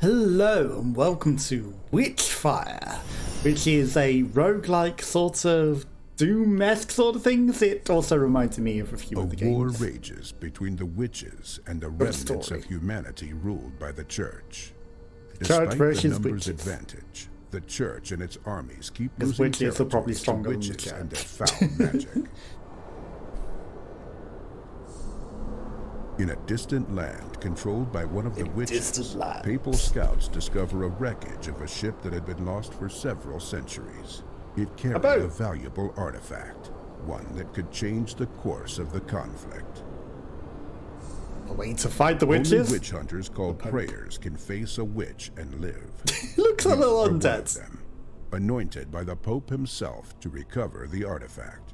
Hello and welcome to Witchfire, which is a roguelike sort of Doom-esque sort of things. It also reminded me of a few of the games. A war rages between the witches and the remnants of humanity ruled by the church. Despite the numbers advantage, the church and its armies keep losing witches are probably stronger to witches and their foul magic. In a distant land controlled by one of the witches, papal scouts discover a wreckage of a ship that had been lost for several centuries. It carried a valuable artifact, one that could change the course of the conflict. A way to fight the witches? Only witch hunters called prayers can face a witch and live. Looks a little undead. Anointed by the Pope himself to recover the artifact.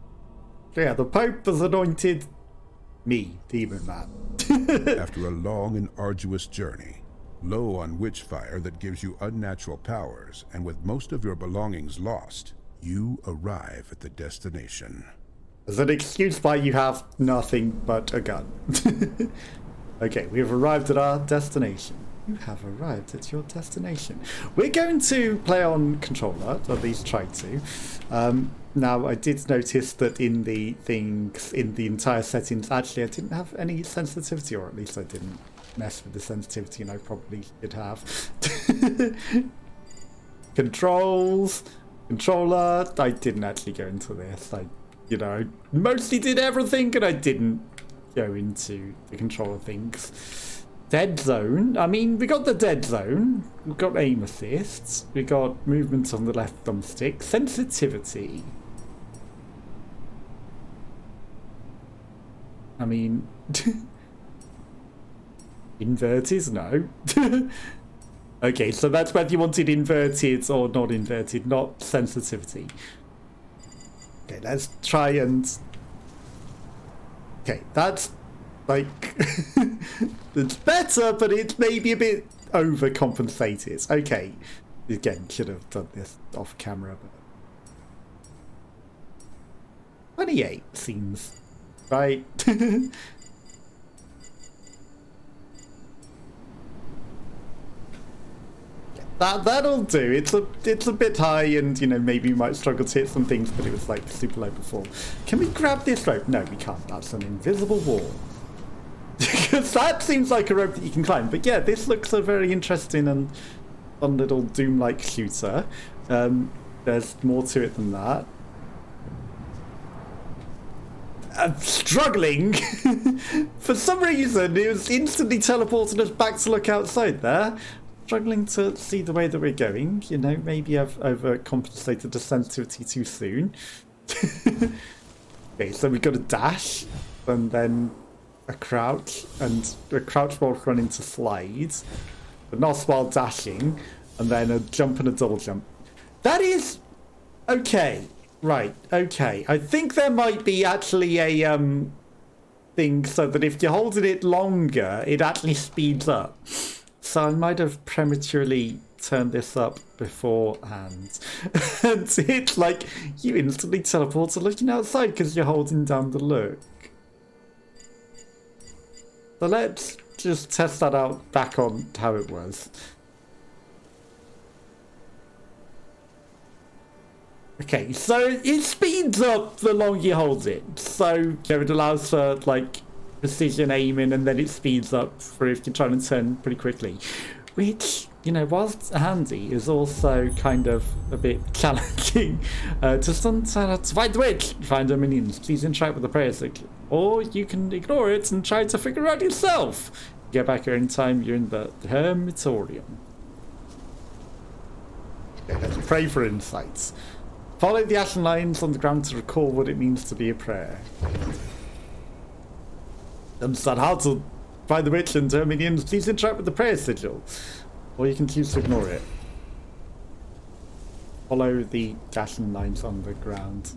Yeah, the Pope has anointed me, Demon Man. After a long and arduous journey, low on witchfire that gives you unnatural powers, and with most of your belongings lost, you arrive at the destination. As an excuse why you have nothing but a gun. Okay, we have arrived at our destination. You have arrived at your destination. We're going to play on controller, or at least try to. Now, I did notice that in the things, in the entire settings, actually I didn't have any sensitivity, or at least I didn't mess with the sensitivity, and I probably should have. Controls, controller, I didn't actually go into this. I mostly did everything, and I didn't go into the controller things. Dead zone. I mean, we got the dead zone. We've got aim assists. We got movement on the left thumbstick. Sensitivity. I mean, inverted? No. Okay, so that's whether you wanted inverted or not inverted, not sensitivity. Okay, let's try and... Okay, that's like... it's better, but it's maybe a bit overcompensated. Okay, again, should have done this off camera, but... 28 seems right. That'll do. It's a bit high, and maybe we might struggle to hit some things, but it was like super low before. Can we grab this rope? No, we can't. That's an invisible wall. Because that seems like a rope that you can climb. But yeah, this looks a very interesting and fun little Doom-like shooter. There's more to it than that. I'm struggling. For some reason, it was instantly teleporting us back to look outside there. Struggling to see the way that we're going. Maybe I've overcompensated the sensitivity too soon. Okay, so we've got a dash, and then a crouch, and a crouch while running to slides, but not while dashing, and then a jump and a double jump. That is okay. Right, okay. I think there might be actually a thing so that if you're holding it longer, it actually speeds up. So I might have prematurely turned this up beforehand. And it's like you instantly teleport to looking outside because you're holding down the look. So let's just test that out back on how it was. Okay, so it speeds up the longer you hold it. So it allows for like precision aiming, and then it speeds up for if you're trying to turn pretty quickly. Which, whilst handy, is also kind of a bit challenging. Just to find the witch, find her minions, please interact with the prayer signal. Or you can ignore it and try to figure it out yourself. Get back here in time, you're in the hermitorium. Okay, let's pray for insights. Follow the ashen lines on the ground to recall what it means to be a prayer. Understand how to find the witch and her minions, please interact with the prayer sigil. Or you can choose to ignore it. Follow the ashen lines on the ground.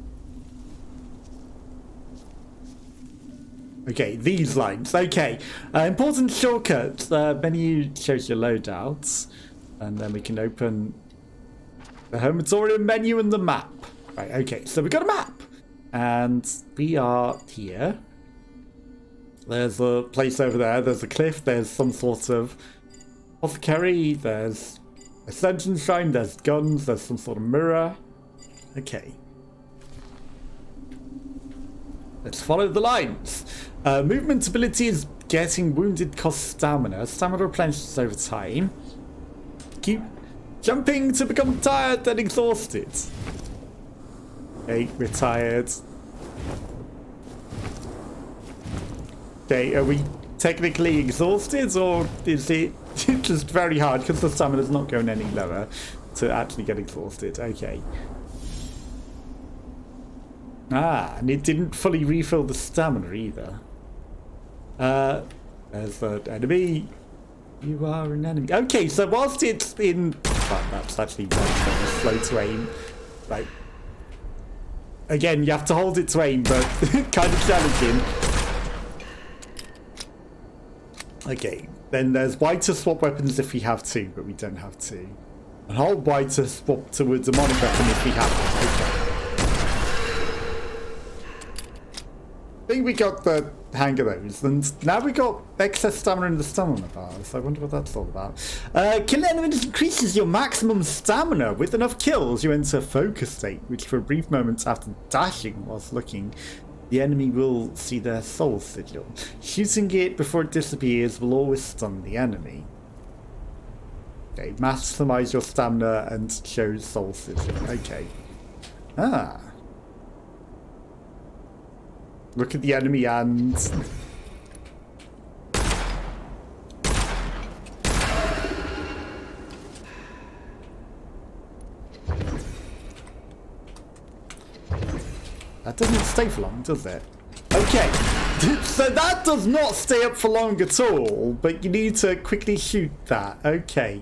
Okay, these lines. Okay. Important shortcut. Menu shows your loadouts. And then we can open the hermitorium menu and the map. Right, okay. So we've got a map. And we are here. There's a place over there. There's a cliff. There's some sort of Apothecary, there's Ascension Shrine, there's guns, there's some sort of mirror. Okay. Let's follow the lines. Movement ability is getting wounded costs stamina. Stamina replenishes over time. Keep jumping to become tired and exhausted. Okay, we're tired. Okay, are we technically exhausted, or is it just very hard because the stamina's not going any lower to actually get exhausted? Okay. Ah, and it didn't fully refill the stamina either. There's the enemy. You are an enemy. Okay, so whilst it's in... Well, that's actually very slow to aim. Like, again, you have to hold it to aim, but kind of challenging. Okay, then there's Y to swap weapons if we have to, but we don't have to. And hold Y to swap to a demonic weapon if we have to. Okay. I think we got the hang of those, and now we got excess stamina in the stamina bar, so I wonder what that's all about. Kill enemies increases your maximum stamina. With enough kills, you enter focus state, which for a brief moment after dashing whilst looking, the enemy will see their soul sigil. Shooting it before it disappears will always stun the enemy. Okay, maximize your stamina and show soul sigil. Okay. Ah. Look at the enemy and... That doesn't stay for long, does it? Okay, so that does not stay up for long at all, but you need to quickly shoot that. Okay.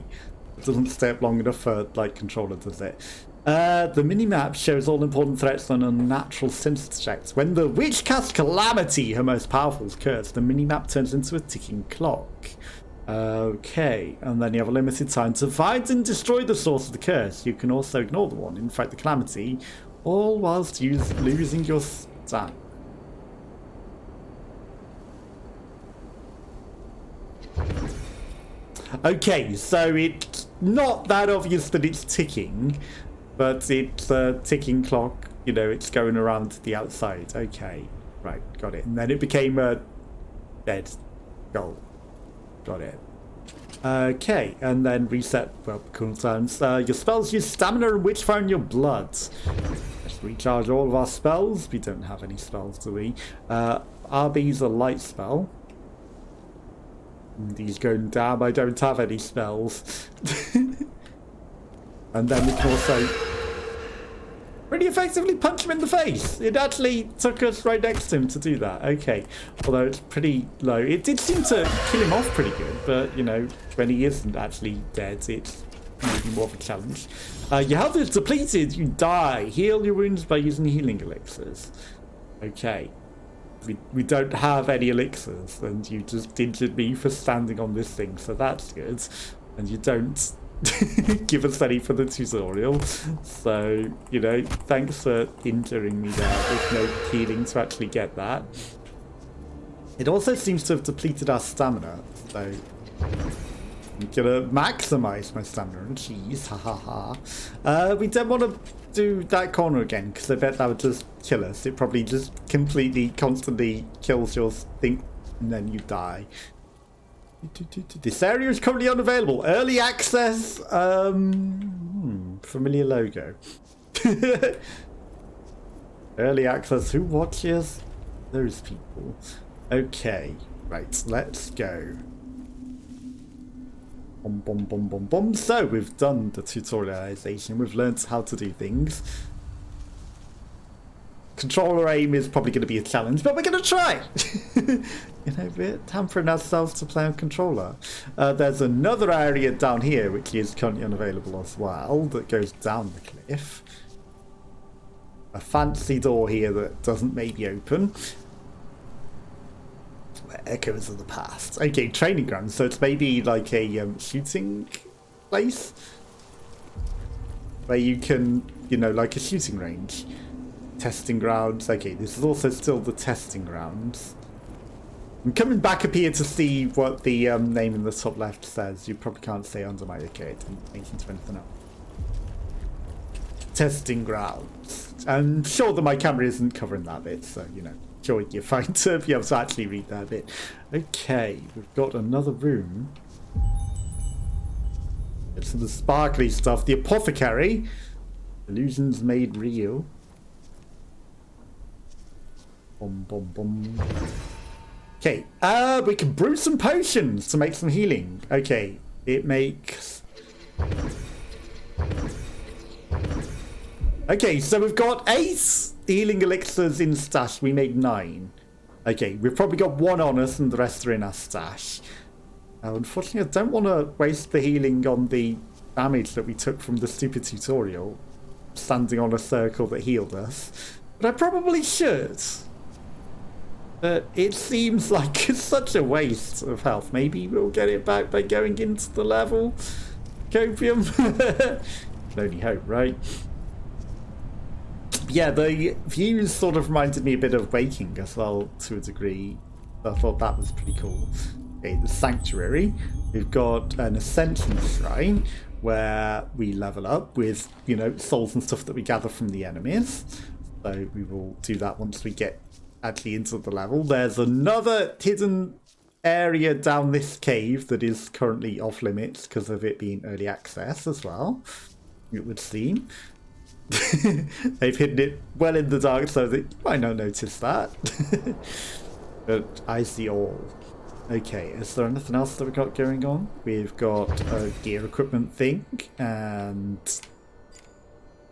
It doesn't stay up long enough for, like, controller, does it? The minimap shows all important threats and unnatural synthesis checks. When the witch casts Calamity, her most powerful curse, the minimap turns into a ticking clock. Okay, and then you have a limited time to find and destroy the source of the curse. You can also ignore the one, in fact the Calamity, all whilst losing your stamina. Okay, so it's not that obvious that it's ticking, but it's a ticking clock, you know, it's going around to the outside. Okay, right, got it. And then it became a dead goal. Got it. Okay, and then reset well, cooldowns. Your spells use stamina and witchfire in your blood. Let's recharge all of our spells. We don't have any spells, do we? RB's a light spell. And he's going, damn, I don't have any spells. And then we can also pretty effectively punch him in the face. It actually took us right next to him to do that. Okay, although it's pretty low. It did seem to kill him off pretty good, but, you know, when he isn't actually dead, it's maybe more of a challenge. Your health is depleted. You die. Heal your wounds by using healing elixirs. Okay. We don't have any elixirs, and you just injured me for standing on this thing, so that's good. And you don't give us any for the tutorial, so, you know, thanks for injuring me there with no healing to actually get that. It also seems to have depleted our stamina, so I'm gonna maximize my stamina. Jeez, ha ha ha. We don't want to do that corner again, because I bet that would just kill us. It probably just completely, constantly kills your thing, and then you die. This area is currently unavailable. Early access. Familiar logo. Early access. Who watches? Those people. Okay. Right. Let's go. Bum, bum, bum, bum, bum. So we've done the tutorialization. We've learned how to do things. Controller aim is probably going to be a challenge, but we're going to try. You know, we're hampering ourselves to play on controller. There's another area down here which is currently unavailable as well that goes down the cliff. A fancy door here that doesn't maybe open. Echoes of the past. Okay, training ground. So it's maybe like a shooting place where you can, you know, like a shooting range. Testing grounds. Okay, this is also still the testing grounds. I'm coming back up here to see what the name in the top left says. You probably can't say under my okay, it didn't make into anything else. Testing grounds. I'm sure that my camera isn't covering that bit, so, you know, sure you're fine to be able to actually read that bit. Okay, we've got another room. It's the sparkly stuff. The apothecary. Illusions made real. Bum, bum, bum. Okay, we can brew some potions to make some healing. Okay, it makes... Okay, so we've got 8 healing elixirs in stash. We made 9. Okay, we've probably got 1 on us and the rest are in our stash. Unfortunately, I don't want to waste the healing on the damage that we took from the stupid tutorial. Standing on a circle that healed us. But I probably should. But it seems like it's such a waste of health. Maybe we'll get it back by going into the level. Copium. Can only hope, right? Yeah, the views sort of reminded me a bit of Waking as well, to a degree. I thought that was pretty cool. Okay, the Sanctuary. We've got an Ascension Shrine where we level up with, you know, souls and stuff that we gather from the enemies. So we will do that once we get actually into the level. There's another hidden area down this cave that is currently off limits because of it being early access as well, it would seem. They've hidden it well in the dark so that you might not notice that. But I see all. Okay, is there anything else that we've got going on? We've got a gear equipment thing, and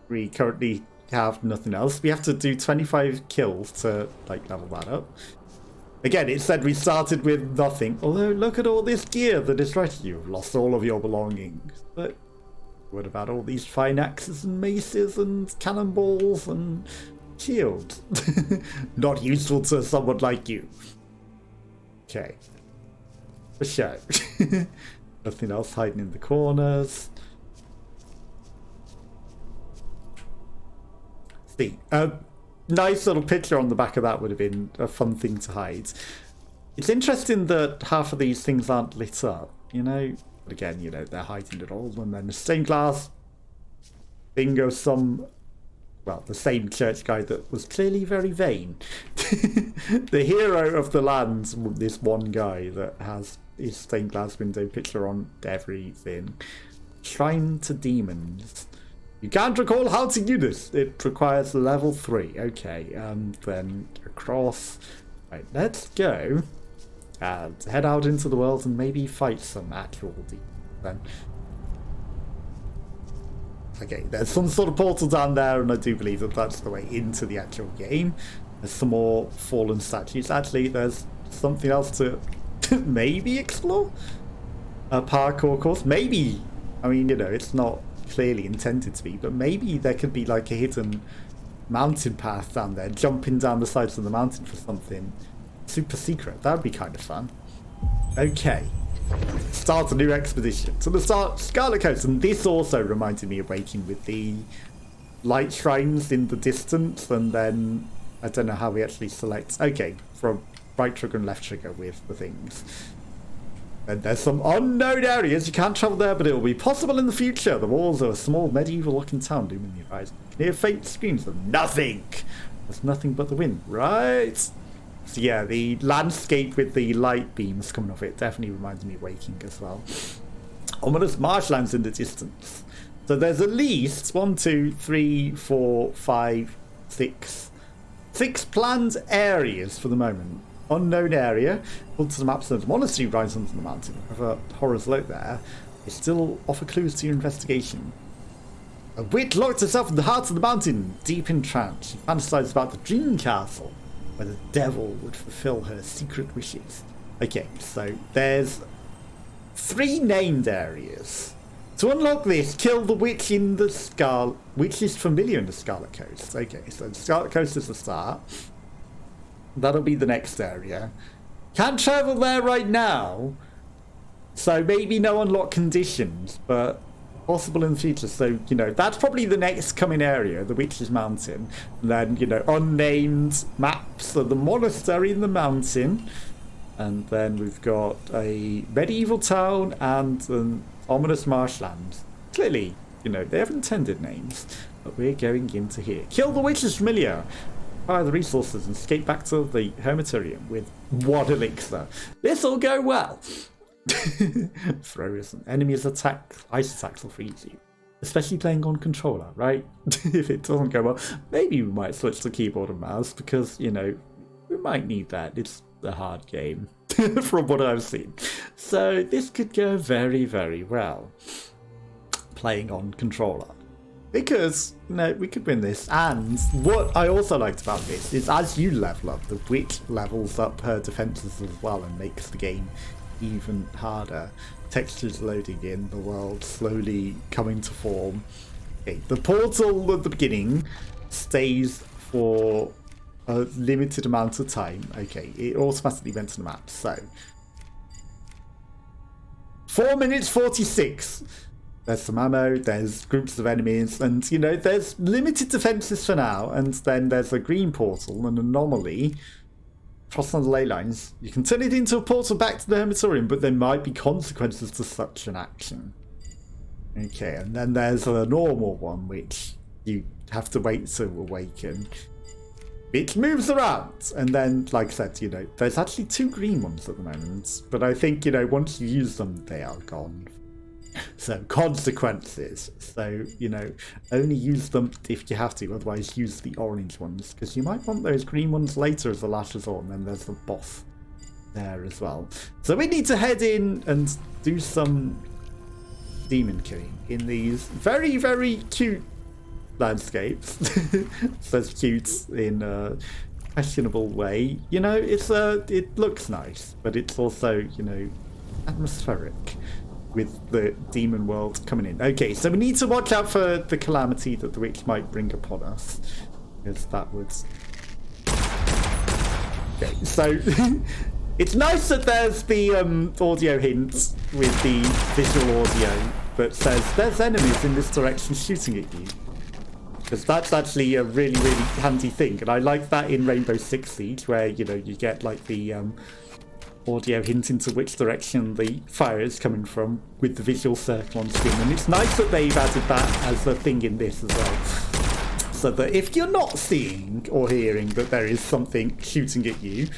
we currently have nothing else. We have to do 25 kills to, like, level that up. Again, it said we started with nothing. Although, look at all this gear that is right. You've lost all of your belongings. But what about all these fine axes and maces and cannonballs and shields? Not useful to someone like you. Okay. For sure. Nothing else hiding in the corners. See, a nice little picture on the back of that would have been a fun thing to hide. It's interesting that half of these things aren't lit up, you know? But again, you know, they're hiding it all. And then the stained glass. Bingo, the same church guy that was clearly very vain. The hero of the land, this one guy that has his stained glass window picture on everything. Shrine to demons. You can't recall how to do this. It requires level 3. Okay, and then across. Right, let's go and head out into the world and maybe fight some actual demons then. Okay, there's some sort of portal down there, and I do believe that that's the way into the actual game. There's some more fallen statues. Actually, there's something else to maybe explore? A parkour course? Maybe. I mean, you know, it's not clearly intended to be, but maybe there could be like a hidden mountain path down there, jumping down the sides of the mountain for something super secret. That would be kind of fun. Okay. Start a new expedition. So the Scarlet Coast, and this also reminded me of Waking with the light shrines in the distance, and then I don't know how we actually select. Okay, from right trigger and left trigger with the things. And there's some unknown areas. You can't travel there, but it will be possible in the future. The walls of a small medieval-looking town looming in the horizon. Near faint screams of nothing. There's nothing but the wind, right? So yeah, the landscape with the light beams coming off it definitely reminds me of Waking as well. Ominous marshlands in the distance. So there's at least 1, 2, 3, 4, 5, 6. 6 planned areas for the moment. Unknown area. Pulled to the maps of the monastery rises under the mountain. However, horrors lurk there. They still offer clues to your investigation. A witch locked herself in the heart of the mountain, deep in trance. She fantasized about the dream castle, where the devil would fulfill her secret wishes. Okay, so there's 3 named areas. To unlock this, kill the witch in the which is familiar in the Scarlet Coast. Okay, so the Scarlet Coast is the start. That'll be the next area. Can't travel there right now, so maybe no unlock conditions, but possible in the future. So, you know, that's probably the next coming area, the Witch's Mountain. And then, you know, unnamed maps of the monastery in the mountain. And then we've got a medieval town and an ominous marshland. Clearly, you know, they have intended names. But we're going into here. Kill the witch's familiar. Acquire the resources and escape back to the hermitarium with what elixir. This'll go well. Throw some enemies attack. Ice attacks will freeze you. Especially playing on controller, right? If it doesn't go well, maybe we might switch to keyboard and mouse because, you know, we might need that. It's a hard game from what I've seen. So this could go very, very well playing on controller. Because, you know, we could win this. And what I also liked about this is as you level up, the witch levels up her defenses as well and makes the game even harder. Textures loading in, the world slowly coming to form. Okay, the portal at the beginning stays for a limited amount of time. Okay, it automatically went to the map. So 4 minutes 46. There's some ammo, there's groups of enemies, and you know, there's limited defenses for now, and then there's a green portal, an anomaly. Cross on the ley lines. You can turn it into a portal back to the hermitarium, but there might be consequences to such an action. Okay, and then there's a normal one, which you have to wait to awaken. It moves around, and then, like I said, you know, there's actually 2 green ones at the moment, but I think, you know, once you use them, they are gone. So, consequences. So, you know, only use them if you have to, otherwise use the orange ones, because you might want those green ones later as the last resort, and then there's the boss there as well. So we need to head in and do some demon killing in these very, very cute landscapes. Says cute in a questionable way. You know, it looks nice, but it's also, you know, atmospheric with the demon world coming in. Okay, so we need to watch out for the calamity that the witch might bring upon us, because that would... Okay, so it's nice that there's the audio hint with the visual audio that says there's enemies in this direction shooting at you, because that's actually a really, really handy thing. And I like that in Rainbow Six Siege, where, you know, you get like the audio hint into which direction the fire is coming from with the visual circle on screen. And it's nice that they've added that as a thing in this as well, so that if you're not seeing or hearing that there is something shooting at you,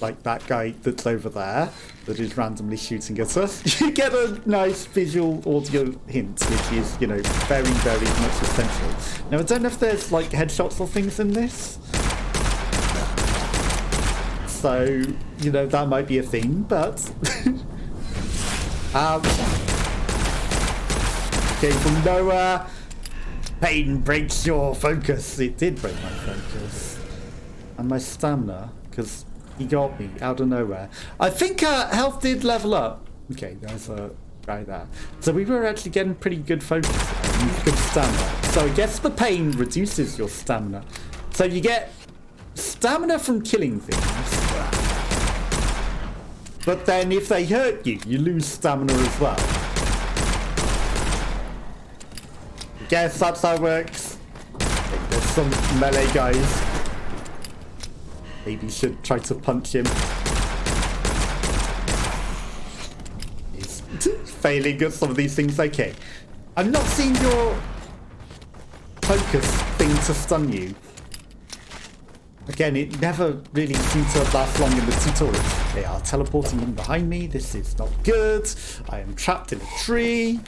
like that guy that's over there that is randomly shooting at us, you get a nice visual audio hint, which is, you know, very, very much essential. Now, I don't know if there's like headshots or things in this, so, you know, that might be a thing, but came from nowhere. Pain breaks your focus. It did break my focus and my stamina, because he got me out of nowhere. I think health did level up. Okay, there's a guy there. So we were actually getting pretty good focus and good stamina. So I guess the pain reduces your stamina. So you get stamina from killing things. But then if they hurt you, you lose stamina as well. Guess that's how it works. There's some melee guys. Maybe you should try to punch him. He's failing at some of these things. Okay. I'm not seeing your focus thing to stun you. Again, it never really seemed to last long in the tutorial. They are teleporting in behind me. This is not good. I am trapped in a tree.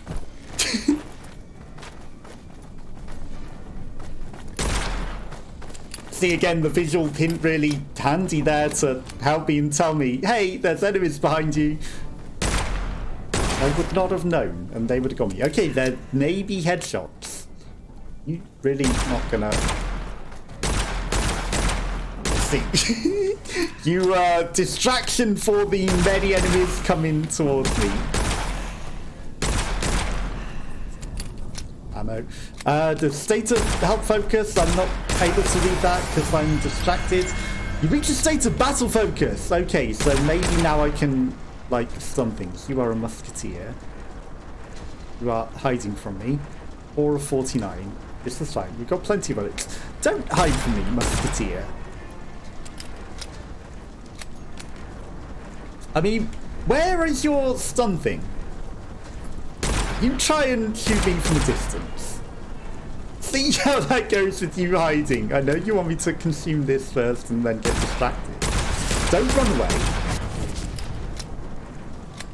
See, again, the visual hint really handy there to help me and tell me, hey, there's enemies behind you. I would not have known, and they would have got me. Okay, there may be headshots. You really not gonna... See. You are distraction for the many enemies coming towards me. Ammo. The state of health focus, I'm not able to read that because I'm distracted. You reach a state of battle focus. Okay, so maybe now I can, like, stun things. You are a musketeer. You are hiding from me. 4 of 49. This is fine. We've got plenty of bullets. Don't hide from me, musketeer. I mean, where is your stun thing? You try and shoot me from a distance. See how that goes with you hiding. I know you want me to consume this first and then get distracted. Don't run away.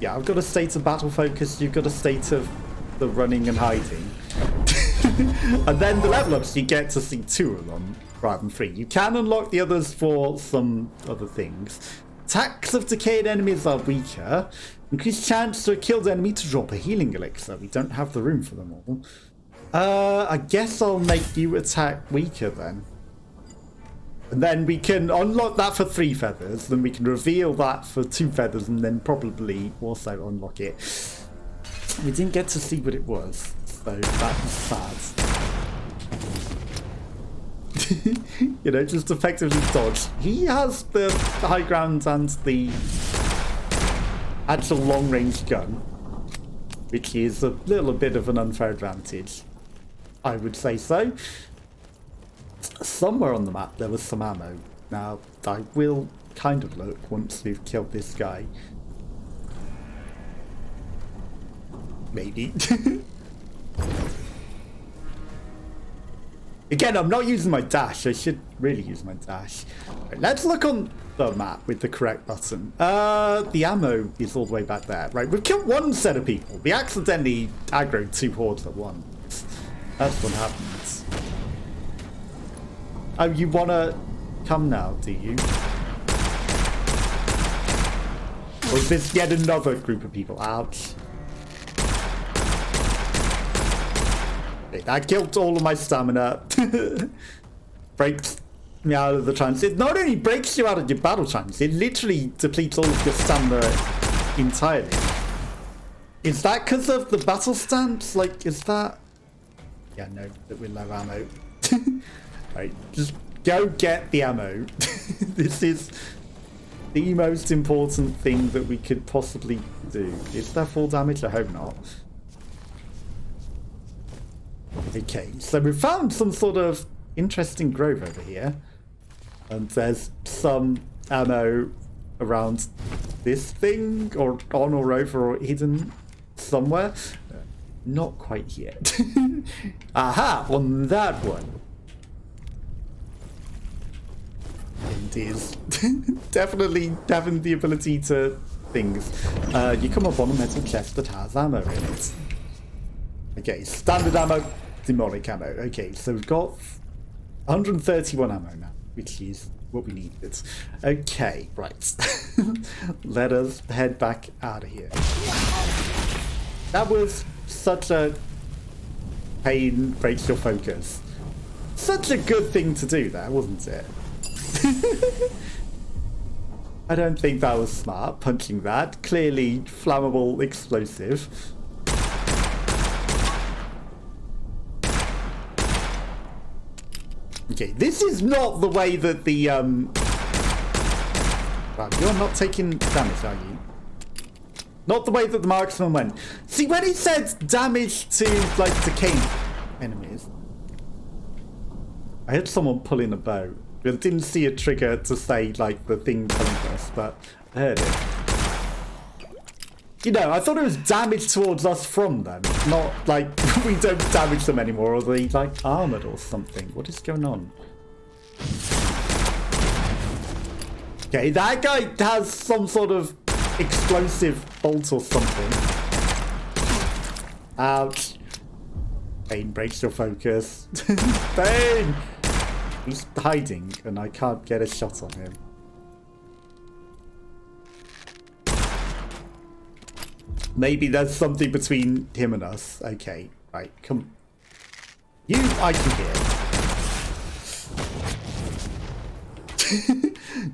Yeah, I've got a state of battle focus. You've got a state of the running and hiding. And then the level ups, you get to see 2 of them rather than 3. You can unlock the others for some other things. Attacks of decayed enemies are weaker. Increased chance to a killed enemy to drop a healing elixir. We don't have the room for them all. I guess I'll make you attack weaker then. And then we can unlock that for 3 feathers. Then we can reveal that for 2 feathers and then probably also unlock it. We didn't get to see what it was, so that was sad. You know, just effectively dodge. He has the high ground and the actual long-range gun, which is a little bit of an unfair advantage. I would say so. Somewhere on the map there was some ammo. Now, I will kind of look once we've killed this guy. Maybe. Again, I'm not using my dash. I should really use my dash. Right, let's look on the map with the correct button. The ammo is all the way back there. Right, we've killed 1 set of people. We accidentally aggroed 2 hordes at once. That's what happens. Oh, you wanna come now, do you? Or is this yet another group of people? Ouch. Okay, that killed all of my stamina. Breaks me out of the trance. It not only breaks you out of your battle trance, it literally depletes all of your stamina entirely. Is that because of the battle stance? Like, is that... Yeah, no, that we're low ammo. Right, just go get the ammo. This is the most important thing that we could possibly do. Is there full damage? I hope not. Okay, so we've found some sort of interesting grove over here. And there's some ammo around this thing, or on or over or hidden somewhere. Not quite yet. Aha, on that one. It is definitely having the ability to things. You come up on a metal chest that has ammo in it. Okay, standard ammo, demonic ammo. Okay, so we've got 131 ammo now, which is what we needed. Okay, right. Let us head back out of here. That was such a pain, breaks your focus. Such a good thing to do there, wasn't it? I don't think that was smart, punching that. Clearly flammable explosive. Okay, this is not the way that the Wow, you're not taking damage, are you? Not the way that the marksman went. See, when he said damage to, like, decayed enemies, I heard someone pulling a bow. I didn't see a trigger to say, like, the thing coming to us, but I heard it. You know, I thought it was damage towards us from them, not, like, we don't damage them anymore, or they, like, armored or something. What is going on? Okay, that guy has some sort of explosive bolt or something. Ouch. Bane breaks your focus. Bane! He's hiding and I can't get a shot on him. Maybe there's something between him and us. Okay, right, come. You, I can hear.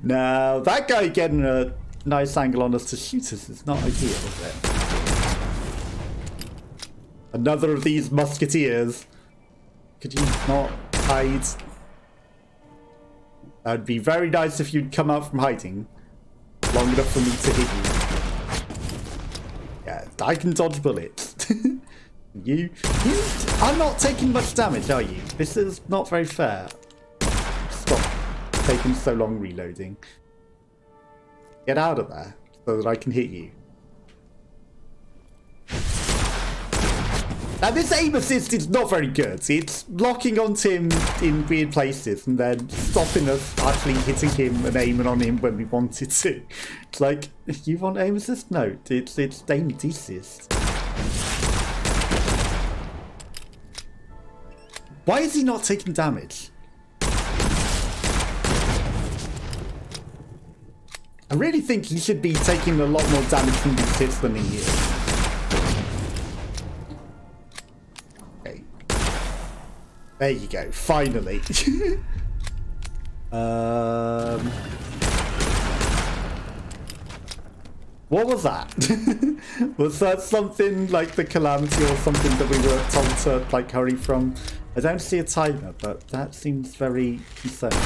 Now, that guy getting a nice angle on us to shoot us is not ideal, is it? Another of these musketeers. Could you not hide? That'd be very nice if you'd come out from hiding long enough for me to hit you. Yeah, I can dodge bullets. You are not taking much damage, are you? This is not very fair. Stop taking so long reloading. Get out of there. so that I can hit you. Now this aim assist is not very good. It's locking onto him in weird places and then stopping us actually hitting him and aiming on him when we wanted to. It's like, you want aim assist? No, it's aim assist. Why is he not taking damage? I really think he should be taking a lot more damage from these hits than he is. Okay. There you go, finally. What was that? Was that something like the calamity or something that we were told to like hurry from? I don't see a timer, but that seems very concerning.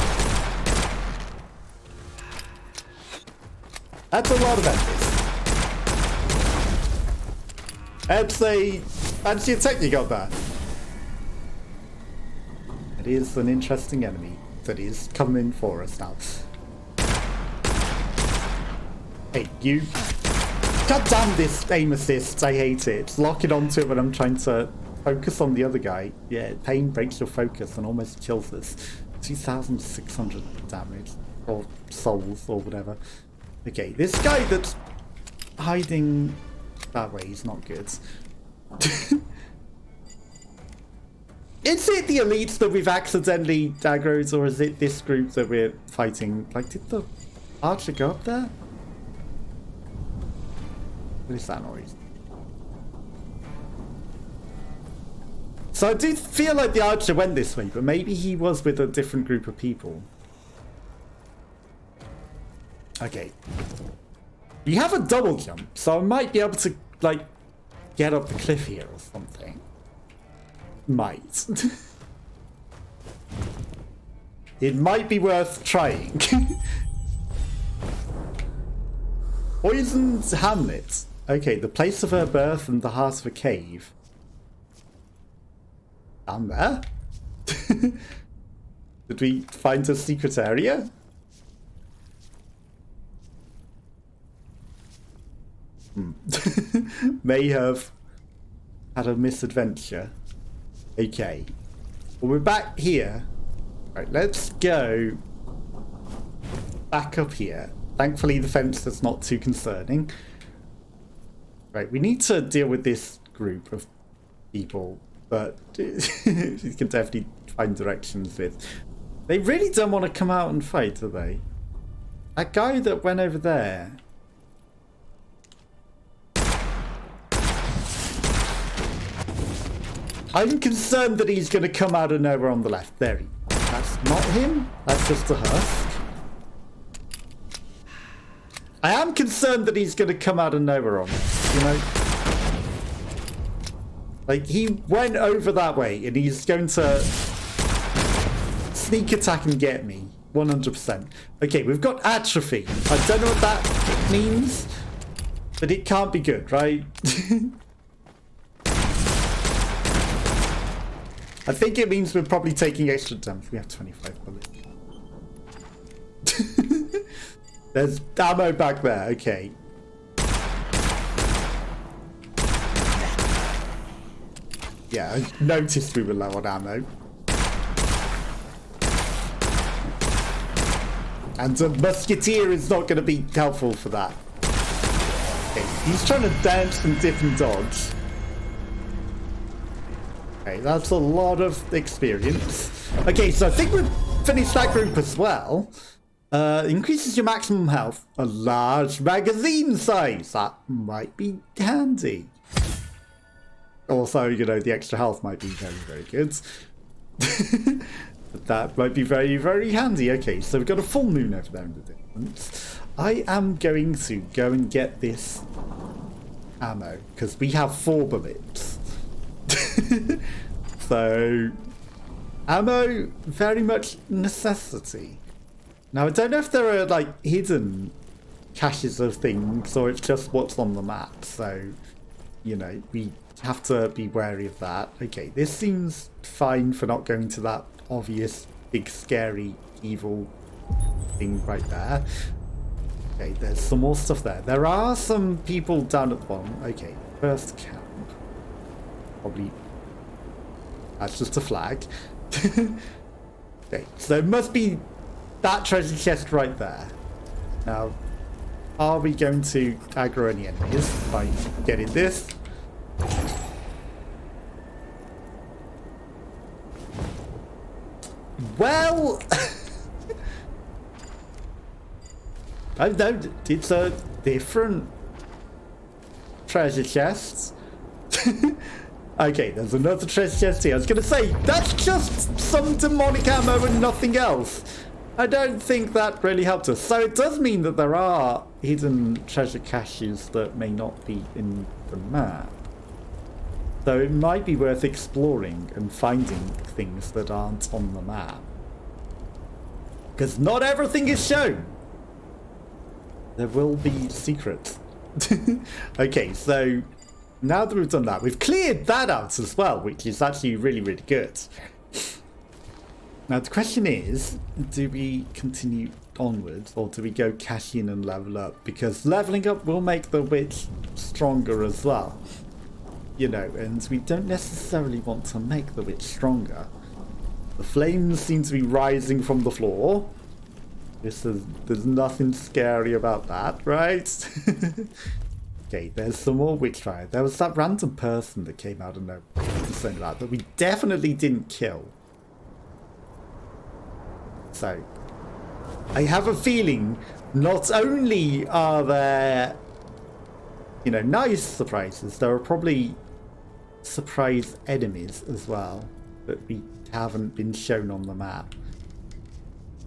That's a lot of enemies. That's a fancy attack you got there. It is an interesting enemy that is coming for us now. Hey, you. God damn this aim assist. I hate it. It's locking onto it when I'm trying to focus on the other guy. Yeah, pain breaks your focus and almost kills us. 2,600 damage. Or souls or whatever. Okay, this guy that's hiding that way is not good. Is it the elites that we've accidentally aggroed, or is it this group that we're fighting? Like, did the archer go up there? What is that noise? So I do feel like the archer went this way, but maybe he was with a different group of people. Okay. We have a double jump, so I might be able to, like, get up the cliff here or something. Might. It might be worth trying. Poisoned Hamlet. Okay, the place of her birth and the heart of a cave. Down there? Did we find a secret area? May have had a misadventure. Okay. Well, we're back here. Right, let's go back up here. Thankfully, the fence is not too concerning. Right, we need to deal with this group of people, but you can definitely find directions with. They really don't want to come out and fight, do they? That guy that went over there. I'm concerned that he's going to come out of nowhere on the left. There he. That's not him. That's just a husk. I am concerned that he's going to come out of nowhere on us, you know? Like, he went over that way, and he's going to sneak attack and get me. 100%. Okay, we've got atrophy. I don't know what that means, but it can't be good, right? I think it means we're probably taking extra damage. We have 25 bullets. There's ammo back there. Okay. Yeah, I noticed we were low on ammo. And a musketeer is not going to be helpful for that. Okay, he's trying to dance and dip and dodge. Okay, that's a lot of experience. Okay, so I think we've finished that group as well. Increases your maximum health. A large magazine size. That might be handy. Also, you know, the extra health might be very, very good. But that might be very, very handy. Okay, so we've got a full moon over there in the distance. I am going to go and get this ammo, because we have 4 bullets. So, ammo, very much necessity. Now, I don't know if there are, like, hidden caches of things, or it's just what's on the map. So, you know, we have to be wary of that. Okay, this seems fine for not going to that obvious, big, scary, evil thing right there. Okay, there's some more stuff there. There are some people down at the bottom. Okay, first camp. Probably... That's just a flag. Okay, so it must be that treasure chest right there. Now, are we going to aggro any enemies by getting this? Well... I know, it's a different treasure chest. Okay, there's another treasure chest here. I was going to say, that's just some demonic ammo and nothing else. I don't think that really helped us. So it does mean that there are hidden treasure caches that may not be in the map. So it might be worth exploring and finding things that aren't on the map. Because not everything is shown. There will be secrets. Okay, so now that we've done that, we've cleared that out as well, which is actually really, really good. Now the question is, do we continue onwards or do we go cash in and level up? Because leveling up will make the witch stronger as well. You know, and we don't necessarily want to make the witch stronger. The flames seem to be rising from the floor. There's nothing scary about that, right? Okay, there's some more Witchfire. There was that random person that came out of nowhere concerned about that we definitely didn't kill. So, I have a feeling not only are there, you know, nice surprises, there are probably surprise enemies as well that we haven't been shown on the map.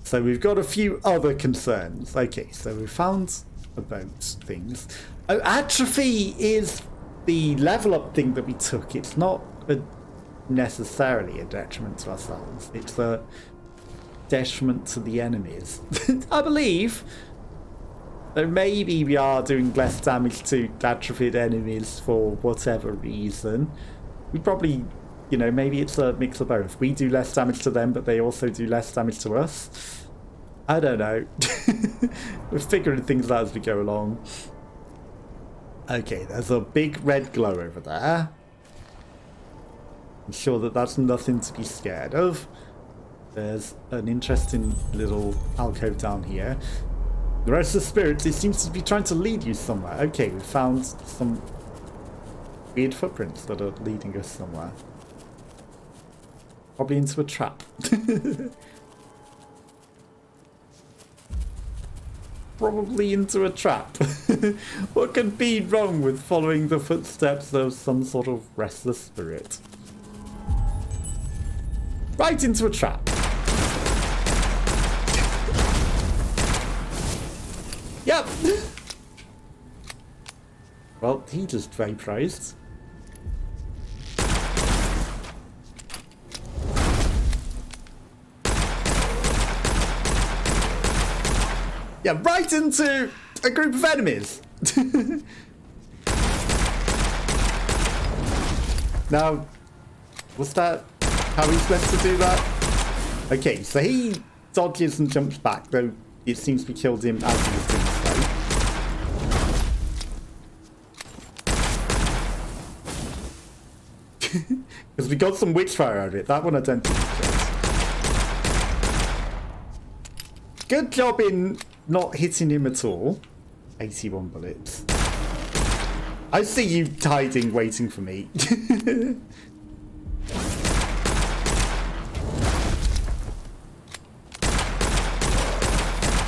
So we've got a few other concerns. Okay, so we found a boat things. Oh, atrophy is the level up thing that we took. It's not necessarily a detriment to ourselves. It's a detriment to the enemies. I believe. So maybe we are doing less damage to atrophied enemies for whatever reason. We probably, you know, maybe it's a mix of both. We do less damage to them, but they also do less damage to us. I don't know. We're figuring things out as we go along. Okay, there's a big red glow over there. I'm sure that that's nothing to be scared of. There's an interesting little alcove down here. The rest of the spirits, it seems to be trying to lead you somewhere. Okay, we found some weird footprints that are leading us somewhere. Probably into a trap. Probably into a trap. What could be wrong with following the footsteps of some sort of restless spirit? Right into a trap. Yep. Well, he just vaporized. Yeah, right into a group of enemies. Now, was that how he's meant to do that? Okay, so he dodges and jumps back, though it seems we killed him as he was doing so. Because we got some Witchfire out of it. That one I don't think we killed. Good job in not hitting him at all. 81 bullets. I see you hiding, waiting for me.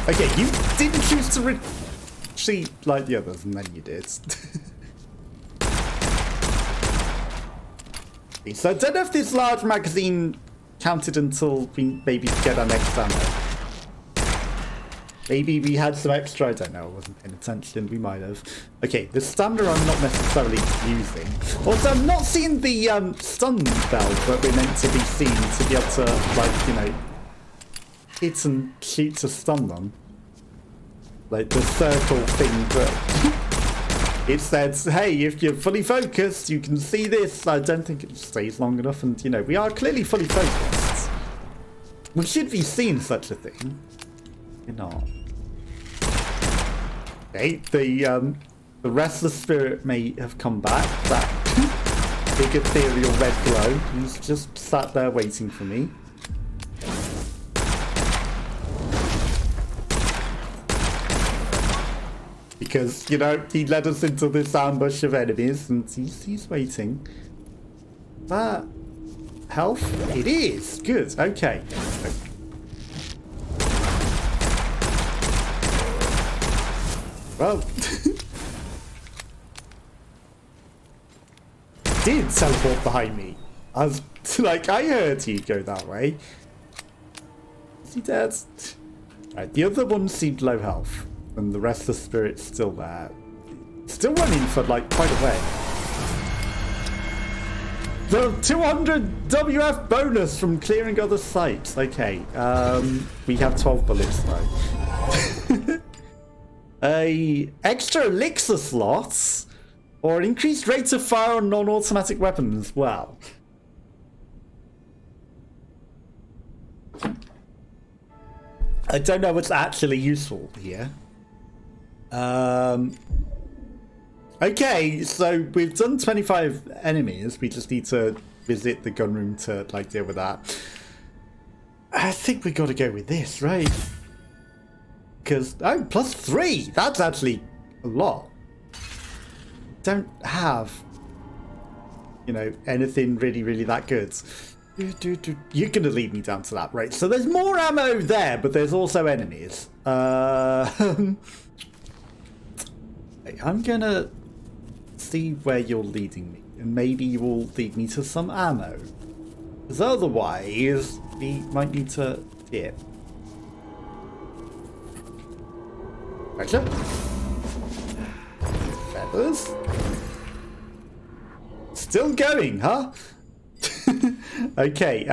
Okay, you didn't choose to retreat like the others, and then you did. So I don't know if this large magazine counted until we maybe get our next ammo. Maybe we had some extra, I don't know, I wasn't paying attention, we might have. Okay, the stamina I'm not necessarily using. Also, I'm not seeing the stun bell that we're meant to be seeing to be able to, like, you know, hit and shoot to stun them. Like the circle thing that it says, hey, if you're fully focused, you can see this. I don't think it stays long enough, and, you know, we are clearly fully focused. We should be seeing such a thing. You're not. Okay, the restless spirit may have come back. That big ethereal red glow. He's just sat there waiting for me. Because, you know, he led us into this ambush of enemies, and he's waiting. That health? It is! Good, okay. Well... did teleport behind me. I was like, I heard you go that way. Is he dead? Right, the other one seemed low health. And the rest of the spirit's still there. Still running for like quite a way. The 200 WF bonus from clearing other sites. Okay, we have 12 bullets though. Extra elixir slots or an increased rate of fire on non-automatic weapons as well. I don't know what's actually useful here. Okay, so we've done 25 enemies. We just need to visit the gun room to like deal with that. I think we got to go with this, right? Because +3. That's actually a lot. Don't have, you know, anything really that good. You're gonna lead me down to that, right? So there's more ammo there, but there's also enemies. I'm gonna see where you're leading me, and maybe you will lead me to some ammo. Because otherwise, we might need to dip. Gotcha. Feathers. Still going, huh? Okay,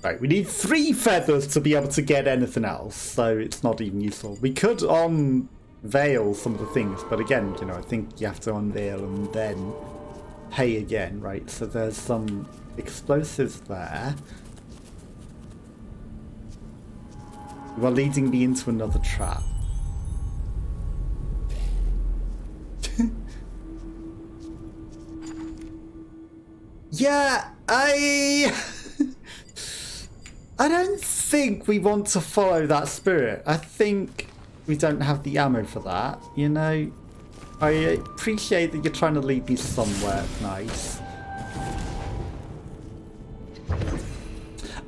right, we need 3 feathers to be able to get anything else, so it's not even useful. We could unveil some of the things, but again, you know, I think you have to unveil and then pay again, right? So there's some explosives there. You are leading me into another trap. Yeah, I don't think we want to follow that spirit. I think we don't have the ammo for that, you know? I appreciate that you're trying to lead me somewhere nice.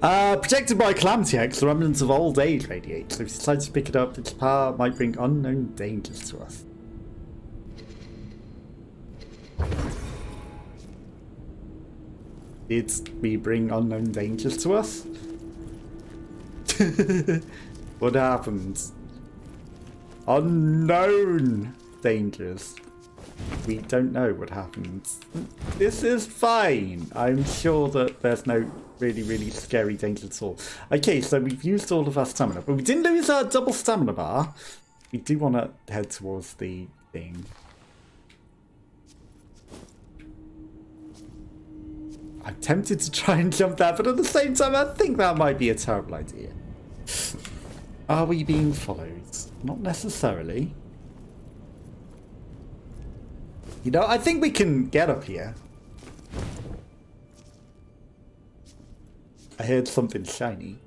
Protected by Calamity X, the remnants of old age radiate. So if you decide to pick it up, its power might bring unknown dangers to us. Did we bring unknown dangers to us? What happened? Unknown dangers. We don't know what happened. This is fine. I'm sure that there's no really scary danger at all. Okay, so we've used all of our stamina, but we didn't lose our double stamina bar. We do want to head towards the thing. I'm tempted to try and jump that, but at the same time, I think that might be a terrible idea. Are we being followed? Not necessarily. You know, I think we can get up here. I heard something shiny.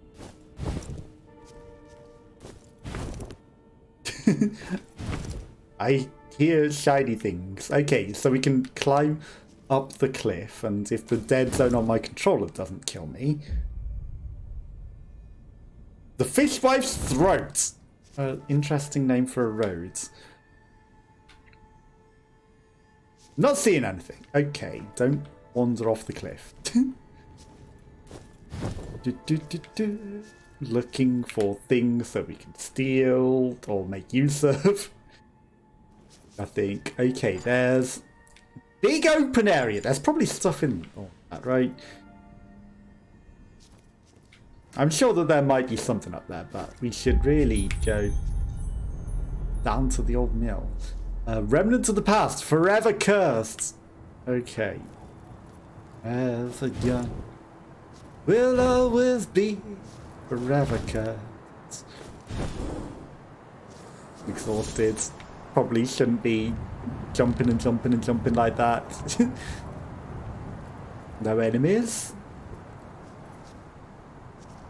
I hear shiny things. Okay, so we can climb up the cliff, and if the dead zone on my controller doesn't kill me. The Fishwife's Throat. Interesting name for a road. Not seeing anything. Okay, don't wander off the cliff. Looking for things that we can steal or make use of. I think. Okay, there's big open area. There's probably stuff in all that, right? I'm sure that there might be something up there, but we should really go down to the old mill. Remnants of the past, forever cursed. Okay. As a young will always be forever cursed. exhausted. Probably shouldn't be jumping and jumping and jumping like that. No enemies.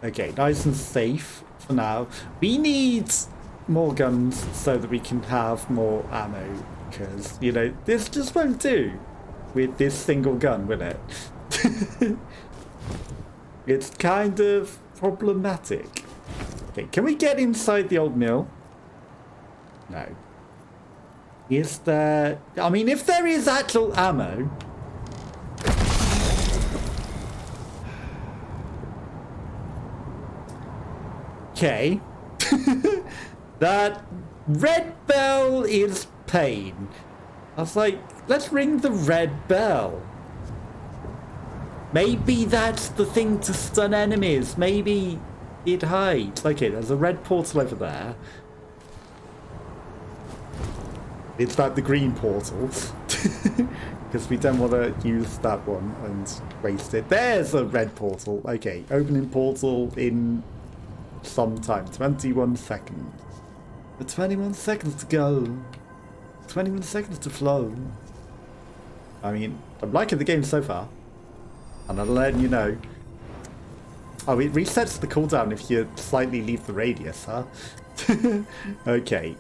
Okay, nice and safe for now. We need more guns so that we can have more ammo. Because, you know, this just won't do with this single gun, will it? It's kind of problematic. Okay, can we get inside the old mill? No. Is there... I mean, if there is actual ammo... Okay. That red bell is pain. I was like, let's ring the red bell. Maybe that's the thing to stun enemies. Maybe it hides. Okay, there's a red portal over there. It's like the green portal. Because we don't want to use that one and waste it. There's a red portal. Okay, opening portal in some time. 21 seconds. 21 seconds to go. 21 seconds to flow. I mean, I'm liking the game so far. And I'll let you know. Oh, it resets the cooldown if you slightly leave the radius, huh? Okay.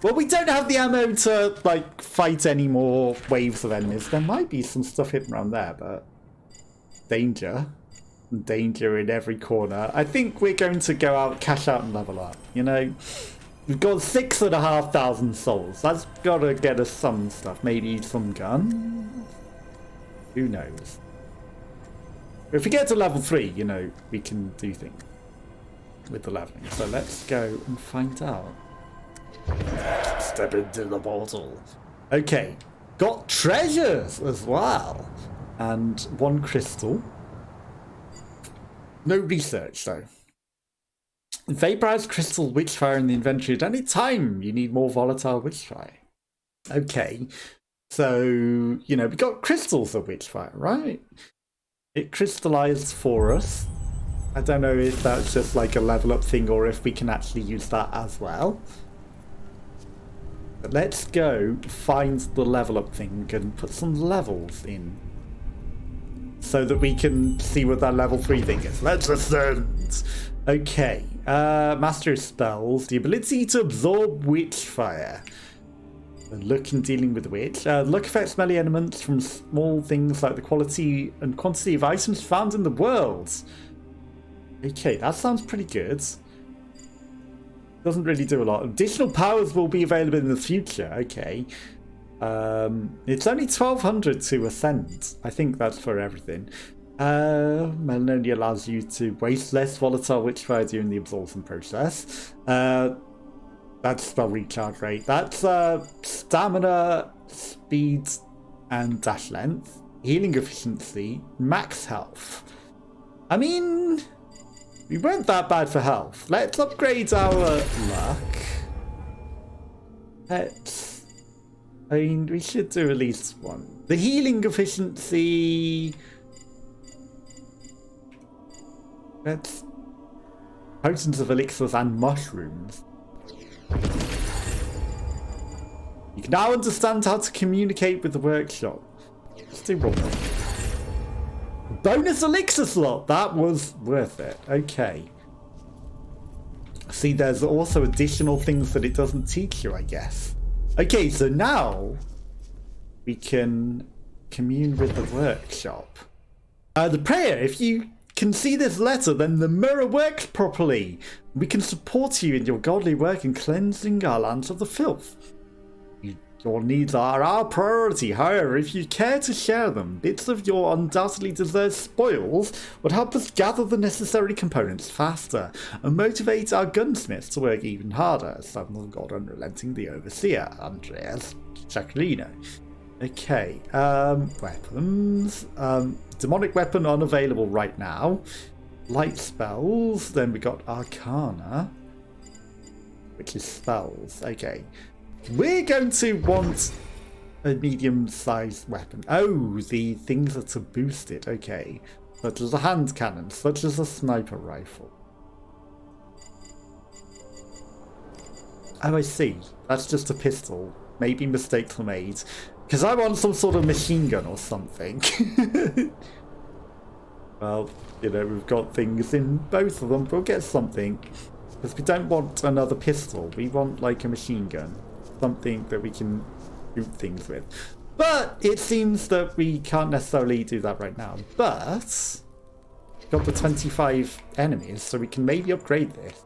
Well, we don't have the ammo to, like, fight any more waves of enemies. There might be some stuff hidden around there, but... Danger. Danger in every corner. I think we're going to go out, cash out and level up, you know? We've got 6,500 souls. That's got to get us some stuff. Maybe some guns? Who knows? If we get to level 3, you know, we can do things with the leveling. So let's go and find out. Step into the portal. Okay, got treasures as well. And 1 crystal. No research though. Vaporized crystal witchfire in the inventory at any time. You need more volatile witchfire. Okay, so, you know, we got crystals of witchfire, right? It crystallized for us. I don't know if that's just like a level up thing or if we can actually use that as well. But let's go find the level up thing and put some levels in. So that we can see what that level 3 thing is. Let's ascend! Okay. Master of spells. The ability to absorb witchfire. Look in dealing with the witch. Look affects melee elements from small things like the quality and quantity of items found in the world. Okay, that sounds pretty good. Doesn't really do a lot. Additional powers will be available in the future. Okay. It's only 1,200 to ascend. I think that's for everything. Melanoma allows you to waste less volatile witchfire during the absorption process. That's spell recharge rate. That's stamina, speed, and dash length. Healing efficiency, max health. I mean, we weren't that bad for health. Let's upgrade our luck. I mean, we should do at least one. The healing efficiency... That's potions of elixirs and mushrooms. You can now understand how to communicate with the workshop. Let's do one more. Bonus elixir slot! That was worth it. Okay. See, there's also additional things that it doesn't teach you, I guess. Okay, so now we can commune with the workshop. The prayer, if you can see this letter, then the mirror works properly. We can support you in your godly work in cleansing our lands of the filth. Your needs are our priority. However, if you care to share them, bits of your undoubtedly deserved spoils would help us gather the necessary components faster and motivate our gunsmiths to work even harder. Son of God Unrelenting, the Overseer, Andreas Chacolino. Okay, weapons. Demonic weapon unavailable right now. Light spells. Then we got Arcana, which is spells. Okay. We're going to want a medium-sized weapon. Oh, the things are to boost it. Okay. Such as a hand cannon, such as a sniper rifle. Oh, I see. That's just a pistol. Maybe mistakes were made. Because I want some sort of machine gun or something. Well, you know, we've got things in both of them. We'll get something. Because we don't want another pistol. We want, like, a machine gun. Something that we can shoot things with. But it seems that we can't necessarily do that right now. But we've got the 25 enemies, so we can maybe upgrade this.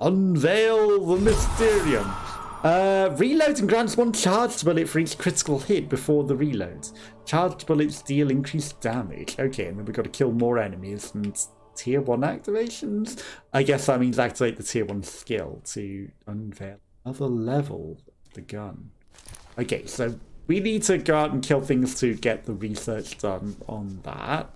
Unveil the Mysterium. Reload and grants 1 charged bullet for each critical hit before the reload. Charged bullets deal increased damage. Okay, and then we've got to kill more enemies and tier 1 activations. I guess that means activate the tier 1 skill to unveil another level of the gun. Okay, so we need to go out and kill things to get the research done on that,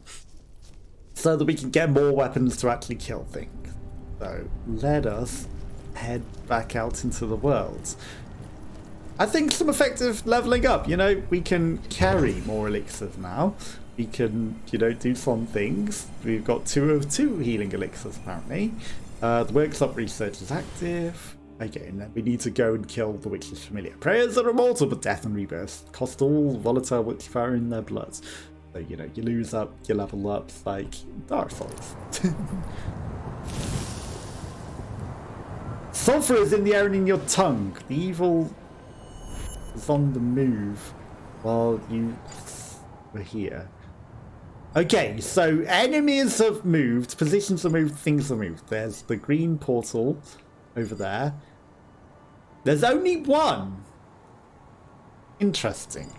so that we can get more weapons to actually kill things. So let us head back out into the world. I think some effective leveling up. You know, we can carry more elixirs now. We can, you know, do some things. We've got 2 of 2 healing elixirs apparently. The workshop research is active. Okay, and then we need to go and kill the Witch's Familiar. Prayers are immortal, but death and rebirth cost all volatile Witchfire in their blood. So, you know, you lose up, you level up, like Dark Souls. Sulfur is in the air and in your tongue. The evil is on the move while you were here. Okay, so enemies have moved, positions have moved, things have moved. There's the green portal over there. There's only one. Interesting.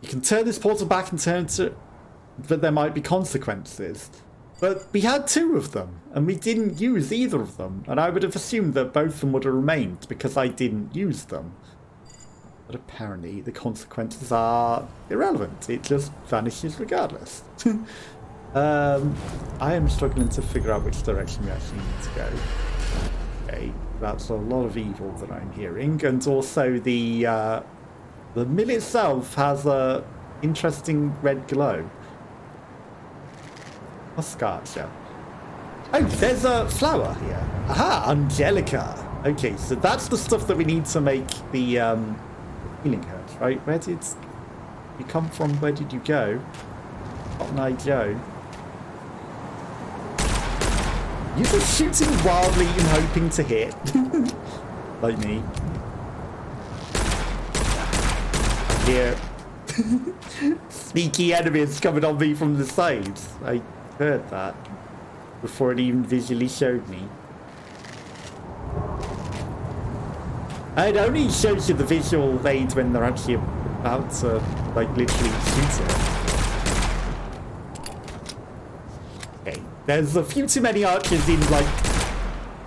You can turn this portal back and turn to... but there might be consequences. But we had 2 of them, and we didn't use either of them. And I would have assumed that both of them would have remained because I didn't use them. But apparently the consequences are irrelevant. It just vanishes regardless. I am struggling to figure out which direction we actually need to go. Okay, that's a lot of evil that I'm hearing. And also the mill itself has a interesting red glow. Muscatia. Oh, there's a flower here. Aha, Angelica. Okay, so that's the stuff that we need to make the healing herbs, right? Where did you come from? Where did you go? Cotton Eye Joe. You're just shooting wildly and hoping to hit. Like me. Here. Sneaky enemies coming on me from the sides. I heard that before it even visually showed me. It only shows you the visual aid when they're actually about to, like, literally shoot it. Okay, there's a few too many archers in, like,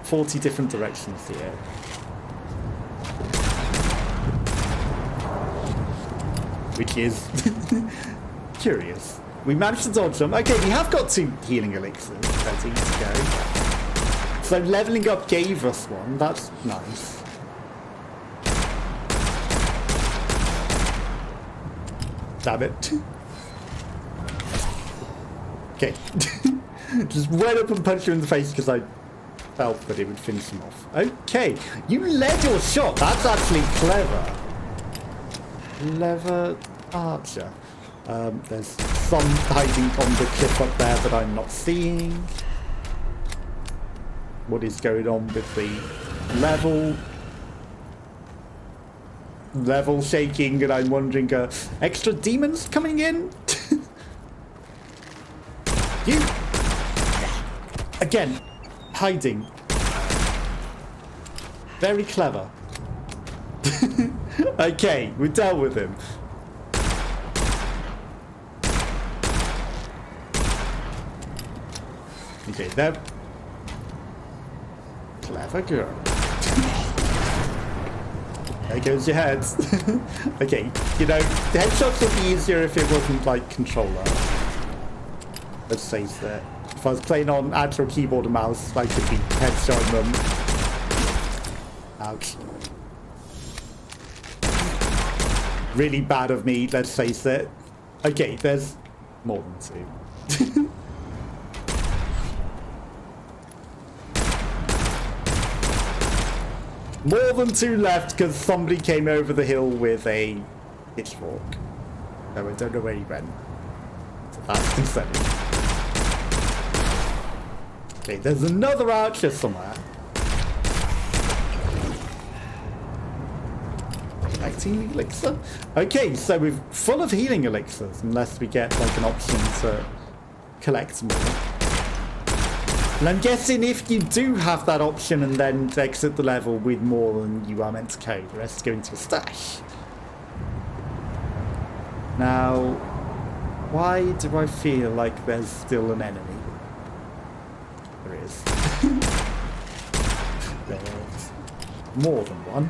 40 different directions here. Which is curious. We managed to dodge them. Okay, we have got 2 healing elixirs ready to go. So leveling up gave us one. That's nice. Damn it. Okay. Just went up and punched you in the face because I felt that it would finish him off. Okay. You led your shot. That's actually clever. Clever archer. There's some hiding on the cliff up there that I'm not seeing. What is going on with the level shaking, and I'm wondering, extra demons coming in? You again, hiding. Very clever. Okay, we dealt with him. Okay, there. Clever girl. There goes your head. Okay, you know, the headshots would be easier if it wasn't like controller. Let's face it. If I was playing on actual keyboard and mouse, I could be headshotting them. Ouch. Really bad of me, let's face it. Okay, there's more than 2. More than 2 left because somebody came over the hill with a pitchfork. So I don't know where he went. So that's concerning. Okay, there's another archer somewhere. Collecting elixir? Okay, so we're full of healing elixirs, unless we get like an option to collect more. And I'm guessing if you do have that option and then exit the level with more than you are meant to carry, the rest go into a stash. Now, why do I feel like there's still an enemy? There is. There's more than one.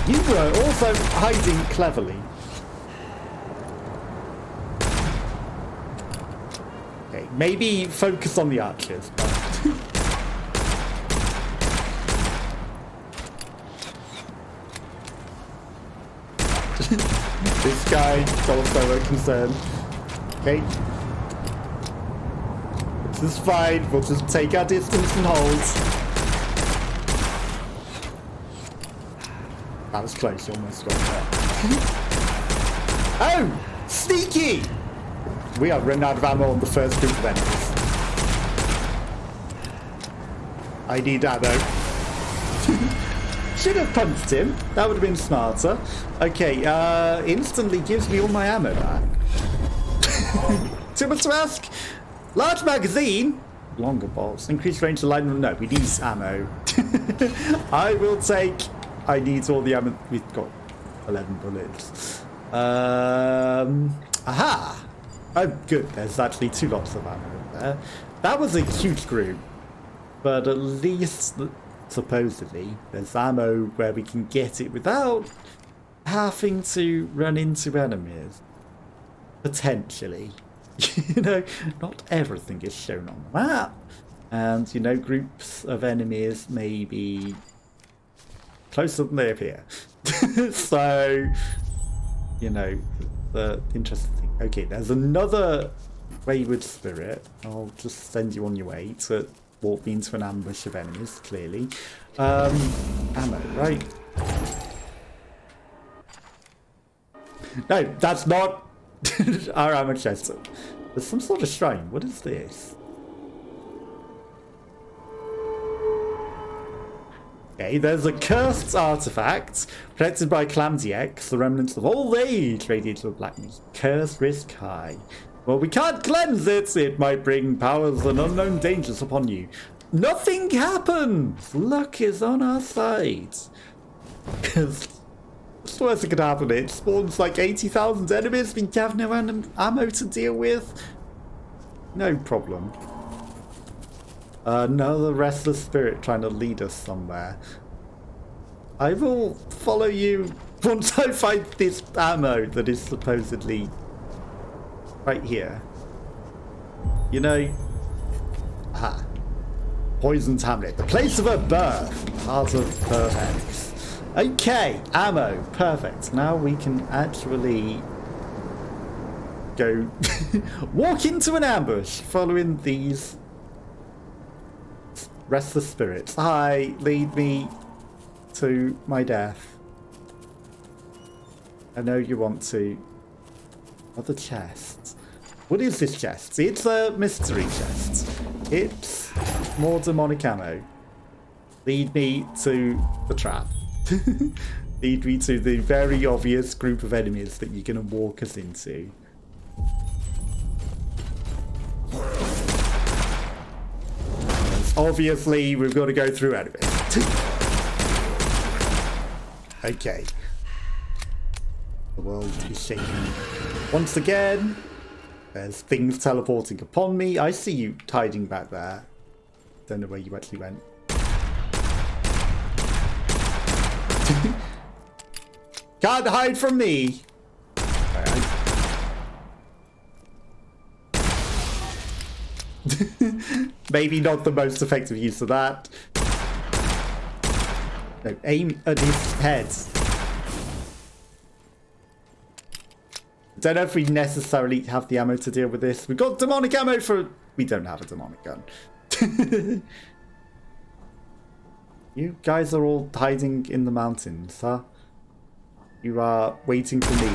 You were also hiding cleverly. Okay, maybe focus on the archers. This guy also a concern. Okay. This is fine. We'll just take our distance and hold. That was close. Almost got there. Oh! Sneaky! We are running out of ammo on the first group of enemies. I need ammo. Should have punched him. That would have been smarter. Okay, instantly gives me all my ammo back. Too much to ask? Large magazine? Longer bolts. Increased range alignment? No, we need ammo. I will take... I need all the ammo. We've got 11 bullets. Aha! Oh, good. There's actually 2 lots of ammo there. That was a huge group. But at least, supposedly, there's ammo where we can get it without having to run into enemies. Potentially. You know, not everything is shown on the map. And, you know, groups of enemies may be closer than they appear. So, you know, the interesting thing. Okay, there's another wayward spirit. I'll just send you on your way to walk me into an ambush of enemies, clearly. Ammo, right? No, that's not our ammo chest. There's some sort of shrine. What is this? Okay, there's a cursed artifact protected by Calamity X, the remnants of old age radiated with blackness. Curse risk high. Well, we can't cleanse it. It might bring powers and unknown dangers upon you. Nothing happens. Luck is on our side. Because what's the worst that could happen? It spawns like 80,000 enemies. We have no ammo to deal with. No problem. Another restless spirit trying to lead us somewhere. I will follow you once I find this ammo that is supposedly right here. You know, aha. Poisoned Hamlet, the place of her birth, part of her hex. Okay, ammo, perfect. Now we can actually go walk into an ambush following these restless spirits. Hi, lead me to my death. I know you want to. Other chests. What is this chest? It's a mystery chest. It's more demonic ammo. Lead me to the trap. Lead me to the very obvious group of enemies that you're going to walk us into. Obviously, we've got to go through enemies. Okay. The world is shaking. Once again, there's things teleporting upon me. I see you hiding back there. Don't know where you actually went. Can't hide from me. Maybe not the most effective use of that. No, aim at his head. Don't know if we necessarily have the ammo to deal with this. We've got demonic ammo for... We don't have a demonic gun. You guys are all hiding in the mountains, huh? You are waiting for me,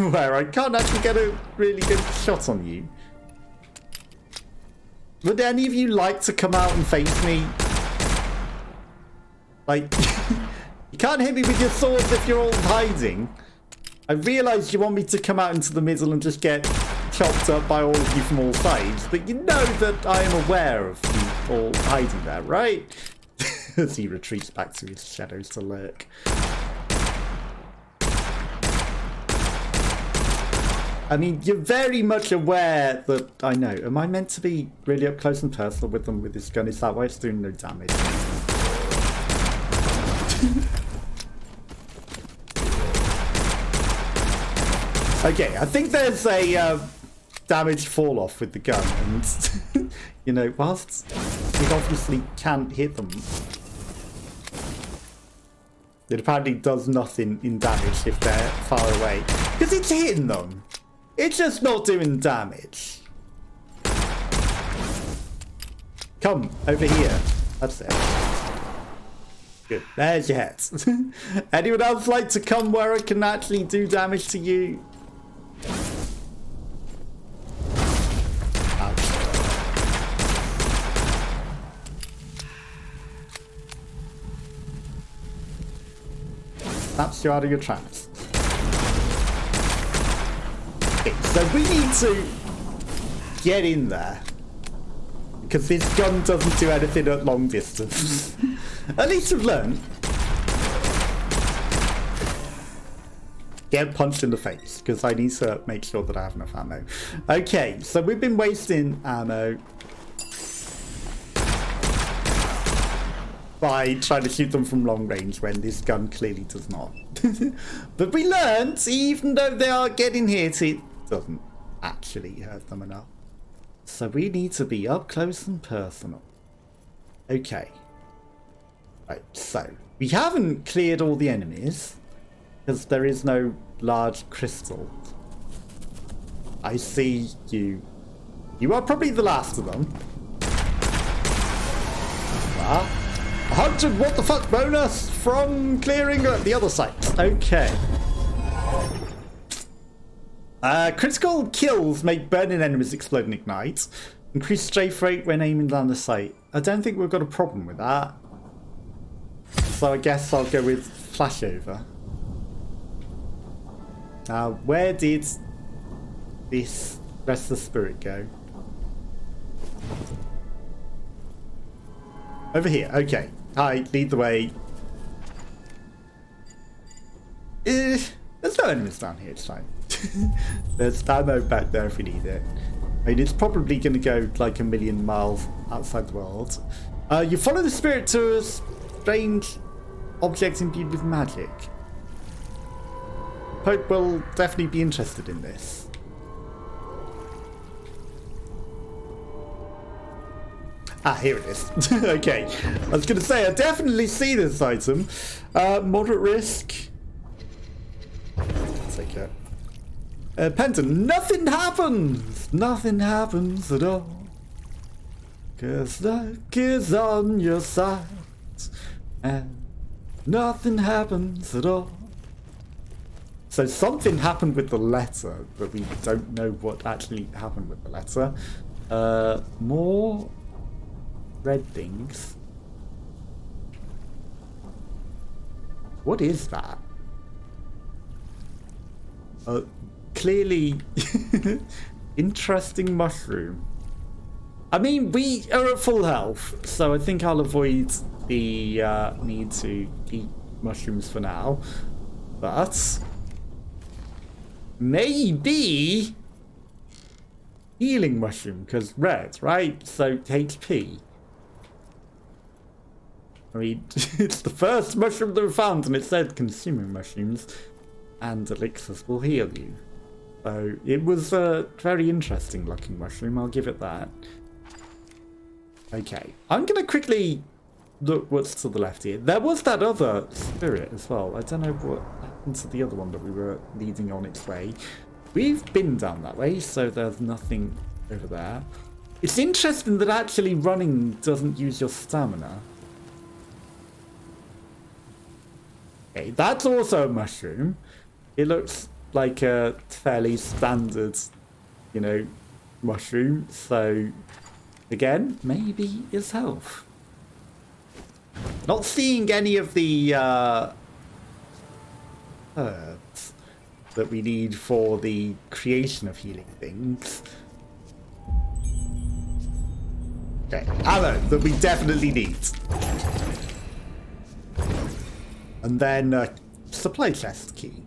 where I can't actually get a really good shot on you. Would any of you like to come out and face me? Like, you can't hit me with your swords if you're all hiding. I realise you want me to come out into the middle and just get chopped up by all of you from all sides, but you know that I am aware of you all hiding there, right? As he retreats back to his shadows to lurk. I mean, you're very much aware that I know. Am I meant to be really up close and personal with them with this gun? Is that why it's doing no damage? Okay, I think there's a damage fall off with the gun, and you know, whilst it obviously can't hit them, it apparently does nothing in damage if they're far away. Because it's hitting them. It's just not doing damage. Come, over here. That's it. Good. There's your head. Anyone else like to come where I can actually do damage to you? Ouch. Snaps you out of your trance. Okay, so we need to get in there. Because this gun doesn't do anything at long distance. At least we've learned. Get punched in the face, because I need to make sure that I have enough ammo. Okay, so we've been wasting ammo by trying to shoot them from long range when this gun clearly does not. But we learned, even though they are getting hit, it doesn't actually hurt them enough. So we need to be up close and personal. Okay. Right, so we haven't cleared all the enemies because there is no large crystal. I see you. You are probably the last of them. Ah, 100 what the fuck bonus from clearing the other site. Okay. Critical kills make burning enemies explode and ignite. Increase strafe rate when aiming down the sight. I don't think we've got a problem with that. So I guess I'll go with flashover. Now, where did this restless spirit go? Over here. Okay. Hi, lead the way. There's no enemies down here, it's fine. There's ammo back there if we need it. I mean, it's probably going to go like 1,000,000 miles outside the world. You follow the spirit to a strange object imbued with magic. Pope will definitely be interested in this. Ah, here it is. Okay. I was going to say, I definitely see this item. Moderate risk. Take it. Pendant, nothing happens! Nothing happens at all. 'Cause luck is on your side. And nothing happens at all. So something happened with the letter, but we don't know what actually happened with the letter. More red things. What is that? Clearly interesting mushroom. I mean, we are at full health, so I think I'll avoid the need to eat mushrooms for now. But maybe healing mushroom, because red, right? So HP. I mean, it's the first mushroom that we found, and it said consuming mushrooms and elixirs will heal you. So it was a very interesting looking mushroom, I'll give it that. Okay, I'm going to quickly look what's to the left here. There was that other spirit as well. I don't know what happened to the other one that we were leading on its way. We've been down that way, so there's nothing over there. It's interesting that actually running doesn't use your stamina. Okay, that's also a mushroom. It looks like a fairly standard, you know, mushroom. So, again, maybe it's health. Not seeing any of the herbs that we need for the creation of healing things. Okay, ammo that we definitely need. And then a supply chest key,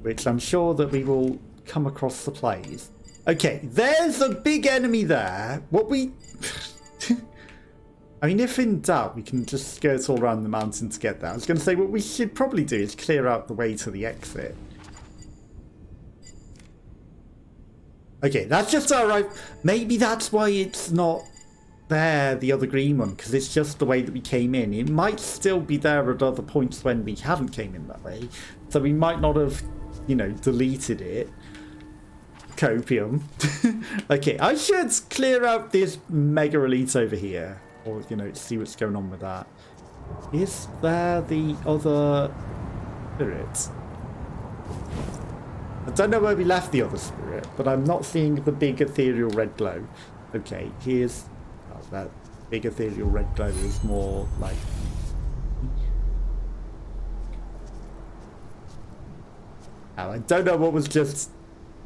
which I'm sure that we will come across supplies. Okay, there's a big enemy there. What we... I mean, if in doubt, we can just skirt all around the mountain to get there. I was going to say, what we should probably do is clear out the way to the exit. Okay, that's just alright. Maybe that's why it's not there, the other green one, because it's just the way that we came in. It might still be there at other points when we haven't came in that way. So we might not have, you know, deleted it. Copium. Okay, I should clear out this mega elite over here. Or, you know, see what's going on with that. Is there the other spirit? I don't know where we left the other spirit, but I'm not seeing the big ethereal red glow. Okay, here's... Oh, that big ethereal red glow is more like... Oh, I don't know what was just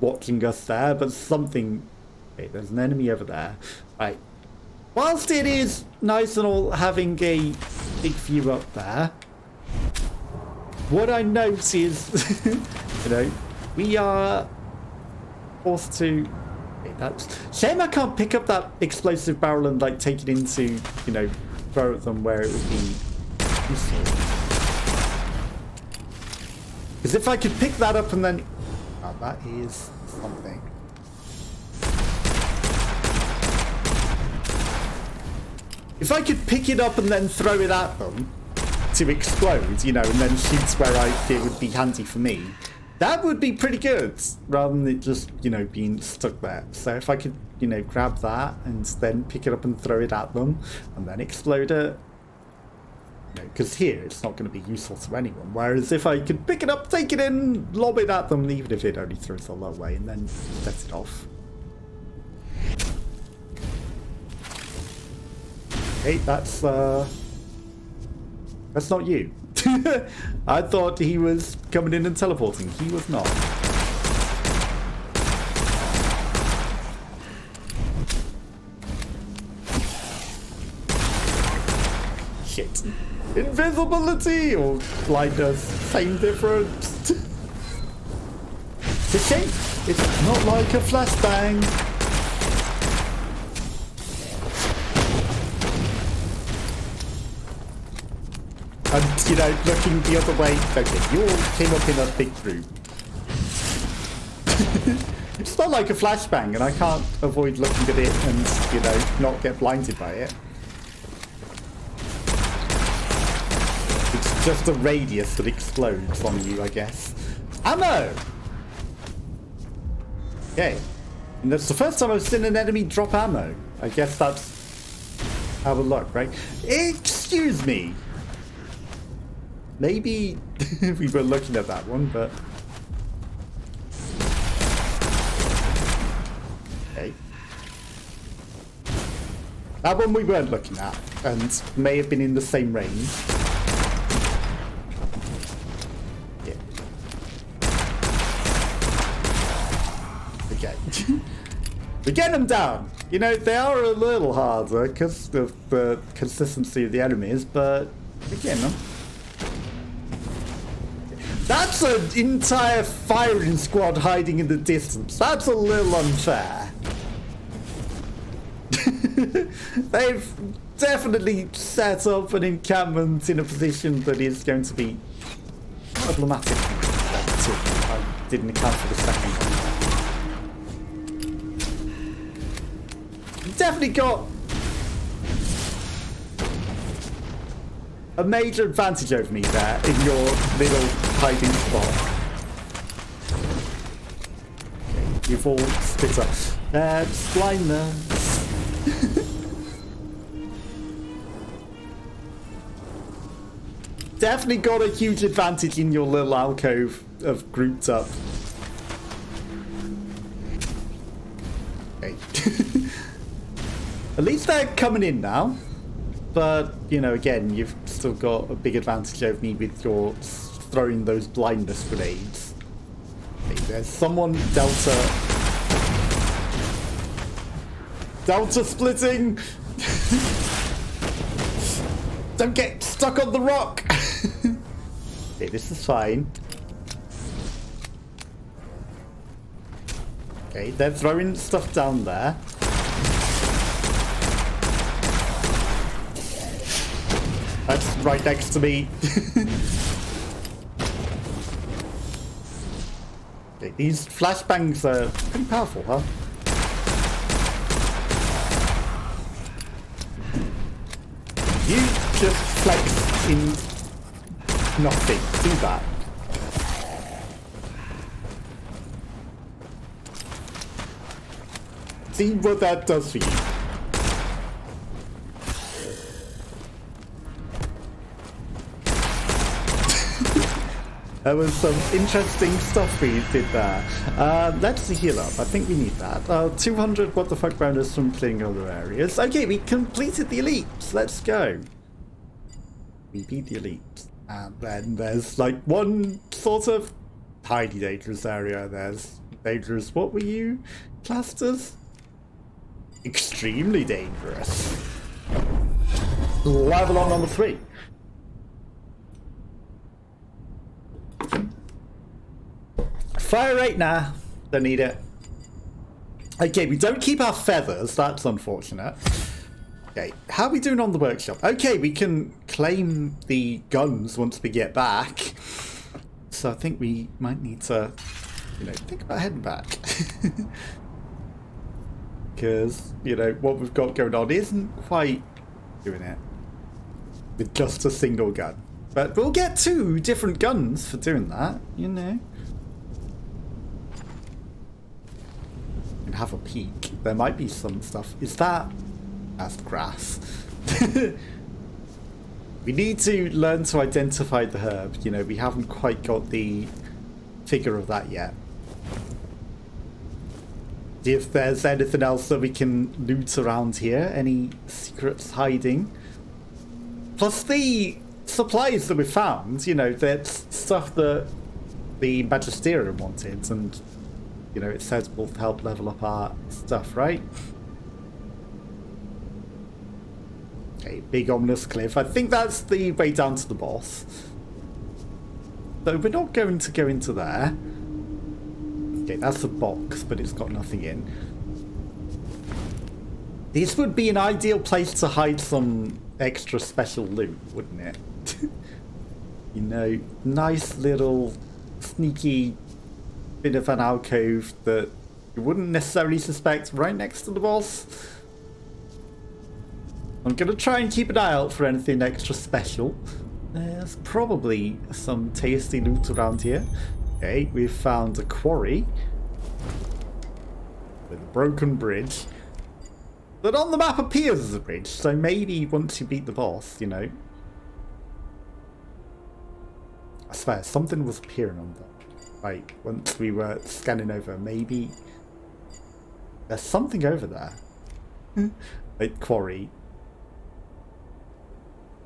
watching us there, but something... Okay, there's an enemy over there. Right. Whilst it is nice and all having a big view up there, what I note is, you know, we are forced to... Okay, that's... Shame I can't pick up that explosive barrel and, like, take it into, you know, throw at them where it would be useful. Because if I could pick that up and then... Oh, that is something. If I could pick it up and then throw it at them to explode, you know, and then shoot where I think it would be handy for me, that would be pretty good, rather than it just, you know, being stuck there. So if I could, you know, grab that and then pick it up and throw it at them and then explode it, you know, because here it's not going to be useful to anyone. Whereas if I could pick it up, take it in, lob it at them, even if it only throws a low way, and then set it off. Hey, that's not you. I thought he was coming in and teleporting. He was not. Shit. Invisibility or blindness, same difference. It's a shame. It's not like a flashbang. And, you know, looking the other way. Okay, you all came up in a big room. It's not like a flashbang, and I can't avoid looking at it and, you know, not get blinded by it. It's just a radius that explodes on you, I guess. Ammo! Okay. And that's the first time I've seen an enemy drop ammo. I guess that's how it look, right? Excuse me! Maybe we were looking at that one, but... Okay. That one we weren't looking at, and may have been in the same range. Yeah. Okay. We get them down! You know, they are a little harder because of the consistency of the enemies, but we're getting them. That's an entire firing squad hiding in the distance. That's a little unfair. They've definitely set up an encampment in a position that is going to be problematic. I didn't account for the second one. You've definitely got a major advantage over me there in your little hiding spot. Okay, you've all split up. That's blindness. definitely got a huge advantage in your little alcove of grouped up. Okay. At least they're coming in now. But, you know, again, you've still got a big advantage over me with your throwing those blindness grenades. Okay, there's someone Delta splitting! Don't get stuck on the rock! Okay, this is fine. Okay, they're throwing stuff down there. That's right next to me. Okay, these flashbangs are pretty powerful, huh? You just flex in nothing. Do that. See what that does for you. There was some interesting stuff we did there. Let's heal up. I think we need that. 200 what the fuck bonus from clearing other areas. Okay, we completed the elites. Let's go. We beat the elites. And then there's like one sort of tiny dangerous area. There's dangerous. What were you classed as? Extremely dangerous. Level on number 3. Fire rate, nah. Don't need it. Okay, we don't keep our feathers. That's unfortunate. Okay, how are we doing on the workshop? Okay, we can claim the guns once we get back. So I think we might need to, you know, think about heading back. Because, you know, what we've got going on isn't quite doing it with just a single gun. But we'll get 2 different guns for doing that, you know. And have a peek. There might be some stuff. Is that... That's grass. We need to learn to identify the herb. You know, we haven't quite got the figure of that yet. If there's anything else that we can loot around here, any secrets hiding. Plus the supplies that we found, you know, that's stuff that the Magisterium wanted, and, you know, it says will help level up our stuff, right? Okay, big ominous cliff. I think that's the way down to the boss. So we're not going to go into there. Okay, that's a box, but it's got nothing in. This would be an ideal place to hide some extra special loot, wouldn't it? You know, nice little sneaky bit of an alcove that you wouldn't necessarily suspect right next to the boss. I'm going to try and keep an eye out for anything extra special. There's probably some tasty loot around here. Okay, we've found a quarry with a broken bridge that on the map appears as a bridge, so maybe once you beat the boss, you know. I swear, something was appearing on that. Right, once we were scanning over, maybe there's something over there. Like quarry.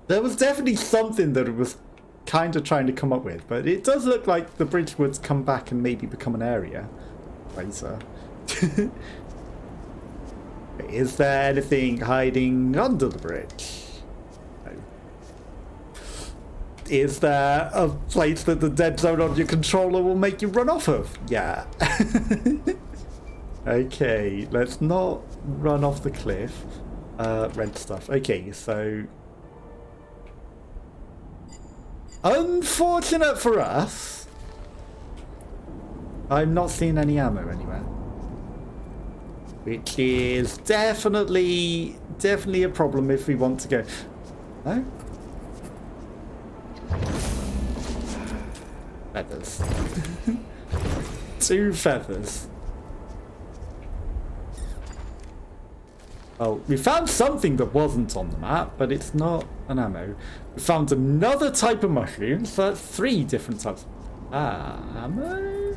There was definitely something that it was kind of trying to come up with, but it does look like the bridge would come back and maybe become an area later. Is there anything hiding under the bridge? No. Is there a place that the dead zone on your controller will make you run off of? Yeah. Okay, let's not run off the cliff. Red stuff. Okay, so... Unfortunate for us, I'm not seeing any ammo anywhere. Which is definitely a problem if we want to go. No? Feathers. 2 feathers. Well, we found something that wasn't on the map, but it's not and ammo. We found another type of mushroom, so that's 3 different types. Ammo?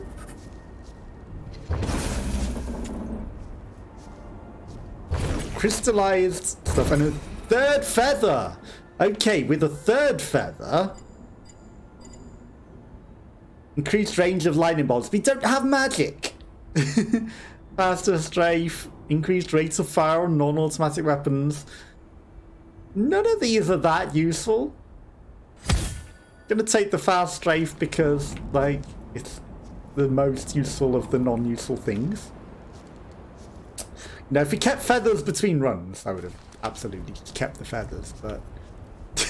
Crystallized stuff and a 3rd feather! Okay, with a 3rd feather... Increased range of lightning bolts. We don't have magic! Faster strafe, increased rates of fire on non-automatic weapons. None of these are that useful. Gonna take the fast strafe because, like, it's the most useful of the non-useful things. Now, if we kept feathers between runs, I would have absolutely kept the feathers, but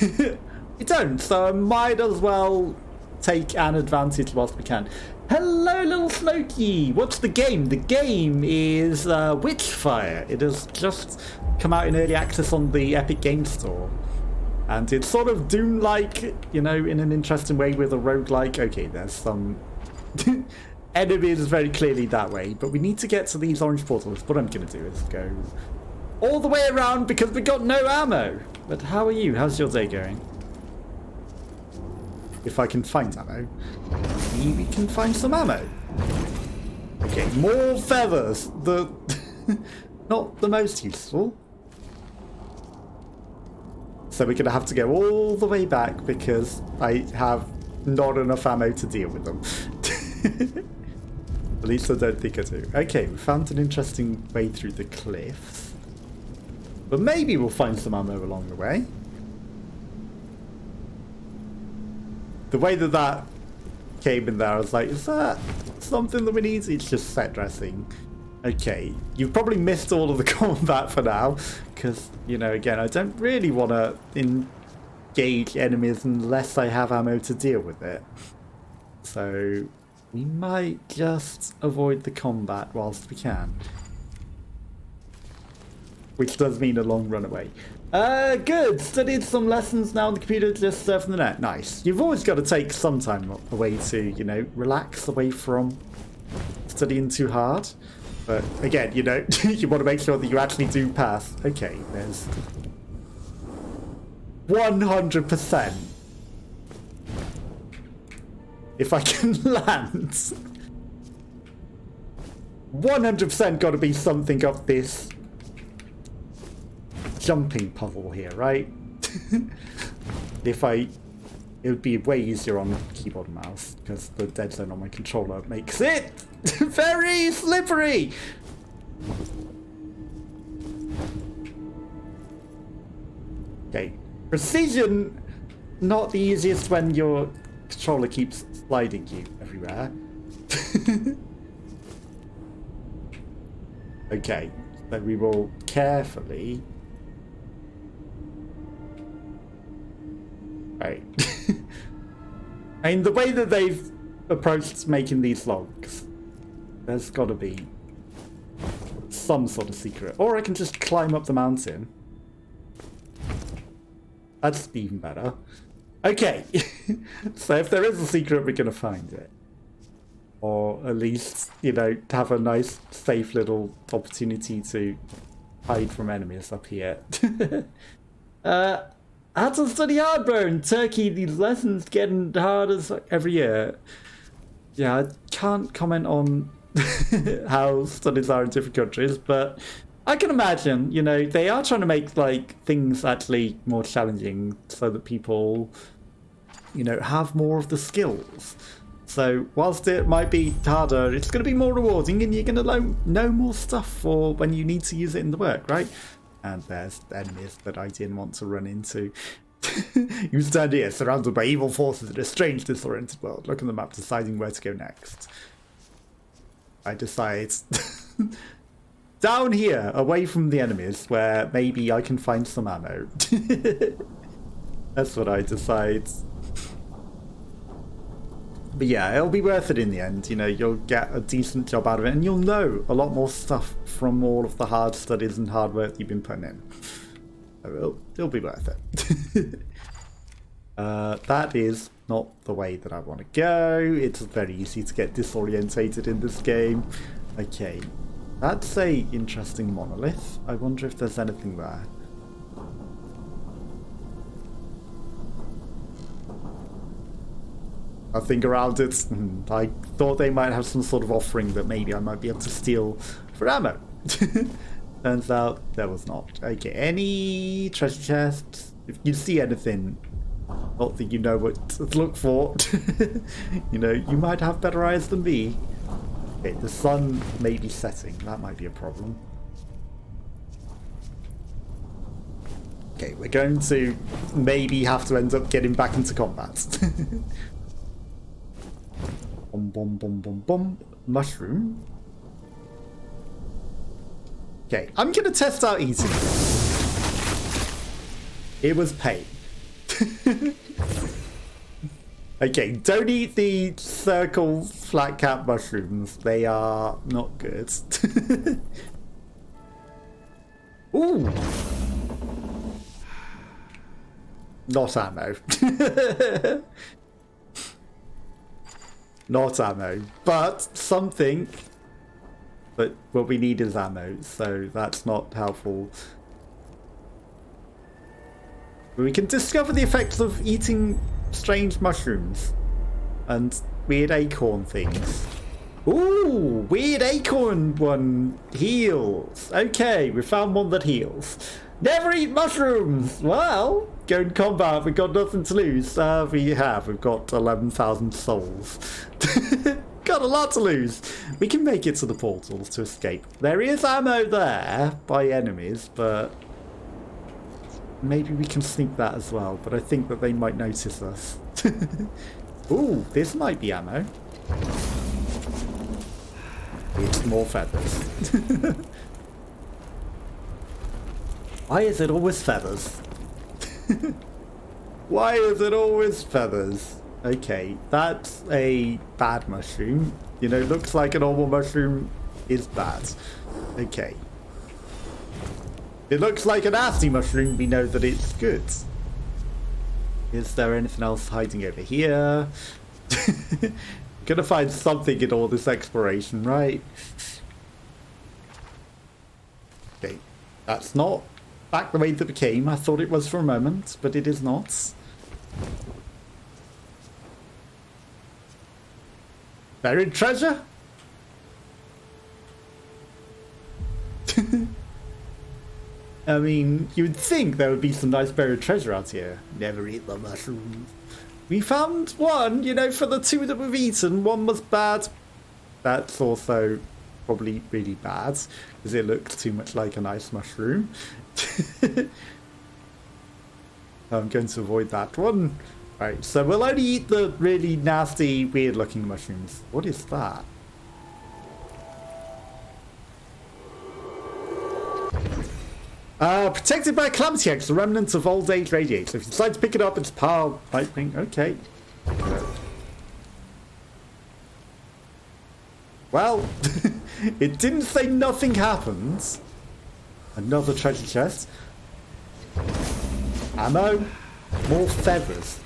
we don't, so I might as well take an advantage whilst we can. Hello, little Smokey! What's the game? The game is Witchfire. It has just come out in early access on the Epic Games Store. And it's sort of Doom-like, you know, in an interesting way with a roguelike. Okay, there's some enemies very clearly that way, but we need to get to these orange portals. What I'm going to do is go all the way around because we got no ammo. But how are you? How's your day going? If I can find ammo. Maybe we can find some ammo. Okay, more feathers. Not the most useful. So we're going to have to go all the way back because I have not enough ammo to deal with them. At least I don't think I do. Okay, we found an interesting way through the cliffs. But maybe we'll find some ammo along the way. The way that came in there, I was like, is that something that we need? It's just set dressing. Okay, you've probably missed all of the combat for now, because, you know, again, I don't really want to engage enemies unless I have ammo to deal with it. So, we might just avoid the combat whilst we can. Which does mean a long run away. Good. Studied some lessons now on the computer, just surfing the net. Nice. You've always got to take some time away to, you know, relax away from studying too hard. But again, you know, you want to make sure that you actually do pass. Okay, there's 100%. If I can land. 100% got to be something of this jumping puzzle here, right? It would be way easier on keyboard and mouse because the dead zone on my controller makes it very slippery. Okay, precision not the easiest when your controller keeps sliding you everywhere. Okay, so we will carefully. Right. I mean, the way that they've approached making these logs, there's got to be some sort of secret. Or I can just climb up the mountain. That's even better. Okay. So if there is a secret, we're going to find it. Or at least, you know, have a nice, safe little opportunity to hide from enemies up here. I had to study hard, bro. In Turkey, these lessons getting harder every year. Yeah, I can't comment on how studies are in different countries, but I can imagine, you know, they are trying to make, like, things actually more challenging so that people, you know, have more of the skills. So, whilst it might be harder, it's going to be more rewarding and you're going to know more stuff for when you need to use it in the work, right? And there's enemies that I didn't want to run into. You stand here, surrounded by evil forces in a strange, disoriented world. Look at the map, deciding where to go next. I decide down here, away from the enemies, where maybe I can find some ammo. That's what I decide. But yeah, it'll be worth it in the end. You know, you'll get a decent job out of it, and you'll know a lot more stuff from all of the hard studies and hard work you've been putting in. So it'll be worth it. That is not the way that I want to go. It's very easy to get disorientated in this game. Okay, that's a interesting monolith. I wonder if there's anything there. I think around it. I thought they might have some sort of offering that maybe I might be able to steal for ammo. Turns out there was not. Okay, any treasure chests? If you see anything, not that you know what to look for. You know, you might have better eyes than me. Okay, the sun may be setting. That might be a problem. Okay, we're going to maybe have to end up getting back into combat. Bum, bum, bum, bum, bum. Mushroom. Okay, I'm going to test out eating. It was pain. Okay, don't eat the circle flat cap mushrooms. They are not good. Ooh. Not ammo. Not ammo. But something. But what we need is ammo, so that's not helpful. We can discover the effects of eating strange mushrooms and weird acorn things. Ooh, weird acorn one heals. Okay, we found one that heals. Never eat mushrooms. Well, go in combat. We've got nothing to lose. We've got 11,000 souls. Got a lot to lose. We can make it to the portals to escape. There is ammo there by enemies, but maybe we can sneak that as well. But I think that they might notice us. Ooh, this might be ammo. It's more feathers. Why is it always feathers? Why is it always feathers? Okay, that's a bad mushroom. You know, looks like a normal mushroom is bad. Okay. It looks like a nasty mushroom. We know that it's good. Is there anything else hiding over here? Gonna find something in all this exploration, right? Okay, that's not back the way that it became. I thought it was for a moment, but it is not. Buried treasure? I mean, you would think there would be some nice buried treasure out here. Never eat the mushrooms. We found one, you know, for the two that we've eaten. One was bad. That's also probably really bad, because it looked too much like a nice mushroom. I'm going to avoid that one. Right, so we'll only eat the really nasty, weird-looking mushrooms. What is that? Protected by Calamity X, the remnants of old age radiates. If you decide to pick it up, it's power lightning. Okay. Well, it didn't say nothing happens. Another treasure chest. Ammo. More feathers.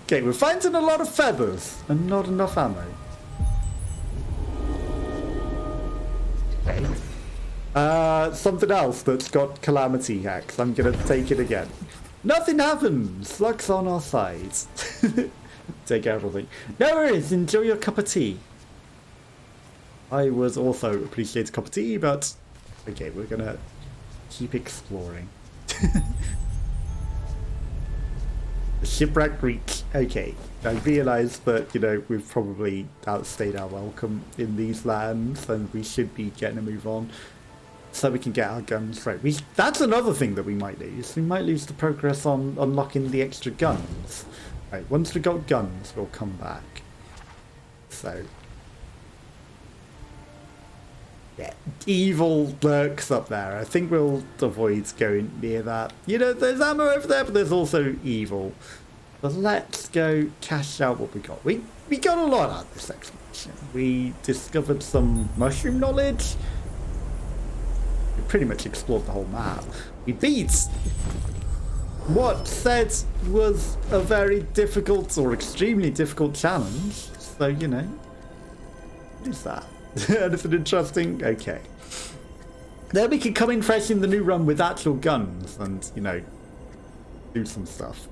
Okay, we're finding a lot of feathers and not enough ammo. Okay. Something else that's got Calamity Hacks. I'm gonna take it again. Nothing happens. Luck's on our side. Take everything. No worries. Enjoy your cup of tea. I would also appreciate a cup of tea, but okay, we're gonna keep exploring. Shipwreck Reach. Okay, I realise that, you know, we've probably outstayed our welcome in these lands and we should be getting a move on so we can get our guns right. That's another thing that we might lose. We might lose the progress on unlocking the extra guns. Right, once we got guns, we'll come back. So, yeah, evil lurks up there. I think we'll avoid going near that. You know, there's ammo over there, but there's also evil. But let's go cash out what we got. We got a lot out of this expedition. We discovered some mushroom knowledge. We pretty much explored the whole map. We beat what said was a very difficult or extremely difficult challenge. So, you know, what is that? Anything interesting? Okay. Then we can come in fresh in the new run with actual guns and, you know, do some stuff.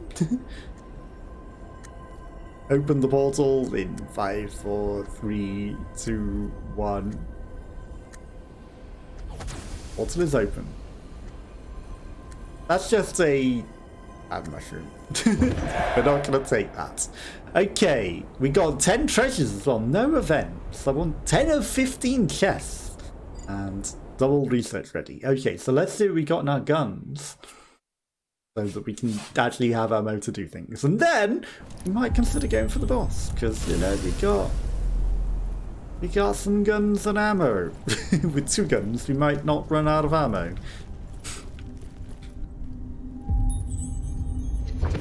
Open the portal in 5, 4, 3, 2, 1. Portal is open. That's just a mushroom. We're not going to take that. Okay, we got 10 treasures as well. No events. I want 10 of 15 chests. And double research ready. Okay, so let's see what we got in our guns. So that we can actually have ammo to do things. And then we might consider going for the boss. Because, you know, we got some guns and ammo. With 2 guns, we might not run out of ammo.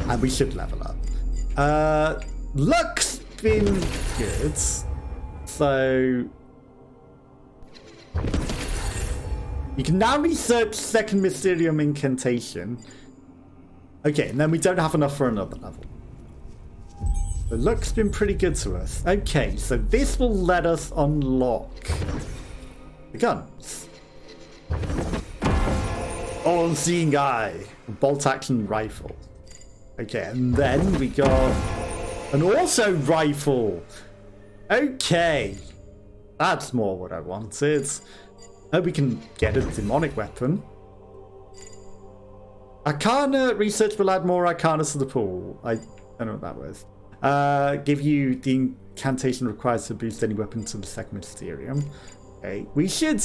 And we should level up. Luck's been good. So you can now research second Mysterium incantation. Okay, and then we don't have enough for another level. So luck's been pretty good to us. Okay, so this will let us unlock the guns. All-seeing eye, bolt action rifle. Okay, and then we got an auto rifle. Okay, that's more what I wanted. Oh, we can get a demonic weapon. Arcana research will add more Arcana to the pool. I don't know what that was. Give you the incantation required to boost any weapon to the second Mysterium. Okay, we should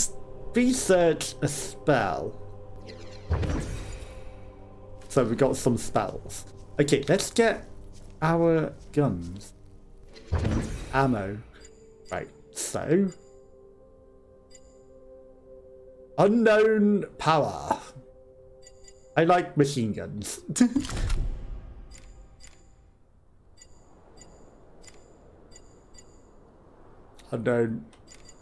research a spell. So we got some spells. Okay, let's get our guns. Ammo. Right, so. Unknown power. I like machine guns. Unknown.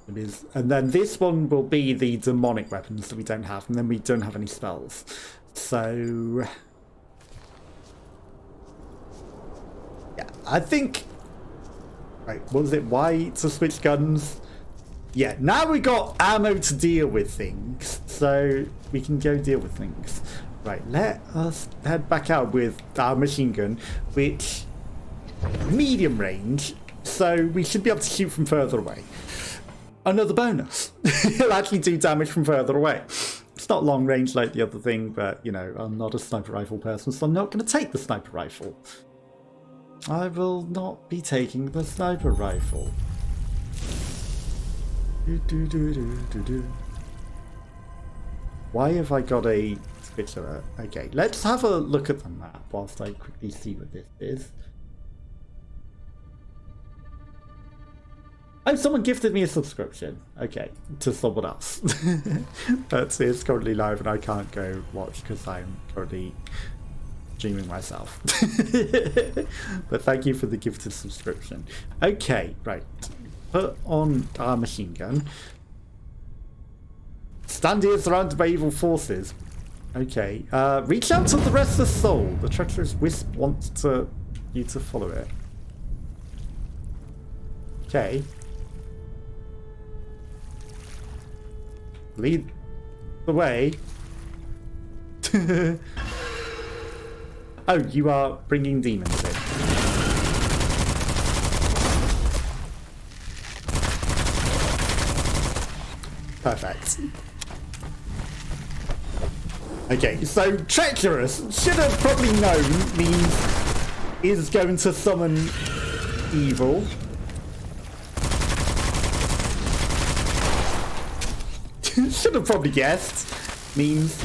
It is. And then this one will be the demonic weapons that we don't have. And then we don't have any spells. So. Yeah, I think. Right, what was it? Why to switch guns? Yeah, now we got ammo to deal with things. So we can go deal with things. Right, let us head back out with our machine gun, which medium range, so we should be able to shoot from further away. Another bonus. It'll actually do damage from further away. It's not long range like the other thing, but, you know, I'm not a sniper rifle person, so I'm not going to take the sniper rifle. I will not be taking the sniper rifle. Why have I got a switch alert? Okay, let's have a look at the map whilst I quickly see what this is. Oh, someone gifted me a subscription. Okay, to someone else. But it's currently live and I can't go watch because I'm currently streaming myself. But thank you for the gifted subscription. Okay, right. Put on our machine gun. Stand here surrounded by evil forces. Okay. Reach out to the restless soul. The treacherous wisp wants you to follow it. Okay. Lead the way. Oh, you are bringing demons in. Perfect. Okay, so treacherous should have probably known means is going to summon evil. Should have probably guessed means.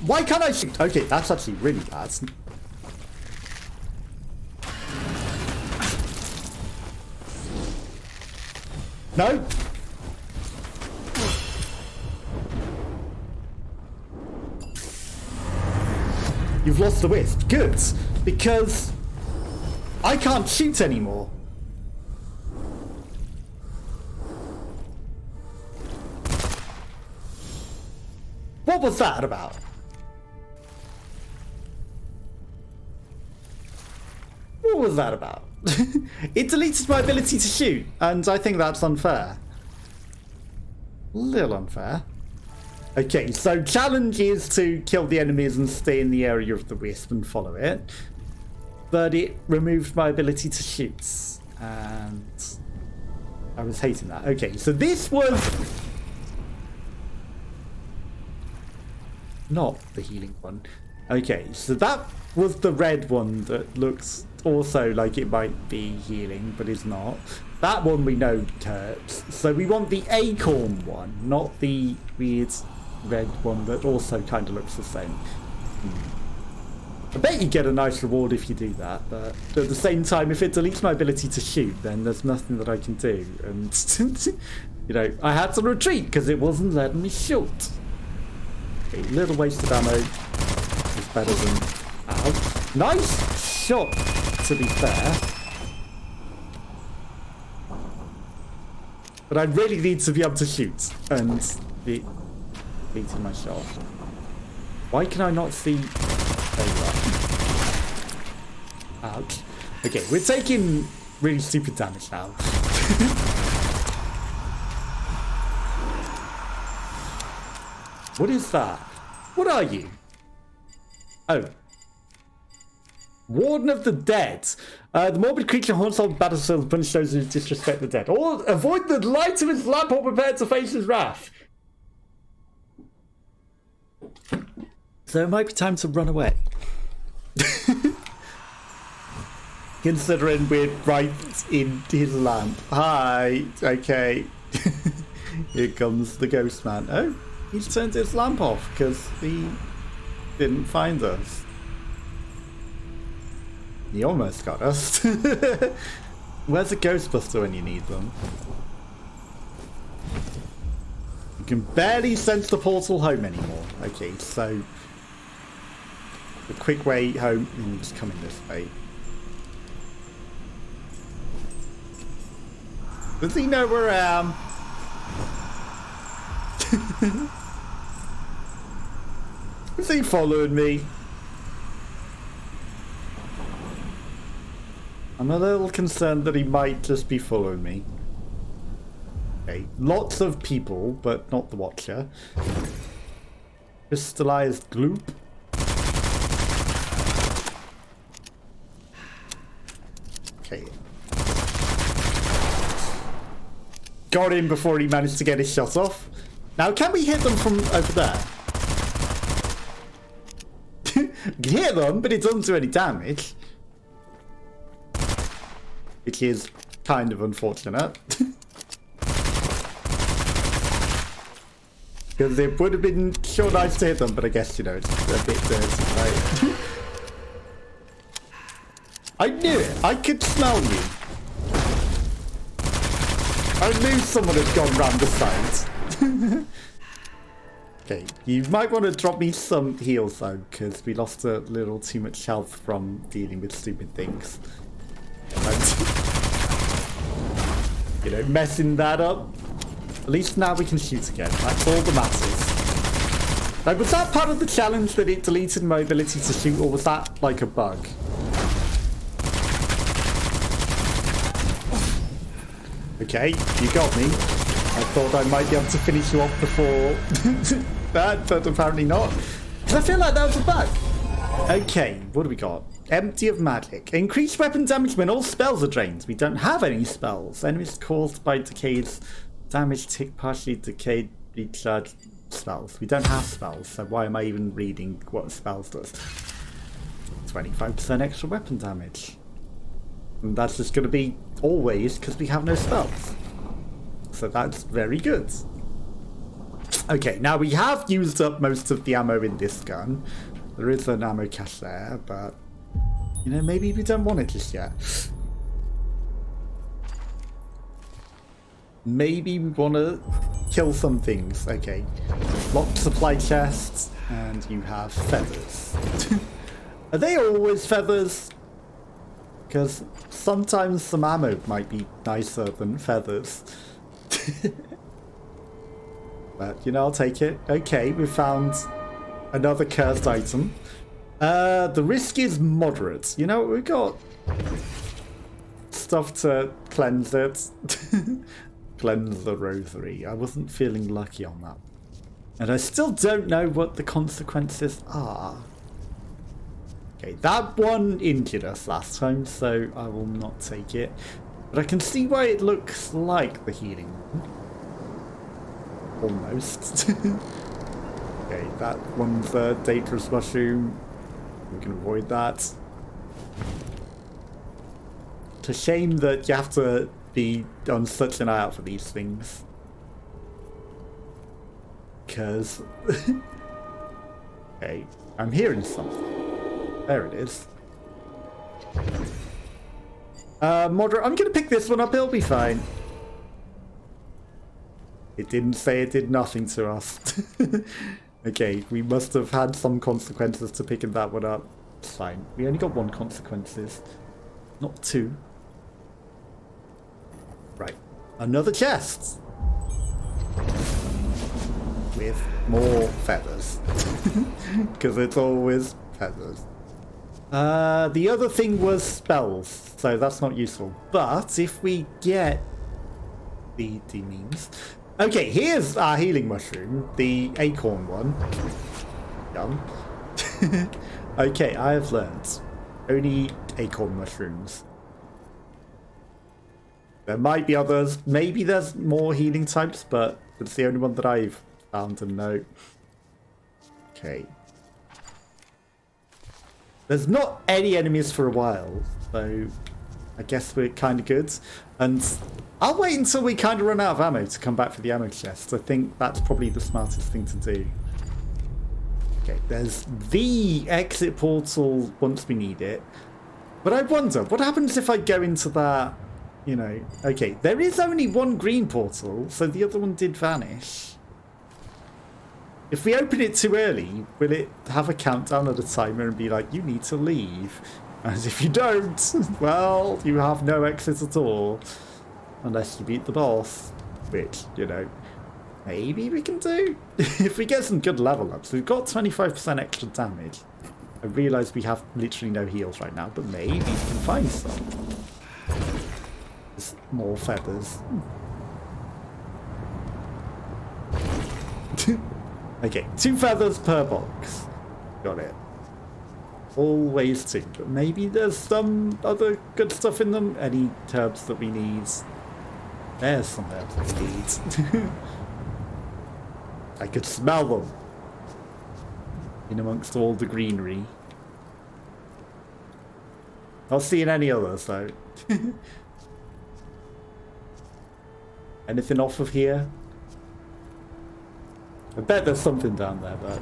Why can't I shoot? Okay, that's actually really bad. No. You've lost the wisp. Good. Because I can't shoot anymore. What was that about? What was that about? It deleted my ability to shoot, and I think that's unfair. A little unfair. Okay, so challenge is to kill the enemies and stay in the area of the wisp and follow it. but it removed my ability to shoot. And I was hating that. Okay, so this was not the healing one. Okay, so that was the red one that looks also like it might be healing, but is not. That one we know hurts. So we want the acorn one, not the weird red one that also kind of looks the same. I bet you get a nice reward if you do that, but at the same time, if it deletes my ability to shoot, then there's nothing that I can do. And, you know, I had to retreat because it wasn't letting me shoot. Okay, little wasted ammo is better than... Ow. Nice shot, to be fair. But I really need to be able to shoot and be beating my shot. Why can I not see... There you are. Ouch. Okay, we're taking really stupid damage now. What is that? What are you? Oh. Warden of the Dead. The morbid creature haunts old battlefields, punish those who disrespect the dead. Or avoid the light of his lamp or prepare to face his wrath. So it might be time to run away. Considering we're right in his lamp. Hi. Okay. Here comes the ghost man. Oh, he's turned his lamp off because he didn't find us. He almost got us. Where's a Ghostbuster when you need them? You can barely sense the portal home anymore. Okay, so the quick way home is coming this way. Does he know where I am? Is he following me? I'm a little concerned that he might just be following me. Okay, lots of people, but not the Watcher. Crystallized gloop. Okay. Got him before he managed to get his shot off. Now, can we hit them from over there? You can hit them, but it doesn't do any damage. Which is kind of unfortunate. Because it would have been sure nice to hit them, but I guess, you know, it's a bit dirty, right? I knew it! I could smell you! I knew someone had gone round the side. Okay, you might want to drop me some heals though, because we lost a little too much health from dealing with stupid things. And, you know, messing that up. At least now we can shoot again. That's all that matters. Now, was that part of the challenge that it deleted my ability to shoot, or was that like a bug? Okay, you got me. I thought I might be able to finish you off before that, but apparently not. Because I feel like that was a bug. Okay, what do we got? Empty of magic. Increased weapon damage when all spells are drained. We don't have any spells. Enemies caused by decayed damage take partially decayed recharge spells. We don't have spells, so why am I even reading what spells does? 25% extra weapon damage. And that's just going to be always because we have no spells. So that's very good. Okay, now we have used up most of the ammo in this gun. There is an ammo cache there, but you know, maybe we don't want it just yet. Maybe we want to kill some things. Okay, locked supply chests, and you have feathers. Are they always feathers? Because sometimes some ammo might be nicer than feathers. But, you know, I'll take it. Okay, we found another cursed item. The risk is moderate. You know, we've got stuff to cleanse it. Cleanse the rosary. I wasn't feeling lucky on that. And I still don't know what the consequences are. Okay, that one injured us last time, so I will not take it. But I can see why it looks like the healing one. Almost. Okay, that one's a dangerous mushroom. We can avoid that. It's a shame that you have to be on such an eye out for these things. Because... okay, I'm hearing something. There it is. Moderate, I'm going to pick this one up, it'll be fine. It didn't say it did nothing to us. Okay, we must have had some consequences to picking that one up. It's fine. We only got 1 consequences, not 2. Right, another chest. With more feathers. Because it's always feathers. The other thing was spells, so that's not useful. But if we get the means... Okay, here's our healing mushroom, the acorn one. Yum. Okay, I have learned. Only acorn mushrooms. There might be others. Maybe there's more healing types, but it's the only one that I've found and know. Okay. There's not any enemies for a while, so I guess we're kind of good. And I'll wait until we kind of run out of ammo to come back for the ammo chest. I think that's probably the smartest thing to do. Okay, there's the exit portal once we need it. But I wonder, what happens if I go into that, you know... Okay, there is only 1 green portal, so the other one did vanish. If we open it too early, will it have a countdown at a timer and be like, you need to leave? And if you don't, well, you have no exit at all. Unless you beat the boss. Which, you know, maybe we can do. If we get some good level ups. We've got 25% extra damage. I realise we have literally no heals right now, but maybe we can find some. Just more feathers. Okay, 2 feathers per box. Got it. Always 2, but maybe there's some other good stuff in them. Any herbs that we need. There's some herbs that we need. I could smell them. In amongst all the greenery. Not seeing any others though. Anything off of here? I bet there's something down there, but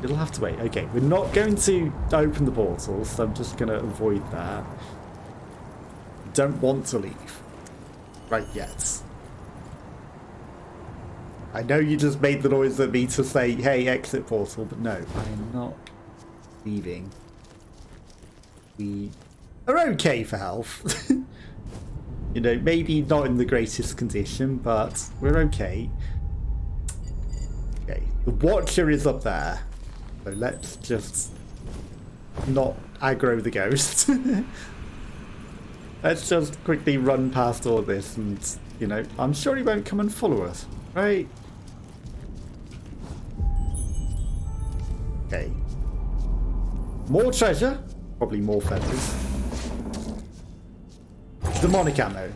it'll have to wait. Okay, we're not going to open the portal, so I'm just going to avoid that. Don't want to leave. Right yet. I know you just made the noise at me to say, hey, exit portal, but no, I am not leaving. We are okay for health. You know, maybe not in the greatest condition, but we're okay. Okay, the Watcher is up there, so let's just not aggro the ghost. Let's just quickly run past all this and, you know, I'm sure he won't come and follow us, right? Okay. More treasure, probably more feathers. Demonic ammo.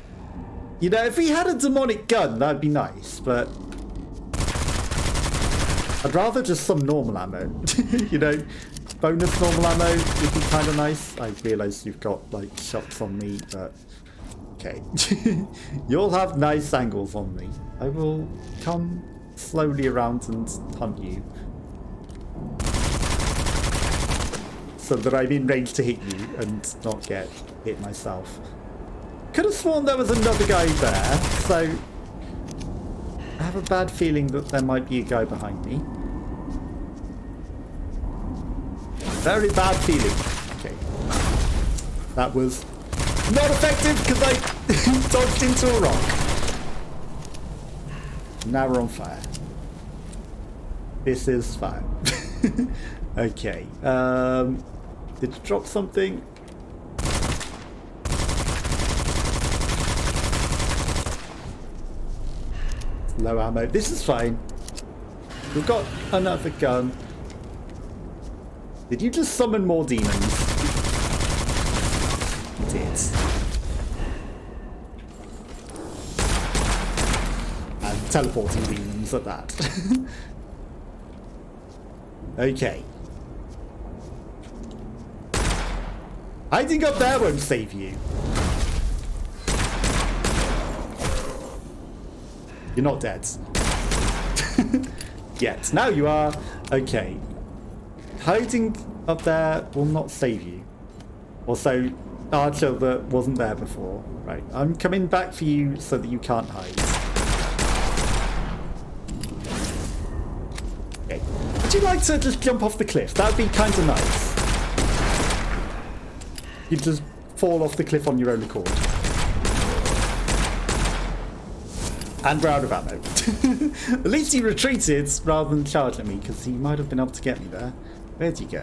You know, if we had a demonic gun, that'd be nice, but I'd rather just some normal ammo. You know, bonus normal ammo would be kind of nice. I realise you've got, like, shots on me, but... Okay. You'll have nice angles on me. I will come slowly around and hunt you. So that I'm in range to hit you and not get hit myself. Could have sworn there was another guy there, so... I have a bad feeling that there might be a guy behind me. Very bad feeling. Okay. That was not effective because I dodged into a rock. Now we're on fire. This is fire. Okay. Did you drop something? Low ammo. This is fine. We've got another gun. Did you just summon more demons? You did. And teleporting demons at that. Okay. Hiding up there won't save you. You're not dead. Yet. Now you are. Okay. Hiding up there will not save you. Also, Archer that wasn't there before. Right. I'm coming back for you so that you can't hide. Okay. Would you like to just jump off the cliff? That would be kind of nice. You just fall off the cliff on your own accord. And we're out of ammo. At least he retreated rather than charge at me, because he might have been able to get me there. Where'd you go?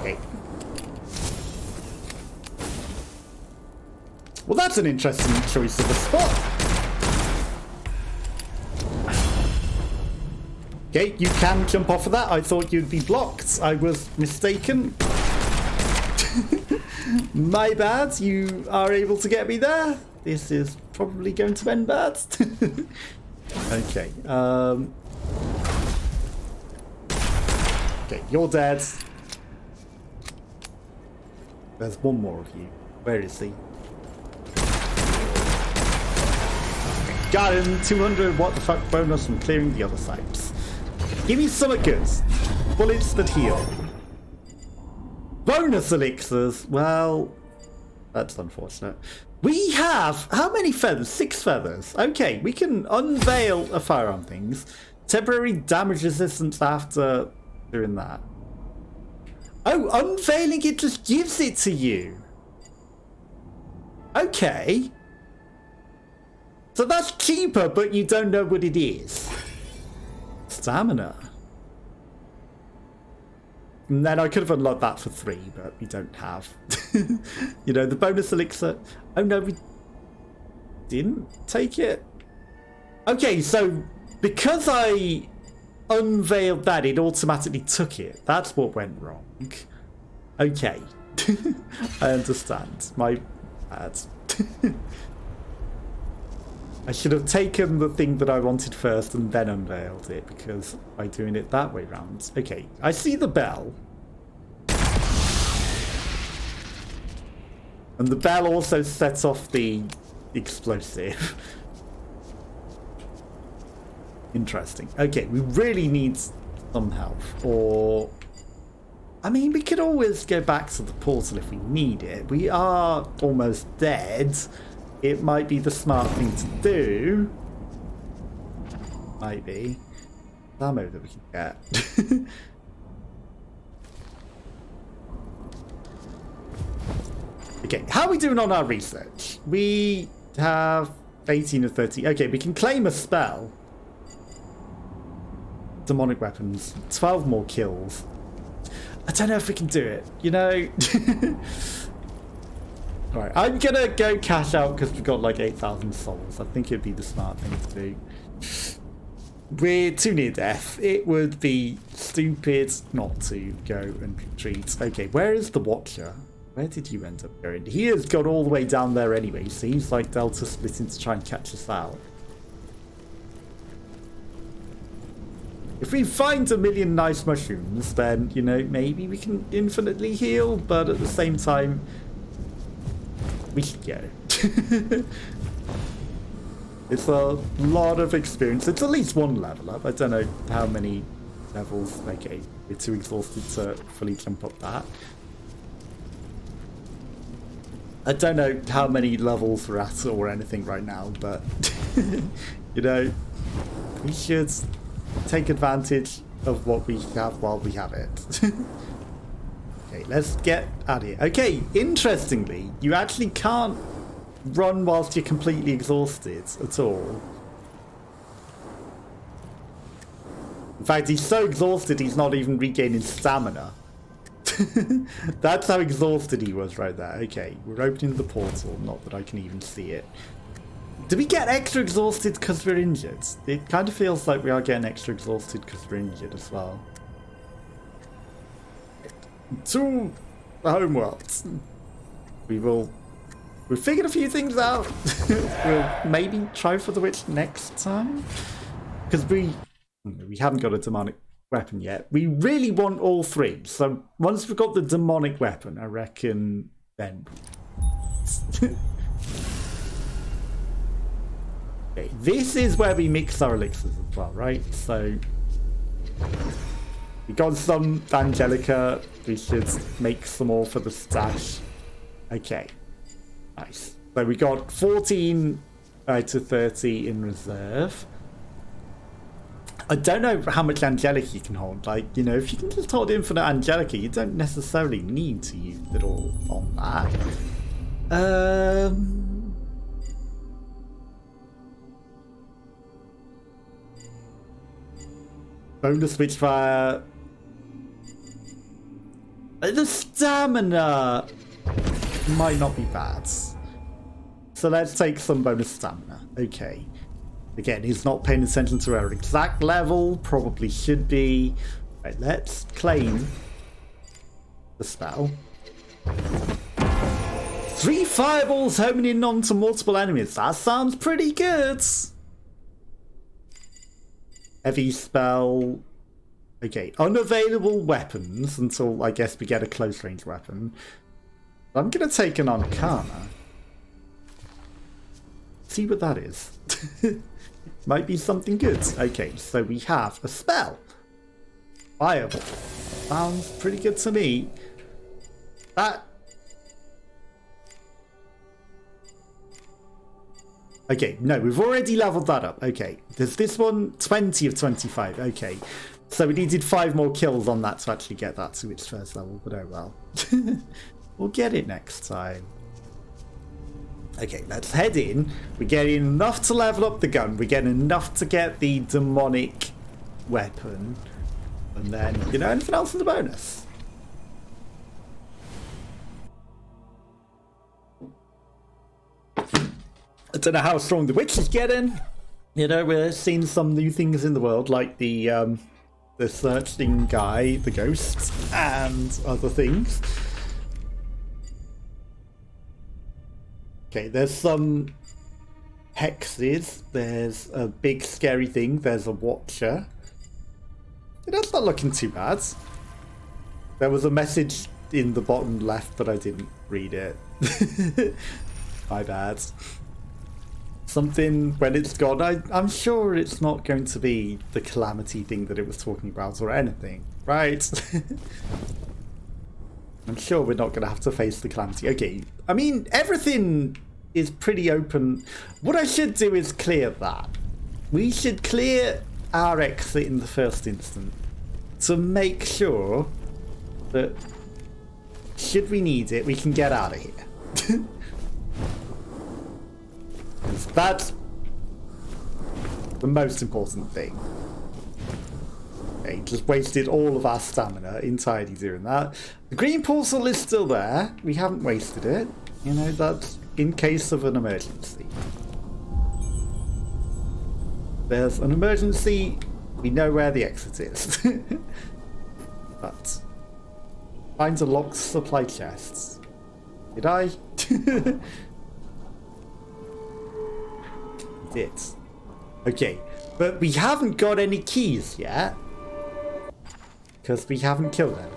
Okay. Well, that's an interesting choice of a spot. Okay, you can jump off of that. I thought you'd be blocked. I was mistaken. My bad. You are able to get me there. This is probably going to end bad. Okay. Okay, you're dead. There's one more of you. Where is he? Got him. 200 what the fuck bonus from clearing the other sides. Give me something good. Bullets that heal. Bonus elixirs. Well, that's unfortunate. We have how many feathers? 6 feathers. Okay, we can unveil a firearm things. Temporary damage resistance after doing that. Oh, unveiling it just gives it to you. Okay. So that's cheaper, but you don't know what it is. Stamina. And then I could have unlocked that for 3, but we don't have. You know, the bonus elixir. Oh no, we didn't take it. Okay, so because I unveiled that, it automatically took it. That's what went wrong. Okay. I understand. My bad. I should have taken the thing that I wanted first and then unveiled it, because by doing it that way round. Okay, I see the bell. And the bell also sets off the explosive. Interesting. Okay, we really need some help. Or, I mean, we could always go back to the portal if we need it. We are almost dead. It might be the smart thing to do. Might be. Ammo that we can get. Okay, how are we doing on our research? We have 18 or 30. Okay, we can claim a spell. Demonic weapons. 12 more kills. I don't know if we can do it, you know? Right, I'm gonna go cash out because we've got like 8,000 souls. I think it'd be the smart thing to do. We're too near death. It would be stupid not to go and retreat. Okay, where is the Watcher? Where did you end up going? He has got all the way down there anyway, so he's like Delta splitting to try and catch us out. If we find a million nice mushrooms, then, you know, maybe we can infinitely heal, but at the same time, we should go. It's a lot of experience. It's at least 1 level up. I don't know how many levels. Okay, we're too exhausted to fully jump up that. I don't know how many levels we're at or anything right now, but you know, we should take advantage of what we have while we have it. Okay, let's get at it. Okay, interestingly, you actually can't run whilst you're completely exhausted at all. In fact, he's so exhausted he's not even regaining stamina. That's how exhausted he was right there. Okay, we're opening the portal. Not that I can even see it. Do we get extra exhausted because we're injured? It kind of feels like we are getting extra exhausted because we're injured as well. To the homeworld. We'll figure a few things out. We'll maybe try for the witch next time. Because we haven't got a demonic weapon yet. We really want all three. So once we've got the demonic weapon, I reckon then. Okay, this is where we mix our elixirs as well, right? So we got some Angelica. We should make some more for the stash. Okay, nice. So we got 14 out of 30 in reserve. I don't know how much Angelica you can hold. Like, you know, if you can just hold infinite Angelica, you don't necessarily need to use it all on that. Bonus Witchfire. The stamina might not be bad. So let's take some bonus stamina. Okay. Again, he's not paying attention to our exact level. Probably should be. Right, let's claim the spell. 3 fireballs homing in onto multiple enemies. That sounds pretty good. Heavy spell. Okay, unavailable weapons until I guess we get a close range weapon. I'm going to take an Arcana. See what that is. Might be something good. Okay, so we have a spell. Fireball. Sounds pretty good to me. That. Okay, no, we've already leveled that up. Okay, there's this one, 20 of 25. Okay, so we needed 5 more kills on that to actually get that to its first level, but oh well. We'll get it next time. Okay, let's head in. We're getting enough to level up the gun. We're getting enough to get the demonic weapon. And then, you know, anything else in the bonus. I don't know how strong the witch is getting. You know, we're seeing some new things in the world, like the searching guy, the ghosts, and other things. Okay, there's some hexes. There's a big scary thing. There's a watcher. That's not looking too bad. There was a message in the bottom left, but I didn't read it. My bad. Something, when it's gone, I'm sure it's not going to be the calamity thing that it was talking about or anything, right? I'm sure we're not going to have to face the calamity. Okay, I mean, everything is pretty open. What I should do is clear that. We should clear our exit in the first instance to make sure that, should we need it, we can get out of here. That's the most important thing. Okay, just wasted all of our stamina entirely doing that. The green portal is still there. We haven't wasted it. You know, that's in case of an emergency. There's an emergency. We know where the exit is. But find a locked supply chests. Did I? Did. Okay, but we haven't got any keys yet. Because we haven't killed them.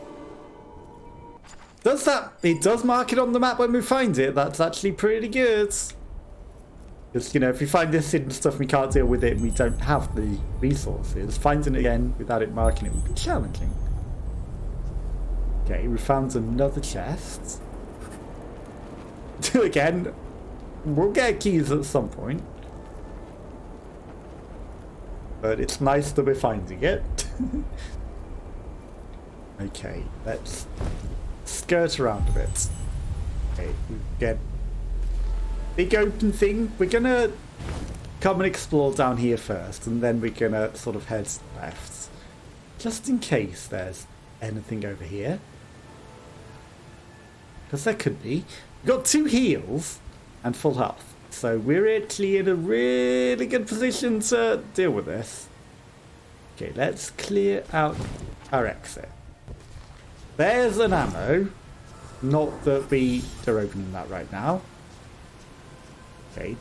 Does that... It does mark it on the map when we find it. That's actually pretty good. Because, you know, if we find this hidden stuff we can't deal with it and we don't have the resources, finding it again without it marking it would be challenging. Okay, we found another chest. Again, we'll get keys at some point. But it's nice that we're finding it. Okay, let's skirt around a bit. Okay, we get big open thing. We're gonna come and explore down here first, and then we're gonna sort of head left, just in case there's anything over here. Because there could be. We've got 2 heals and full health. So we're actually in a really good position to deal with this. Okay, let's clear out our exit. There's an ammo. Not that we are opening that right now. Okay.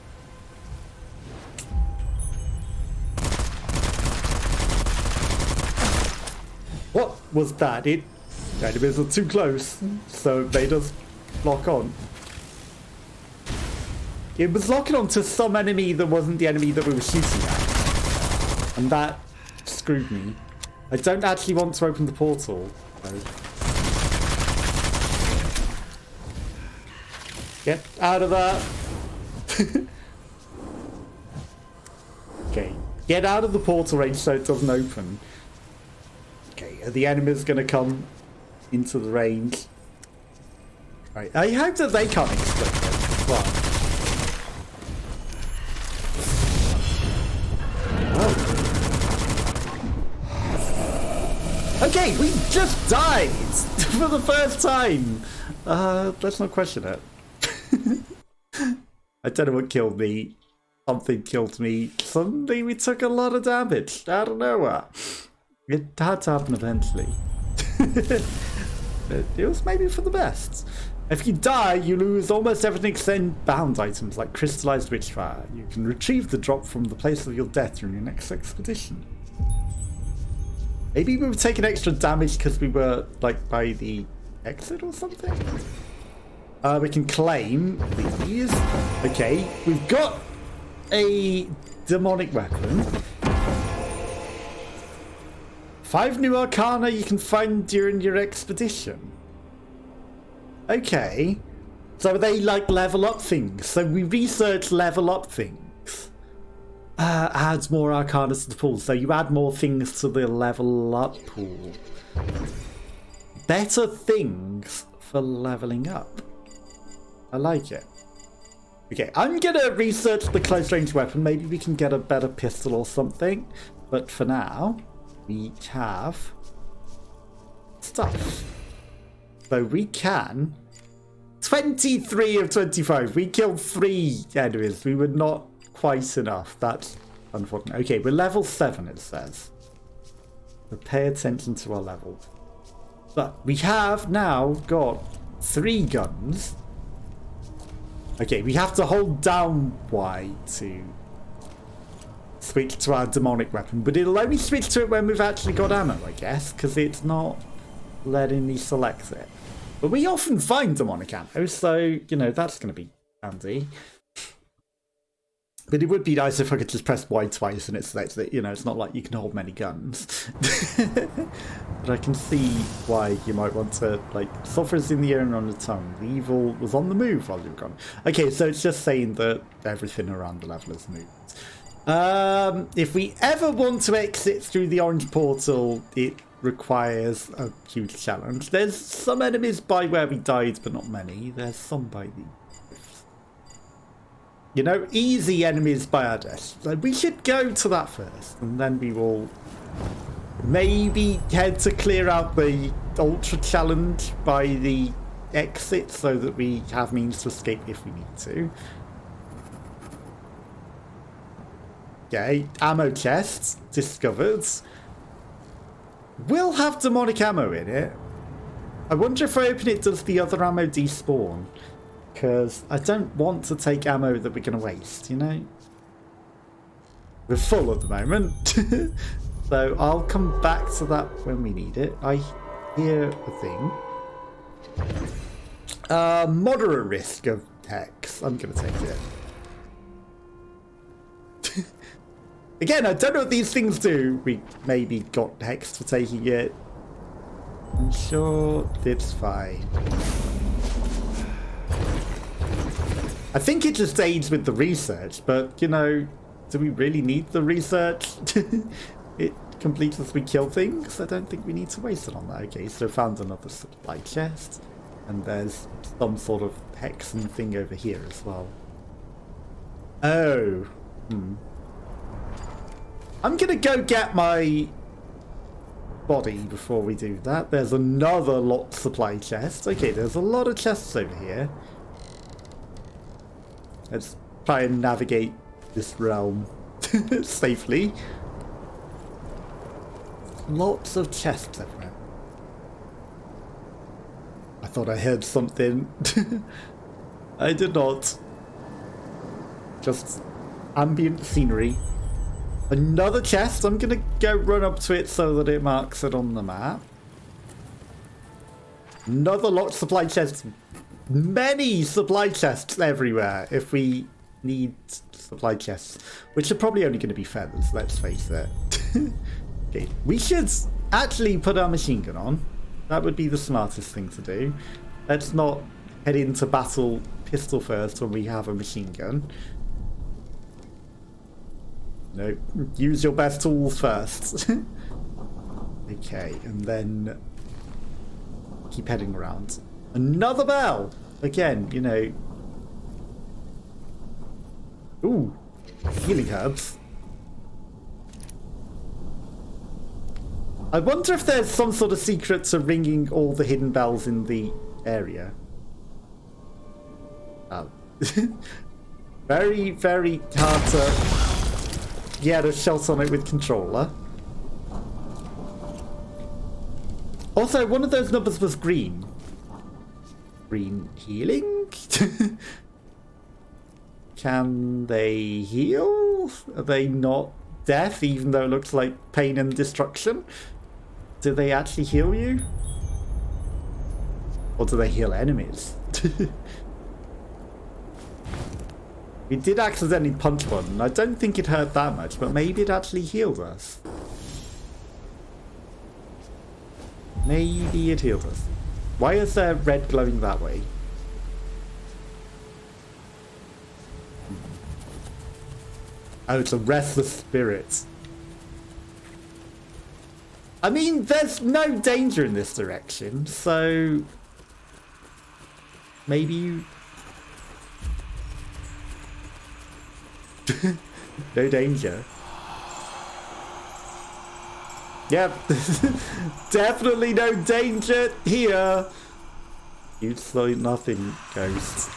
What was that? The enemies are too close, so they just lock on. It was locking on to some enemy that wasn't the enemy that we were shooting at. And that screwed me. I don't actually want to open the portal, though. Get out of that. Okay, get out of the portal range so it doesn't open. Okay, are the enemies going to come into the range? Right, I hope that they can't explode it. Well. Oh. Okay, we just died for the first time. Let's not question it. I don't know what killed me. Something killed me. Suddenly we took a lot of damage. I don't know what. It had to happen eventually. It was maybe for the best. If you die, you lose almost everything except bound items like crystallized witchfire. You can retrieve the drop from the place of your death during your next expedition. Maybe we were taking extra damage because we were like by the exit or something? We can claim these. Okay, we've got a demonic weapon. 5 new arcana you can find during your expedition. Okay. So they like level up things. So we research level up things. Adds more arcana to the pool. So you add more things to the level up pool. Better things for leveling up. I like it. Okay, I'm gonna research the close range weapon. Maybe we can get a better pistol or something. But for now, we have stuff. So we can... 23 of 25. We killed 3 enemies. We were not quite enough. That's unfortunate. Okay, we're level 7, it says. So pay attention to our level. But we have now got 3 guns. Okay, we have to hold down Y to switch to our demonic weapon, but it'll only switch to it when we've actually got ammo, I guess, because it's not letting me select it. But we often find demonic ammo, so, you know, that's going to be handy. But it would be nice if I could just press Y twice and it selects it. You know, it's not like you can hold many guns. But I can see why you might want to, like, sulphur is in the air and on the tongue. The evil was on the move while you were gone. Okay, so it's just saying that everything around the level is moved. If we ever want to exit through the orange portal, it requires a huge challenge. There's some enemies by where we died, but not many. There's some by the... You know, easy enemies by our death. So we should go to that first, and then we will maybe head to clear out the ultra challenge by the exit so that we have means to escape if we need to. Okay, ammo chests discovered. Will have demonic ammo in it. I wonder if I open it, does the other ammo despawn? Because I don't want to take ammo that we're going to waste, you know? We're full at the moment. So I'll come back to that when we need it. I hear a thing. Moderate risk of hex. I'm going to take it. Again, I don't know what these things do. We maybe got hexed for taking it. I'm sure it's fine. I think it just aids with the research, but, you know, do we really need the research? It completes as we kill things? I don't think we need to waste it on that. Okay, so found another supply chest. And there's some sort of hexen thing over here as well. Oh. I'm gonna go get my body before we do that. There's another locked supply chest. Okay, there's a lot of chests over here. Let's try and navigate this realm safely. Lots of chests everywhere. I thought I heard something. I did not. Just ambient scenery. Another chest. I'm gonna go run up to it so that it marks it on the map. Another locked supply chest. Many supply chests everywhere if we need supply chests, which are probably only going to be feathers, let's face it. Okay, we should actually put our machine gun on. That would be the smartest thing to do. Let's not head into battle pistol first when we have a machine gun. No, use your best tools first. Okay, and then keep heading around. Another bell! Again, you know. Ooh, healing herbs. I wonder if there's some sort of secret to ringing all the hidden bells in the area. Oh. Very, very hard to get a shot on it with controller. Also, one of those numbers was green. Green healing? Can they heal? Are they not death, even though it looks like pain and destruction? Do they actually heal you? Or do they heal enemies? We did accidentally punch one, and I don't think it hurt that much, but maybe it actually healed us. Maybe it healed us. Why is there red glowing that way? Oh, it's a restless spirit. I mean, there's no danger in this direction, so maybe you... No danger. Yep, definitely no danger here. You slow nothing, ghost.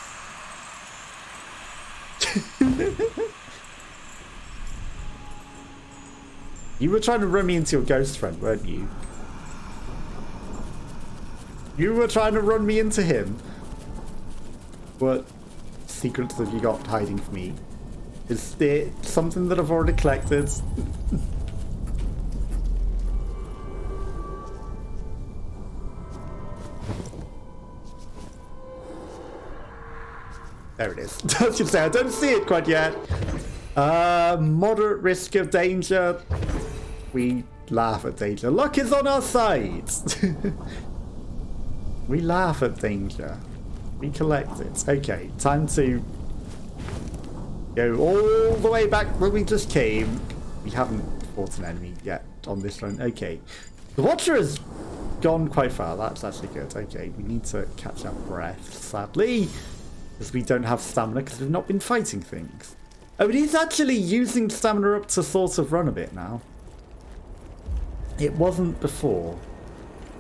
You were trying to run me into your ghost friend, weren't you? You were trying to run me into him. What secrets have you got hiding from me? Is it something that I've already collected? There it is. I was gonna say, I don't see it quite yet. Moderate risk of danger. We laugh at danger. Luck is on our side. We laugh at danger. We collect it. Okay, time to go all the way back where we just came. We haven't fought an enemy yet on this run. Okay. The Watcher has gone quite far. That's actually good. Okay, we need to catch our breath, sadly, because we don't have stamina because we've not been fighting things. Oh, but he's actually using stamina up to sort of run a bit now. It wasn't before.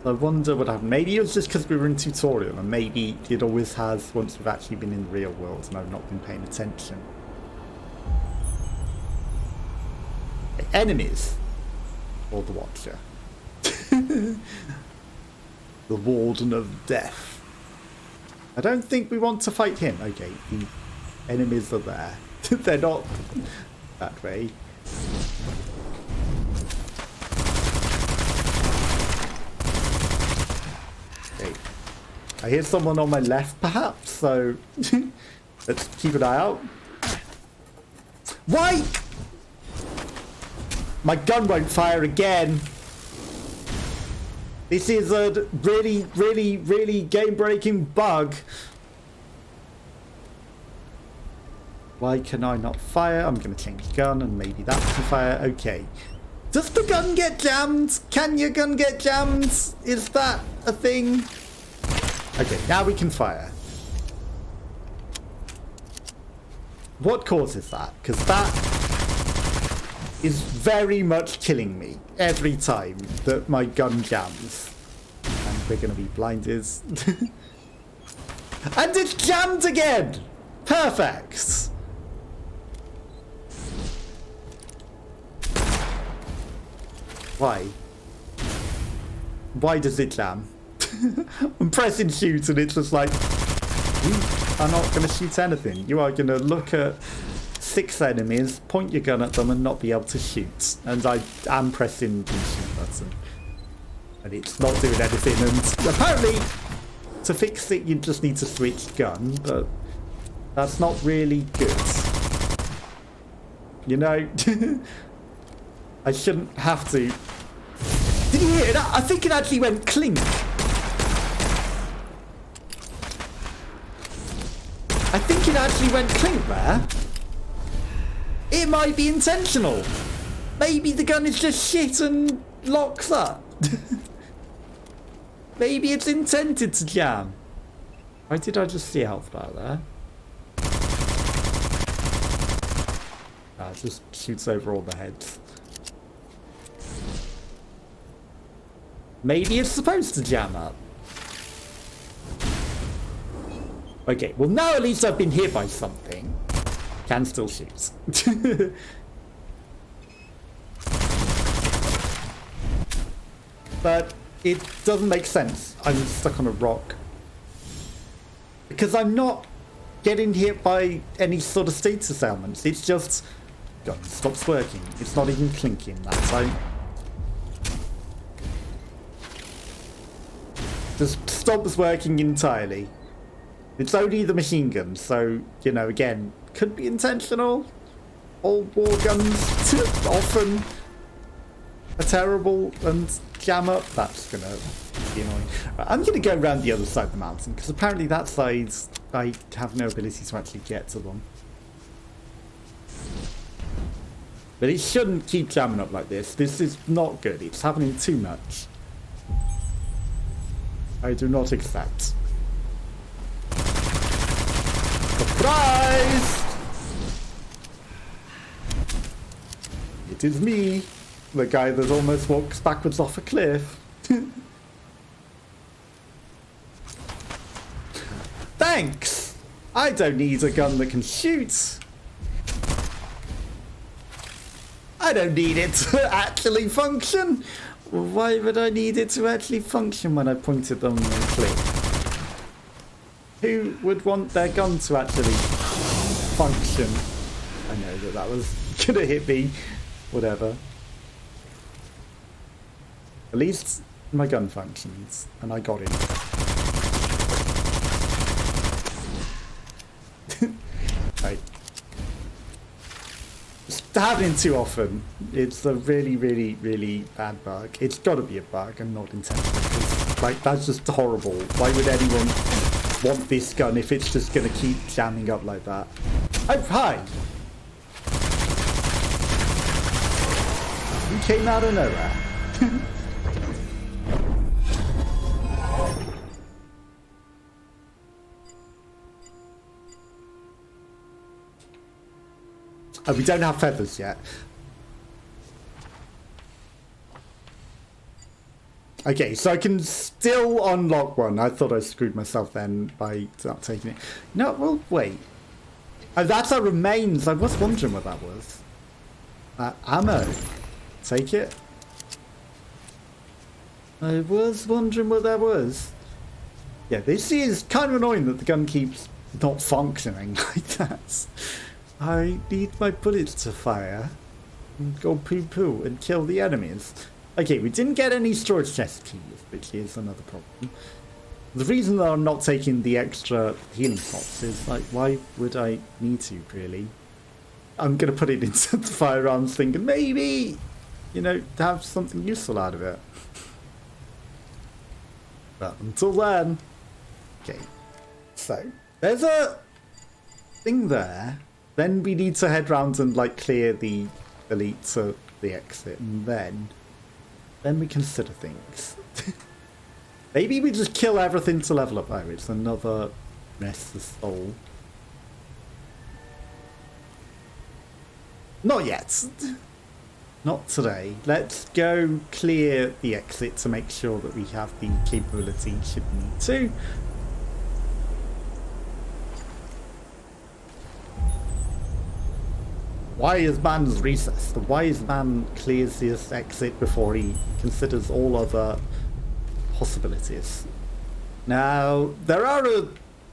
I wonder what happened. Maybe it was just because we were in tutorial, and maybe it always has once we've actually been in the real world and I've not been paying attention. Enemies. Or the Watcher. The Warden of Death. I don't think we want to fight him. Okay, the enemies are there. They're not that way. Okay. I hear someone on my left, perhaps, so let's keep an eye out. Why? My gun won't fire again. This is a really, really, really game-breaking bug. Why can I not fire? I'm going to change gun and maybe that can fire. Okay. Does the gun get jammed? Can your gun get jammed? Is that a thing? Okay, now we can fire. What causes that? Because that is very much killing me every time that my gun jams. And we're going to be blinded. And it's jammed again! Perfect! Why? Why does it jam? I'm pressing shoot and it's just like, you are not going to shoot anything. You are going to look at 6 enemies, point your gun at them and not be able to shoot. And I am pressing the shoot button. And it's not doing anything. And apparently, to fix it, you just need to switch gun. But that's not really good. You know? I shouldn't have to. Did you hear that? I think it actually went clink. I think it actually went clink there. It might be intentional. Maybe the gun is just shit and locks up. Maybe it's intended to jam. Why did I just see health bar there? It just shoots over all the heads. Maybe it's supposed to jam up. Okay, well now at least I've been hit by something. Can still shoot. But it doesn't make sense. I'm stuck on a rock. Because I'm not getting hit by any sort of status ailments. It's just... gun stops working. It's not even clinking that time. Just stops working entirely. It's only the machine gun, so, you know, again, could be intentional. All war guns often are terrible and jam up. That's gonna be annoying. I'm gonna go around the other side of the mountain, because apparently that side, I have no ability to actually get to them. But it shouldn't keep jamming up like this. This is not good. It's happening too much. I do not accept. Surprise! It is me, the guy that almost walks backwards off a cliff. Thanks! I don't need a gun that can shoot. I don't need it to actually function. Why would I need it to actually function when I pointed them and click? Who would want their gun to actually function? I know that that was gonna hit me. Whatever. At least my gun functions, and I got it. Right. It's happening too often. It's a really, really, really bad bug. It's got to be a bug and not intentional. Like, that's just horrible. Why would anyone want this gun if it's just going to keep jamming up like that? Oh, hi! You came out of nowhere. Oh, we don't have feathers yet. Okay, so I can still unlock one. I thought I screwed myself then by not taking it. No, well, wait. Oh, that's our remains. I was wondering what that was. Ammo. Take it. I was wondering what that was. Yeah, this is kind of annoying that the gun keeps not functioning like that. I need my bullets to fire and go poo-poo and kill the enemies. Okay, we didn't get any storage chest keys, which is another problem. The reason that I'm not taking the extra healing pots is, like, why would I need to, really? I'm going to put it into the firearms thinking maybe, you know, to have something useful out of it. But until then... Okay, so there's a thing there. Then we need to head round and, like, clear the elite to the exit, and then we consider things. Maybe we just kill everything to level up. Oh, it's another restless soul. Not yet. Not today. Let's go clear the exit to make sure that we have the capability should we need to. Wise man's recess. The wise man clears his exit before he considers all other possibilities. Now, there are a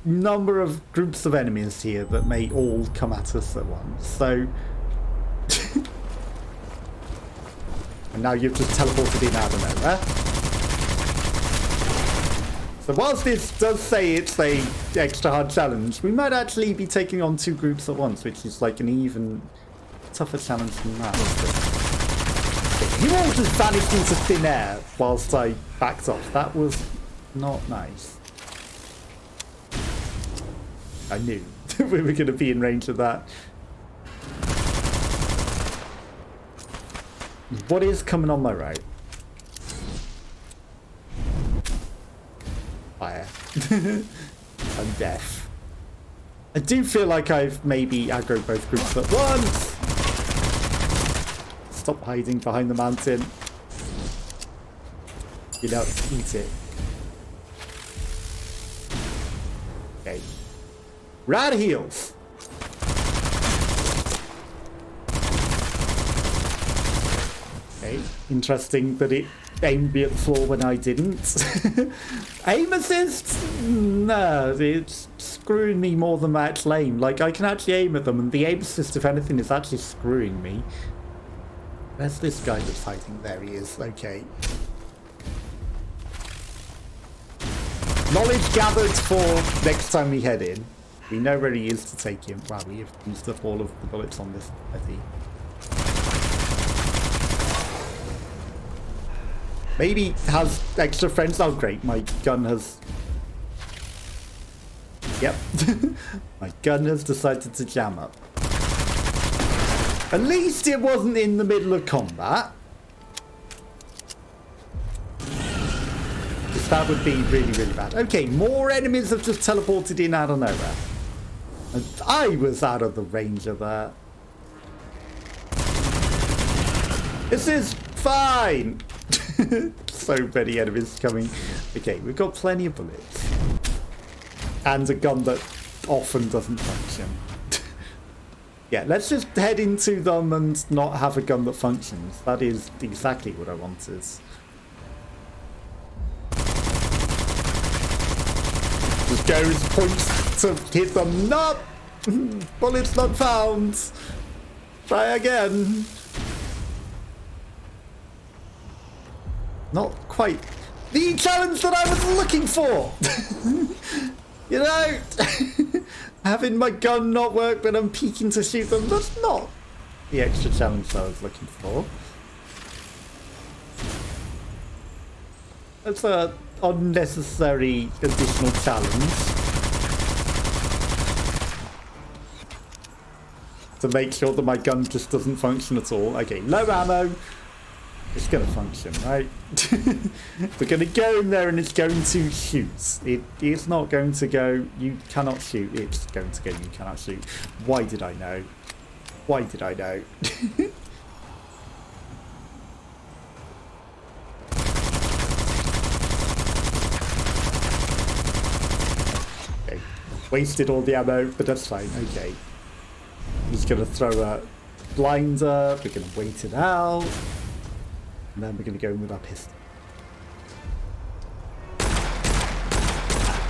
number of groups of enemies here that may all come at us at once, so... and now you've just teleported in out of nowhere. So whilst this does say it's a extra hard challenge, we might actually be taking on 2 groups at once, which is like an even tougher challenge than that. You all just vanished into thin air whilst I backed off. That was not nice. I knew we were going to be in range of that. What is coming on my right? Fire. I'm deaf. I do feel like I've maybe aggroed both groups at once. Stop hiding behind the mountain. You know, eat it. Okay. We're out of heals. Okay. Interesting that it aimed me at the floor when I didn't. Aim assist? No, it's screwing me more than my actual aim. Like, I can actually aim at them, and the aim assist, if anything, is actually screwing me. Where's this guy that's hiding? There he is. Okay. Knowledge gathered for next time we head in. We know where he is to take him. Wow, we have used up all of the bullets on this already. Maybe has extra friends. Oh, great. My gun has... Yep. My gun has decided to jam up. At least it wasn't in the middle of combat. Because that would be really, really bad. Okay, more enemies have just teleported in out of nowhere. And I was out of the range of that. This is fine. So many enemies coming. Okay, we've got plenty of bullets. And a gun that often doesn't function. Yeah, let's just head into them and not have a gun that functions. That is exactly what I wanted. Just goes, points to hit them. No! Bullets not found. Try again. Not quite the challenge that I was looking for. You know, having my gun not work when I'm peeking to shoot them, that's not the extra challenge I was looking for. That's an unnecessary additional challenge to make sure that my gun just doesn't function at all. Okay, low ammo. It's going to function, right? We're going to go in there and it's going to shoot. It is not going to go, you cannot shoot. It's going to go, you cannot shoot. Why did I know? Why did I know? Okay. Wasted all the ammo, but that's fine. Okay. He's going to throw a blinder. We're going to wait it out. And then we're going to go in with our pistol.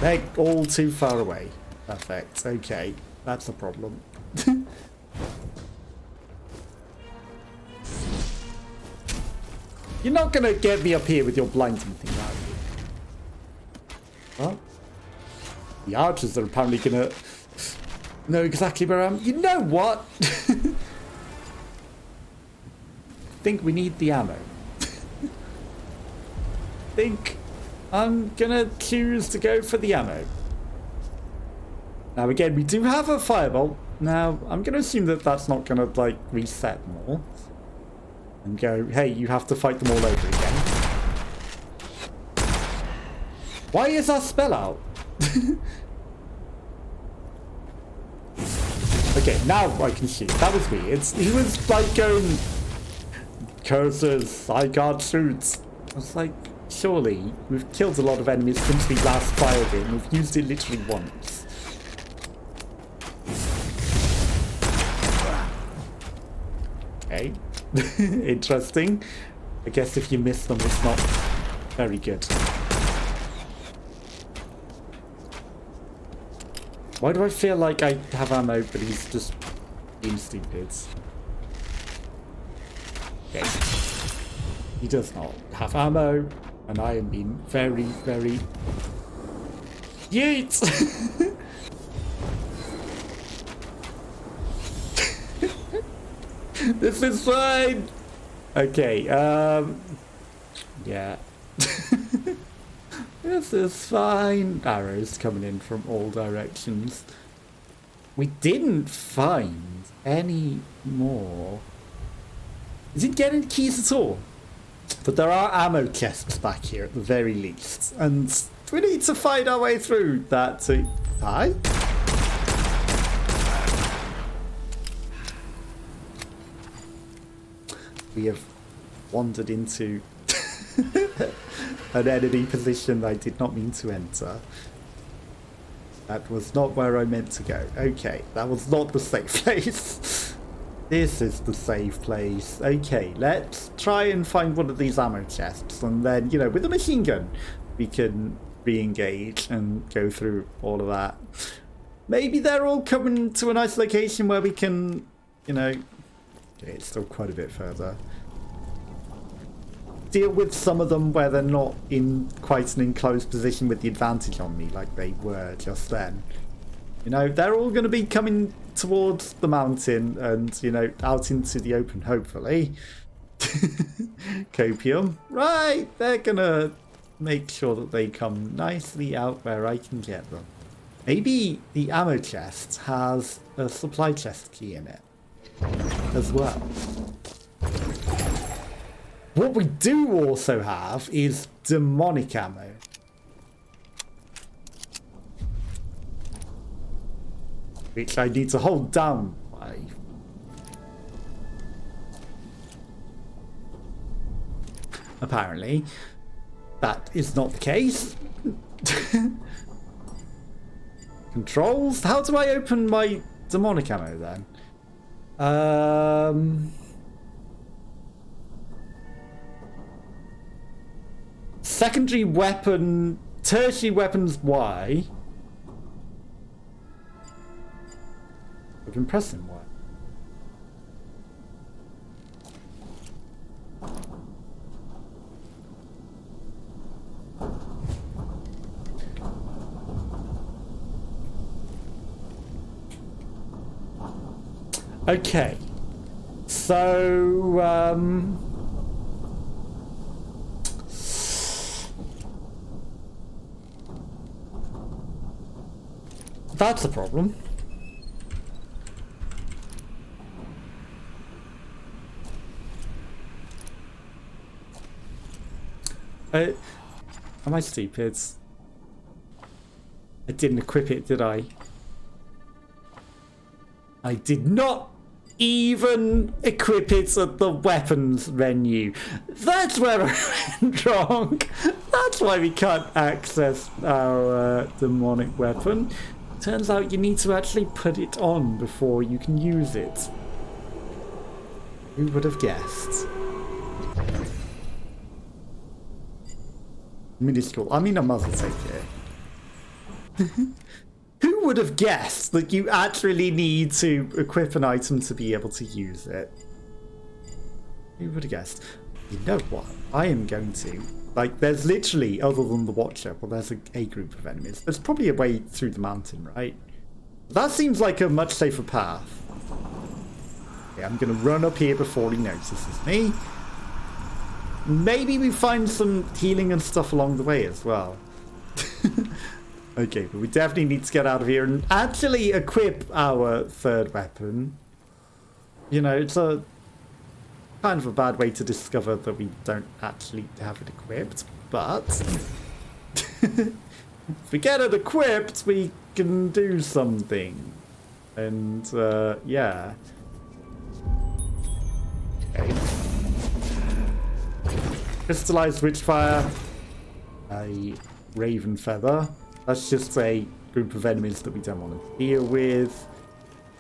They're all too far away. Perfect. Okay. That's a problem. You're not going to get me up here with your blinding thing, are you? Well, the archers are apparently going to know exactly where I am. You know what? I think we need the ammo. I think I'm gonna choose to go for the ammo. Now again, we do have a firebolt. Now I'm gonna assume that that's not gonna like reset more and go, hey, you have to fight them all over again. Why is our spell out? Okay, now I can shoot. That was weird. He was like going, curses, I can't shoot. I was like, surely, we've killed a lot of enemies since we last fired it. We've used it literally once. Interesting. I guess if you miss them, it's not very good. Why do I feel like I have ammo, but he's just being stupid? Okay. He does not have ammo, and I am being very, very... Yeet! This is fine! Okay, yeah. This is fine. Arrows coming in from all directions. We didn't find any more. Is it getting keys at all? But there are ammo chests back here at the very least. And we need to find our way through that to... Hi? We have wandered into an enemy position I did not mean to enter. That was not where I meant to go. Okay, that was not the safe place. This is the safe place. Okay, let's try and find one of these ammo chests, and then, you know, with a machine gun, we can re-engage and go through all of that. Maybe they're all coming to a nice location where we can, you know... Okay, it's still quite a bit further. Deal with some of them where they're not in quite an enclosed position with the advantage on me like they were just then. You know, they're all going to be coming towards the mountain and, you know, out into the open, hopefully. Copium. Right, they're going to make sure that they come nicely out where I can get them. Maybe the ammo chest has a supply chest key in it as well. What we do also have is demonic ammo. Which I need to hold down by. Apparently, that is not the case. Controls? How do I open my demonic ammo then? Secondary weapon, tertiary weapons Y. I've been pressing Y. Okay, so that's a problem. Am I stupid? I didn't equip it, did I? I did not even equip it at the weapons menu. That's where I went wrong. That's why we can't access our demonic weapon. Turns out you need to actually put it on before you can use it. Who would have guessed? Minuscule. I mean, I must take it. Who would have guessed that you actually need to equip an item to be able to use it? Who would have guessed? You know what? I am going to... Like, there's literally, other than the Watcher, well, there's a group of enemies. There's probably a way through the mountain, right? That seems like a much safer path. Okay, I'm going to run up here before he notices me. Maybe we find some healing and stuff along the way as well. Okay, but we definitely need to get out of here and actually equip our third weapon. You know, it's a kind of a bad way to discover that we don't actually have it equipped, but if we get it equipped, we can do something. And, yeah. Okay. Crystallized Witchfire. A Raven Feather. That's just a group of enemies that we don't want to deal with.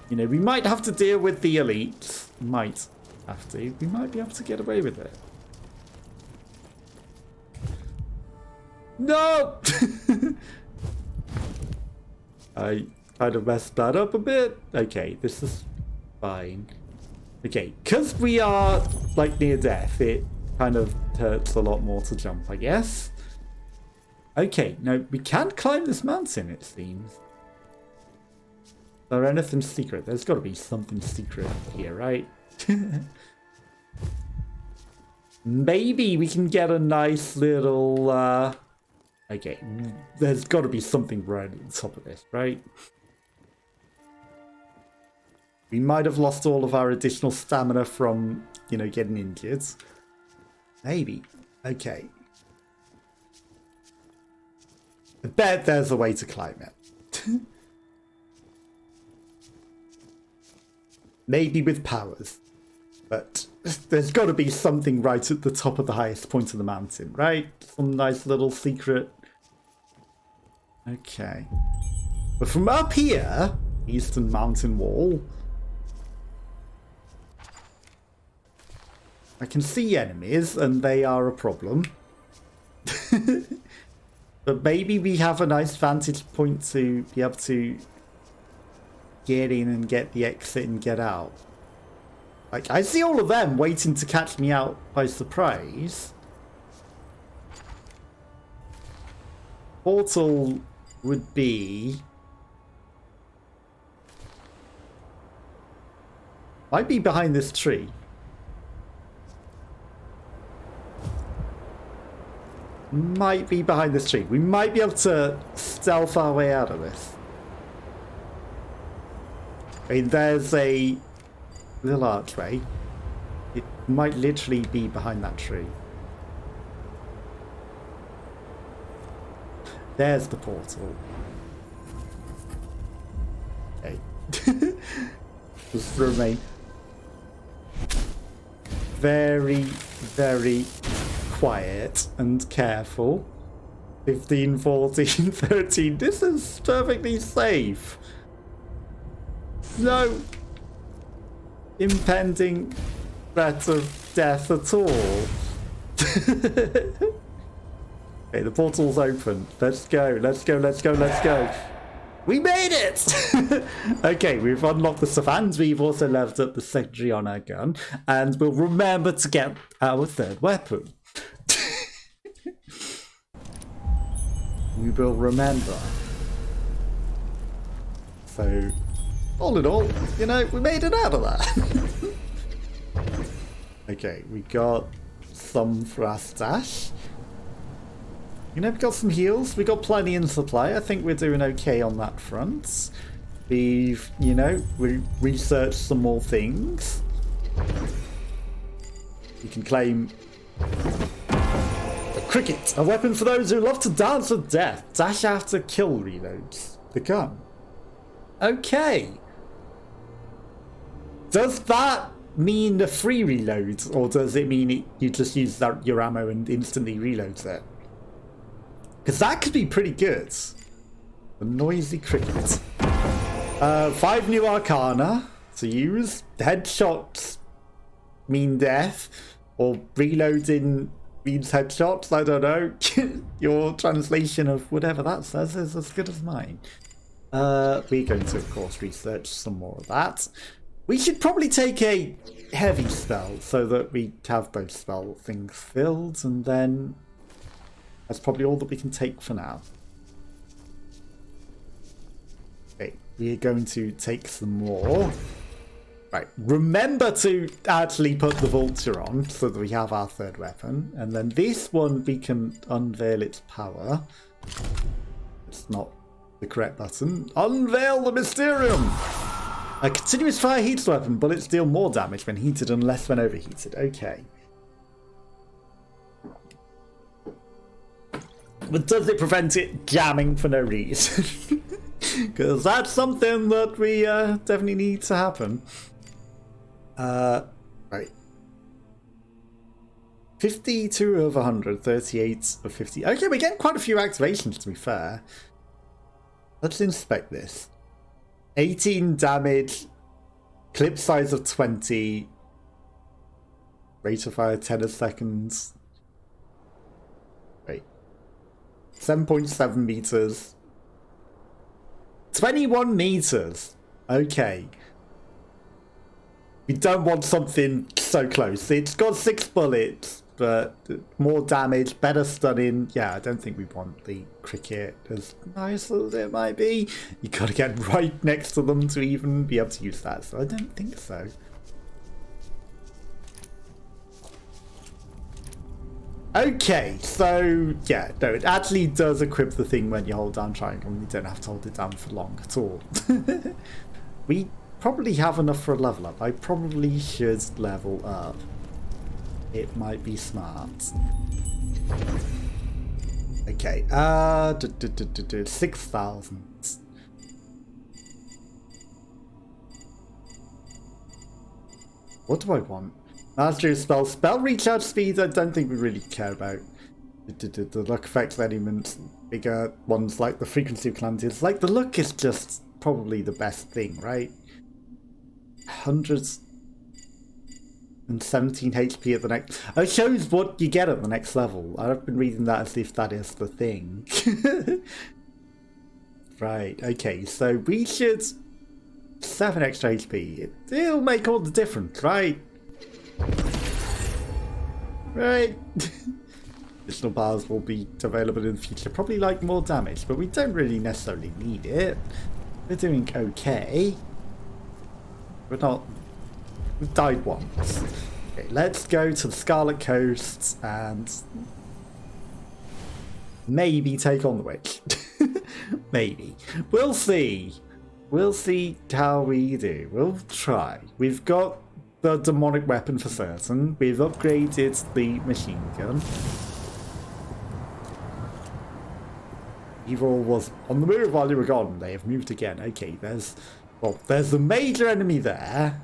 You know, we might have to deal with the elites. Might have to, we might be able to get away with it. No! I kind of messed that up a bit. Okay, this is fine. Okay, because we are like near death, it kind of hurts a lot more to jump, I guess. Okay, no, we can climb this mountain, it seems. Is there anything secret? There's got to be something secret here, right? Maybe we can get a nice little... Okay, there's got to be something right at the top of this, right? We might have lost all of our additional stamina from, you know, getting injured. Maybe. Okay. I bet there's a way to climb it. Maybe with powers. But there's got to be something right at the top of the highest point of the mountain, right? Some nice little secret. Okay. But from up here, Eastern Mountain Wall, I can see enemies, and they are a problem. But maybe we have a nice vantage point to be able to get in and get the exit and get out. Like, I see all of them waiting to catch me out by surprise. Portal would be... might be behind this tree. Might be behind this tree. We might be able to stealth our way out of this. I mean, there's a little archway. It might literally be behind that tree. There's the portal. Okay. Just remain very, very quiet and careful. 15, 14, 13. This is perfectly safe. No impending threat of death at all. Okay, the portal's open. Let's go, let's go, let's go, let's go. We made it! Okay, we've unlocked the savans. We've also leveled up the secondary on our gun. And we'll remember to get our third weapon. We will remember. So, all in all, you know, we made it out of that. Okay, we got some for our stash. You know, we got some heals. We got plenty in supply. I think we're doing okay on that front. We've, you know, we researched some more things. You can claim a cricket, a weapon for those who love to dance with death. Dash after kill reloads the gun. Okay. Does that mean a free reload, or does it mean you just use your ammo and instantly reloads it? Because that could be pretty good. The noisy cricket. 5 new arcana to use. Headshots mean death, or reloading means headshots. I don't know. Your translation of whatever that says is as good as mine. We're going to, of course, research some more of that. We should probably take a heavy spell so that we have both spell things filled, and then that's probably all that we can take for now. Okay, we're going to take some more. Right, remember to actually put the vulture on so that we have our third weapon. And then this one, we can unveil its power. It's not the correct button. Unveil the Mysterium! A continuous fire heats the weapon. Bullets deal more damage when heated and less when overheated. Okay. But does it prevent it jamming for no reason? Because that's something that we definitely need to happen. Right. 52 of 100, 38 of 50. Okay, we're getting quite a few activations, to be fair. Let's inspect this. 18 damage, clip size of 20, Rate of fire 10 a second. Wait. 7.7 meters. 21 meters. Okay. We don't want something so close. It's got 6 bullets, but more damage, better stunning. Yeah, I don't think we want the cricket, as nice as it might be. You gotta get right next to them to even be able to use that, so I don't think so. Okay, so yeah, no, it actually does equip the thing when you hold down triangle, and you don't have to hold it down for long at all. We probably have enough for a level up. I probably should level up. It might be smart. Okay, 6,000. What do I want? Mastery spell. Spell recharge speed, I don't think we really care about. The luck effect elements, bigger ones like the frequency of calamities. Like, the luck is just probably the best thing, right? 117 HP at the next... Oh, it shows what you get at the next level. I've been reading that as if that is the thing. Right, okay, so we should... 7 extra HP. It'll make all the difference, right? Right. Additional powers will be available in the future. Probably like more damage, but we don't really necessarily need it. We're doing okay. We're not... We've died once. Okay, let's go to the Scarlet Coast and maybe take on the witch. Maybe. We'll see. We'll see how we do. We'll try. We've got the demonic weapon for certain. We've upgraded the machine gun. Evil was on the move while you were gone. They have moved again. Okay, there's the major enemy there.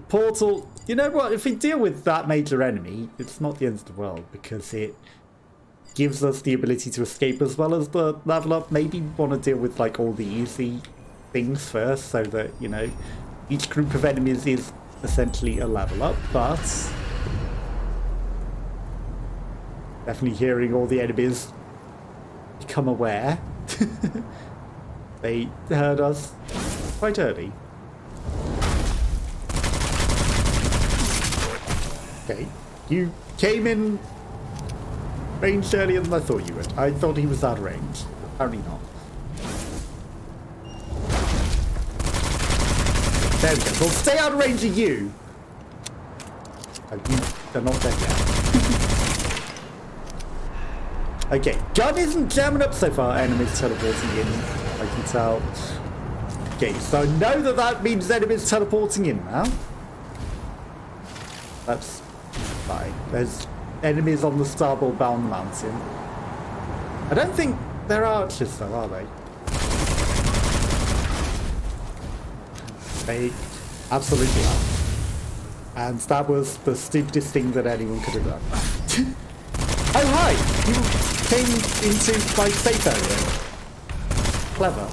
Portal. You know what? If we deal with that major enemy, it's not the end of the world, because it gives us the ability to escape as well as the level up. Maybe we want to deal with like all the easy things first, so that, you know, each group of enemies is essentially a level up. But definitely hearing all the enemies become aware. They heard us quite early. Okay, you came in range earlier than I thought you would. I thought he was out of range. Apparently not. There we go. Well, stay out of range of you. Oh, they're not dead yet. Okay, gun isn't jamming up so far. Enemies teleporting in, I can tell. Okay, so I know that means enemies teleporting in now. That's fine. There's enemies on the starboard bound mountain. I don't think they're archers though, are they? They absolutely are. And that was the stupidest thing that anyone could have done. Oh hi! You came into my safe area. Clever.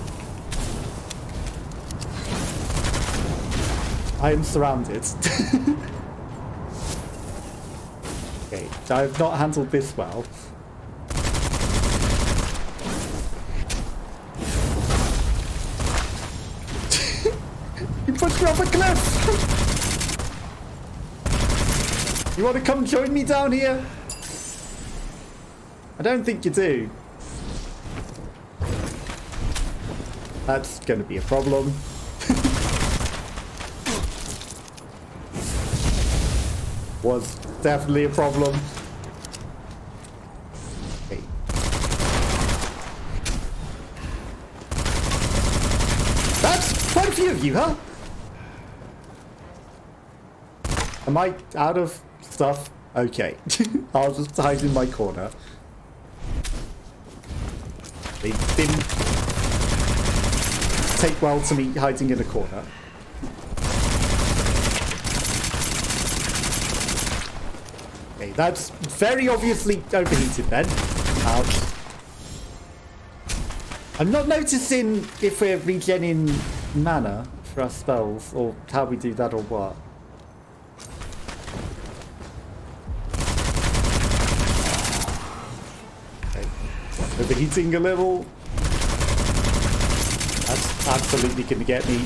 I am surrounded. Okay, I've not handled this well. You pushed me off a cliff! You want to come join me down here? I don't think you do. That's going to be a problem. Was definitely a problem. Okay. That's quite a few of you, huh? Am I out of stuff? Okay. I'll just hide in my corner. They didn't take well to me hiding in a corner. Okay, that's very obviously overheated then. Ouch. I'm not noticing if we're regenerating mana for our spells, or how we do that, or what. Overheating a little. That's absolutely going to get me.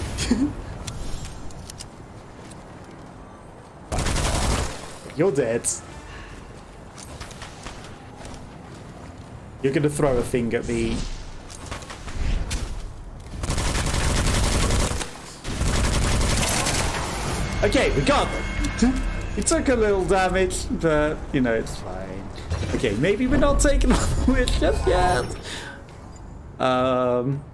You're dead. You're going to throw a thing at me. Okay, we got them. It took a little damage, but, you know, it's fine. Okay, maybe we're not taking on the witch just yet.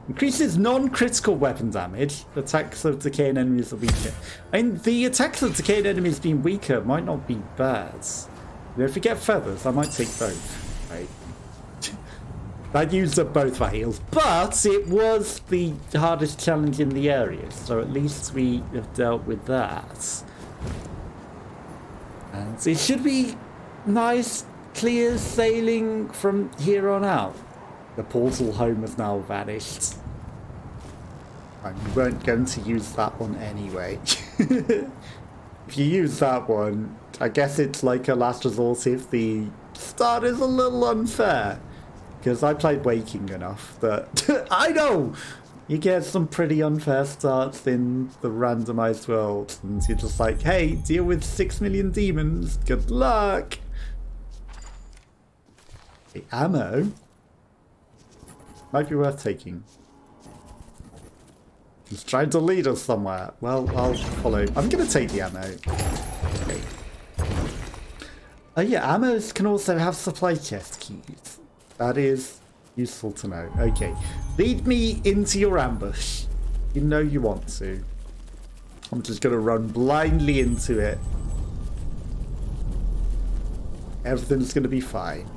Increases non-critical weapon damage. Attacks of decaying enemies are weaker. I mean, the attacks of decaying enemies being weaker might not be bad. You know, if we get feathers, I might take both. Right. I used up both my heals, but it was the hardest challenge in the area, so at least we have dealt with that. And it should be nice, clear sailing from here on out. The portal home has now vanished. And we weren't going to use that one anyway. If you use that one, I guess it's like a last resort if the start is a little unfair. Because I played Waking enough that I know you get some pretty unfair starts in the randomized world. And you're just like, hey, deal with 6 million demons. Good luck. Okay, ammo. Might be worth taking. He's trying to lead us somewhere. Well, I'll follow. I'm going to take the ammo. Okay. Oh yeah, ammos can also have supply chest keys. That is useful to know. Okay. Lead me into your ambush. You know you want to. I'm just going to run blindly into it. Everything's going to be fine.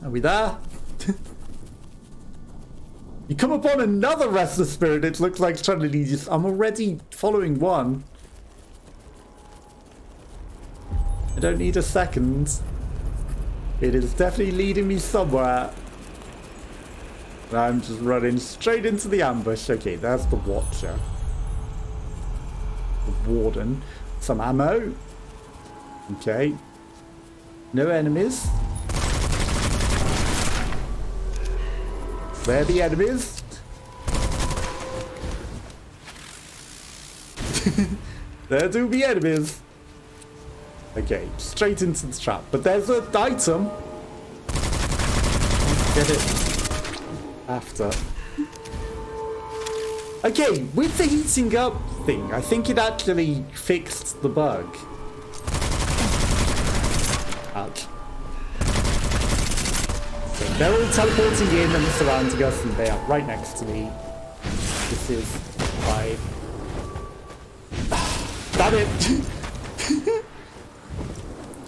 Are we there? You come upon another restless spirit. It looks like trying to lead you. I'm already following one. I don't need a second. It is definitely leading me somewhere. And I'm just running straight into the ambush. Okay, there's the Watcher. The Warden. Some ammo. Okay. No enemies. Where are the enemies? There do be enemies. Okay, straight into the trap. But there's an item. Get it after. Okay, with the heating up thing, I think it actually fixed the bug. Ouch. They're all teleporting in and surrounding us, and they are right next to me. This is fine. Damn it!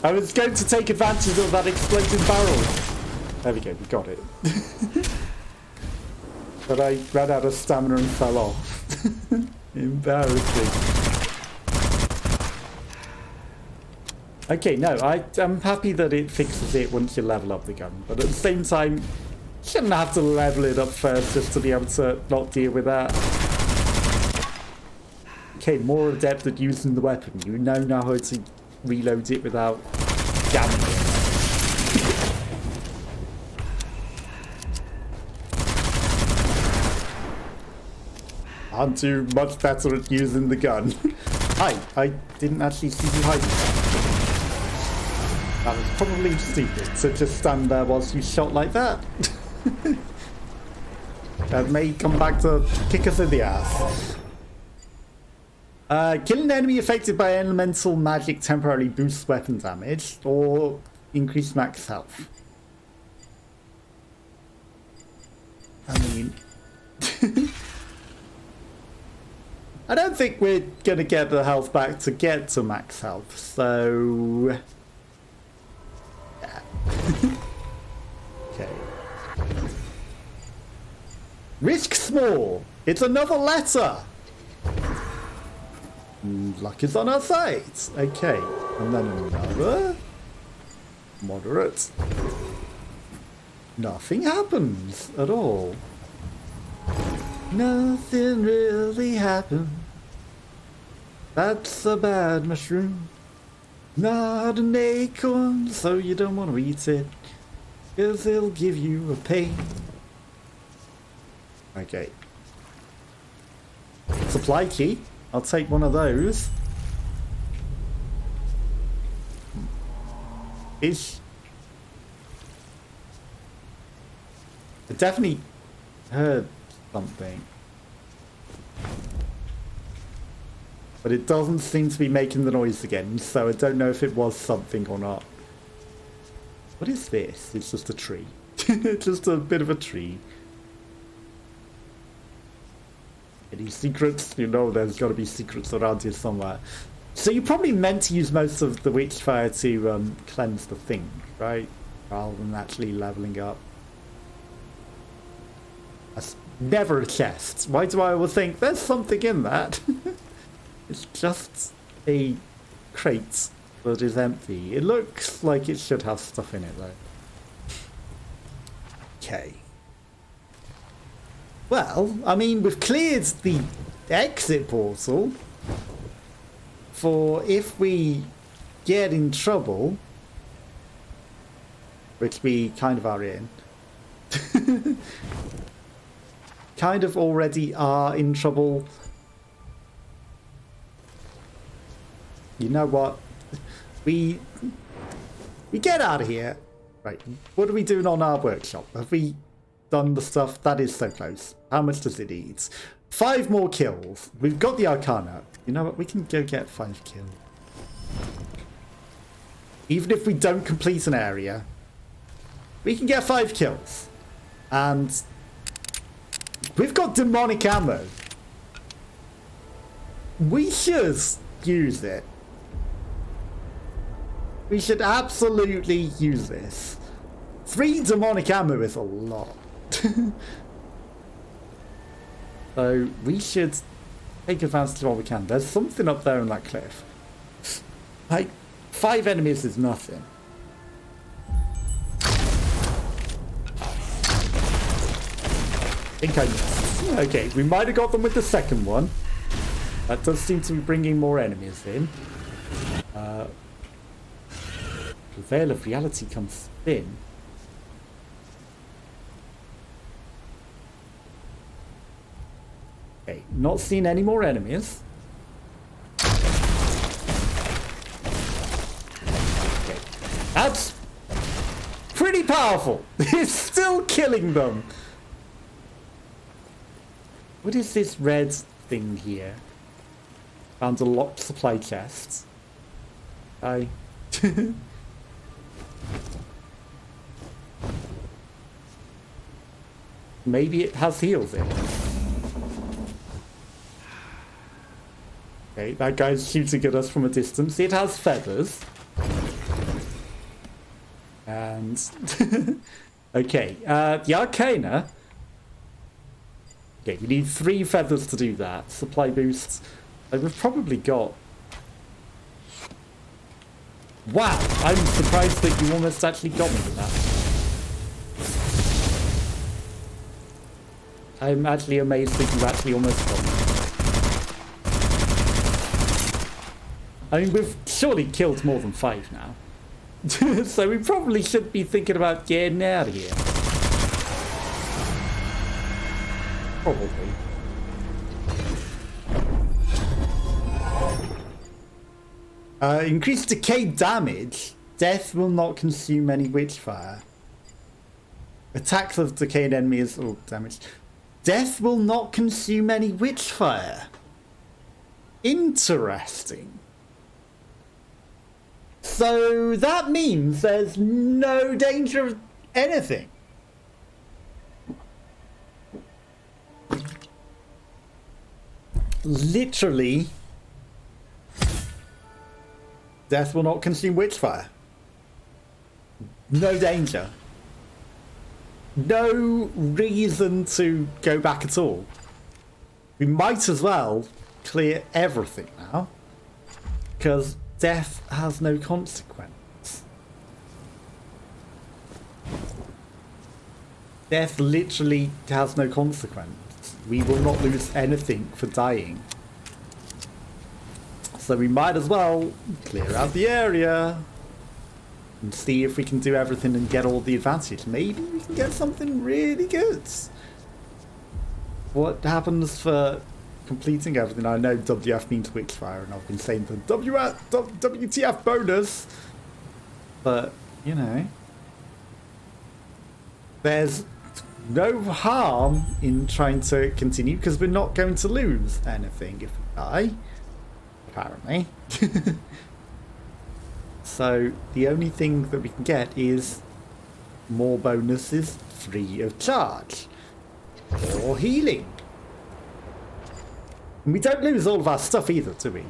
I was going to take advantage of that exploding barrel. There we go, we got it. But I ran out of stamina and fell off. Embarrassing. Okay, no, I'm happy that it fixes it once you level up the gun, but at the same time, you shouldn't have to level it up first just to be able to not deal with that. Okay, more adept at using the weapon. You now know how to reload it without jamming it. I'm too much better at using the gun. Hi, I didn't actually see you hiding. That was probably stupid to just stand there whilst you shot like that. That may come back to kick us in the ass. Kill an enemy affected by elemental magic temporarily boosts weapon damage or increase max health. I mean... I don't think we're going to get the health back to get to max health, so... Okay. Risk small. It's another letter. Luck is on our side. Okay. And then another. Moderate. Nothing happens at all. Nothing really happened. That's a bad mushroom. Not an acorn, so you don't want to eat it, 'cause it'll give you a pain. Okay. Supply key. I'll take one of those. Ish. I definitely heard something. But it doesn't seem to be making the noise again, so I don't know if it was something or not. What is this? It's just a tree. Just a bit of a tree. Any secrets? You know there's got to be secrets around here somewhere. So you probably meant to use most of the Witchfire to cleanse the thing, right? Rather than actually leveling up. That's never a chest. Why do I always think there's something in that? It's just a crate that is empty. It looks like it should have stuff in it though. Okay. Well, I mean, we've cleared the exit portal for if we get in trouble, which we kind of are in. Kind of already are in trouble. You know what? We get out of here. Right, what are we doing on our workshop? Have we done the stuff? That is so close. How much does it need? 5 more kills. We've got the Arcana. You know what? We can go get 5 kills. Even if we don't complete an area, we can get 5 kills. And we've got demonic ammo. We should use it. We should absolutely use this. 3 demonic ammo is a lot. So we should take advantage of what we can. There's something up there on that cliff. Like, 5 enemies is nothing. I think I missed. Okay, we might have got them with the second one. That does seem to be bringing more enemies in. The veil of reality comes thin. Okay, not seen any more enemies. Okay, that's pretty powerful. It's still killing them. What is this red thing here? Found a locked supply chest. Maybe it has heals in it. Okay, that guy's shooting at us from a distance. It has feathers. And... okay, the Arcana... Okay, we need 3 feathers to do that. Supply boosts. We've probably got... Wow! I'm surprised that you almost actually got me with that. I'm actually amazed that you actually almost got me. I mean, we've surely killed more than 5 now. So we probably should be thinking about getting out of here. Probably. Increased decay damage. Death will not consume any Witchfire. Attacks of decayed enemies or damage. Death will not consume any Witchfire. Interesting. So that means there's no danger of anything. Literally, death will not consume Witchfire. No danger. No reason to go back at all. We might as well clear everything now, because death has no consequence. Death literally has no consequence. We will not lose anything for dying. So we might as well clear out the area and see if we can do everything and get all the advantage. Maybe we can get something really good. What happens for completing everything? I know WF means Witchfire, and I've been saying the WTF bonus, but you know, there's no harm in trying to continue because we're not going to lose anything if we die, apparently. So the only thing that we can get is more bonuses free of charge or healing. And we don't lose all of our stuff either, do we?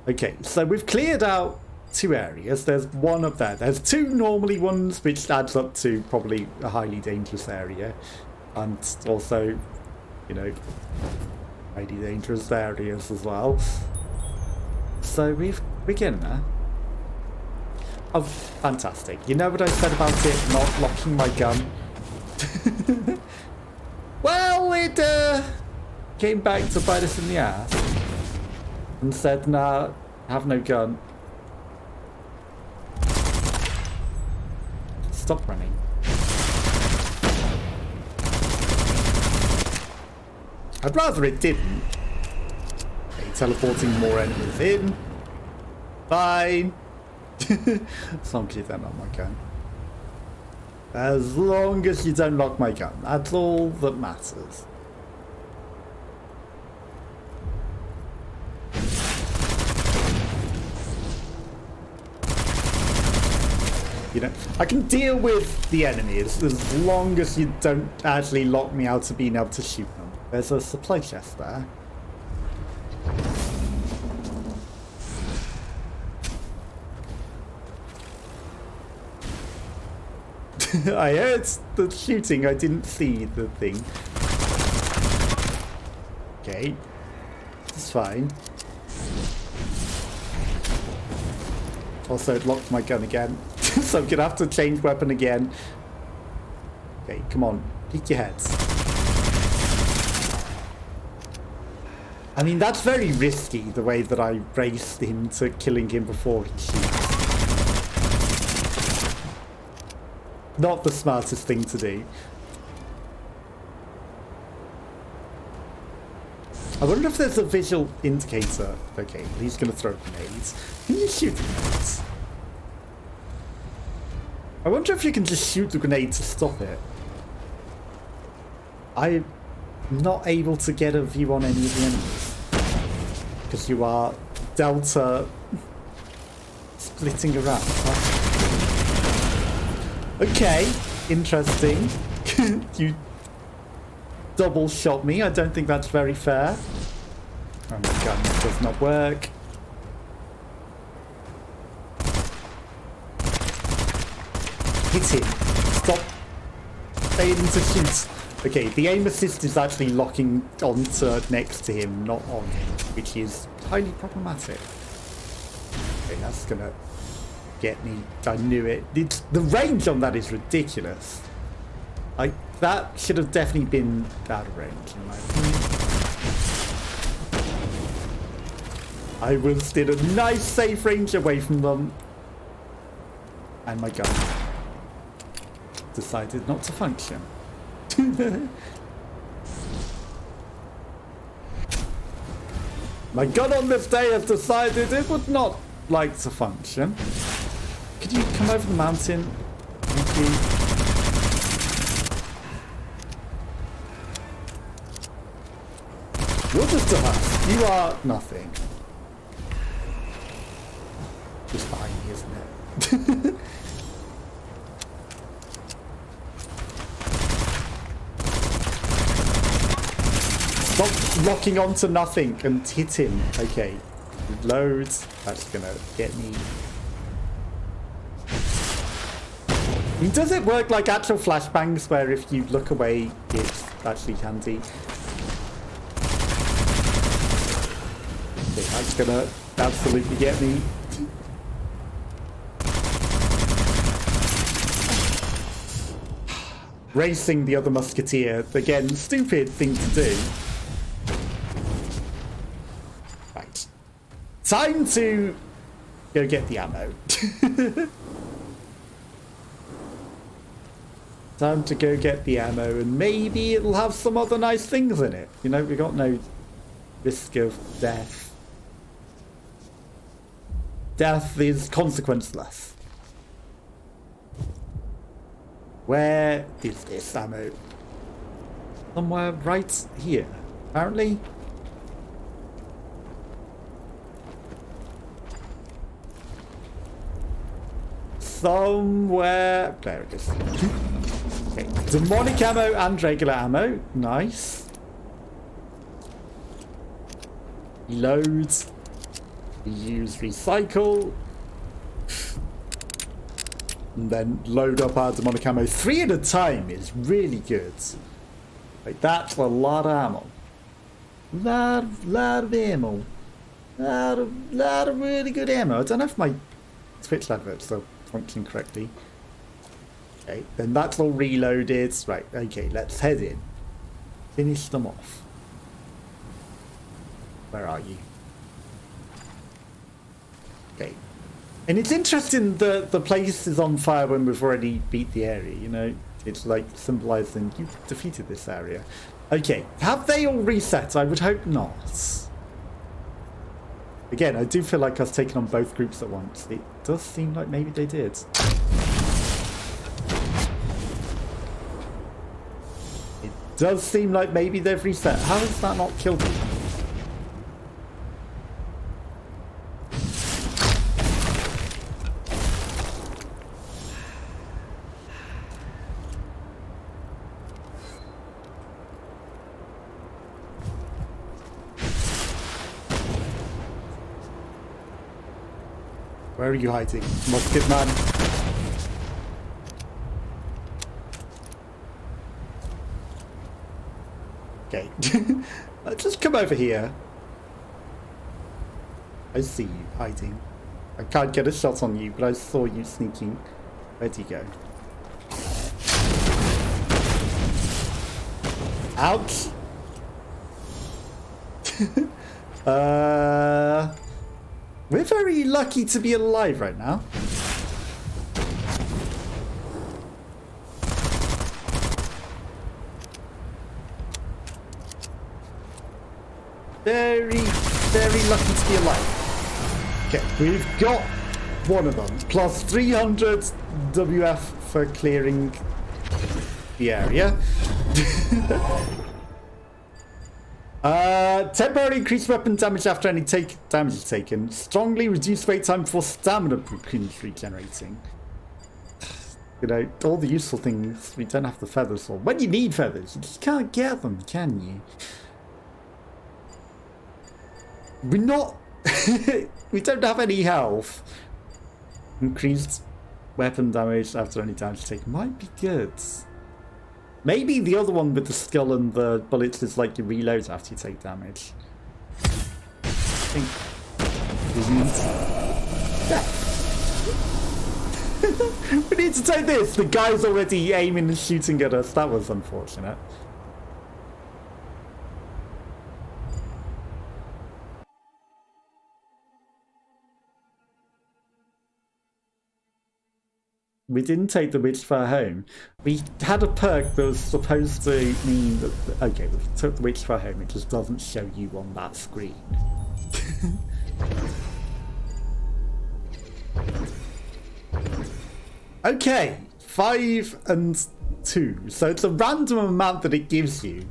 Okay, so we've cleared out 2 areas. There's one up there. There's 2 normally ones, which adds up to probably a highly dangerous area. And also, you know, highly dangerous areas as well. So we're getting there. Oh, fantastic. You know what I said about it not locking my gun? Well, it came back to bite us in the ass and said, nah, have no gun. Stop running. I'd rather it didn't. Okay, teleporting more enemies in. Fine. As long as you don't lock my gun. As long as you don't lock my gun. That's all that matters. You know, I can deal with the enemies as long as you don't actually lock me out of being able to shoot them. There's a supply chest there. I heard the shooting, I didn't see the thing. Okay. It's fine. Also, it locked my gun again. So I'm gonna have to change weapon again. Okay, come on. Peek your heads. I mean, that's very risky, the way that I raced him to killing him before he shoots. Not the smartest thing to do. I wonder if there's a visual indicator. Okay, he's going to throw grenades. Can you shoot the grenades? I wonder if you can just shoot the grenade to stop it. I'm not able to get a view on any of the enemies. Because you are Delta splitting around. Huh? Okay, interesting. You double shot me. I don't think that's very fair. Oh my gun does not work. Hit him. Stop failing to shoot. Okay, the aim assist is actually locking onto next to him, not on him, which is highly problematic. Okay, that's gonna get me. I knew it. The range on that is ridiculous. That should have definitely been out of range in my opinion. I was in a nice safe range away from them. And my gun decided not to function. My gun on this day has decided it would not like to function. Could you come over the mountain? Thank you. You're just a husk. You are nothing. Just behind me, isn't it? Stop locking onto nothing and hit him. Okay. Loads. That's gonna get me. I mean, does it work like actual flashbangs where if you look away, it's actually handy? Okay, that's gonna absolutely get me. Racing the other musketeer. Again, stupid thing to do. Right. time to go get the ammo. Time to go get the ammo, and maybe it'll have some other nice things in it. You know, we got no risk of death. Death is consequenceless. Where is this ammo? Somewhere right here, apparently. Somewhere. There it is. Okay. Demonic ammo and regular ammo. Nice. Reload. Use recycle. And then load up our demonic ammo. 3 at a time is really good. Like, that's a lot of ammo. Lot of ammo. Lot of really good ammo. I don't know if my Twitch adverts are functioning correctly. Okay, then that's all reloaded. Right, okay, let's head in. Finish them off. Where are you? Okay. And it's interesting that the place is on fire when we've already beat the area, you know? It's like symbolizing you've defeated this area. Okay, have they all reset? I would hope not. Again, I do feel like I was taking on both groups at once. It does seem like maybe they did. It does seem like maybe they've reset. How has that not killed me? Where are you hiding, musket man? Okay. Just come over here. I see you hiding. I can't get a shot on you, but I saw you sneaking. Where'd you go? Ouch! We're very lucky to be alive right now. Very, very lucky to be alive. Okay, we've got one of them. Plus 300 WF for clearing the area. Temporarily increased weapon damage after any damage is taken. Strongly reduced wait time for stamina regenerating. You know, all the useful things we don't have the feathers for. When you need feathers, you just can't get them, can you? We're not... we don't have any health. Increased weapon damage after any damage taken might be good. Maybe the other one with the skull and the bullets is like you reload after you take damage. I think... Yeah. We need to take this! The guy's already aiming and shooting at us. That was unfortunate. We didn't take the Witchfire home. We had a perk that was supposed to mean that... Okay, we took the Witchfire home. It just doesn't show you on that screen. Okay, 5 and 2. So it's a random amount that it gives you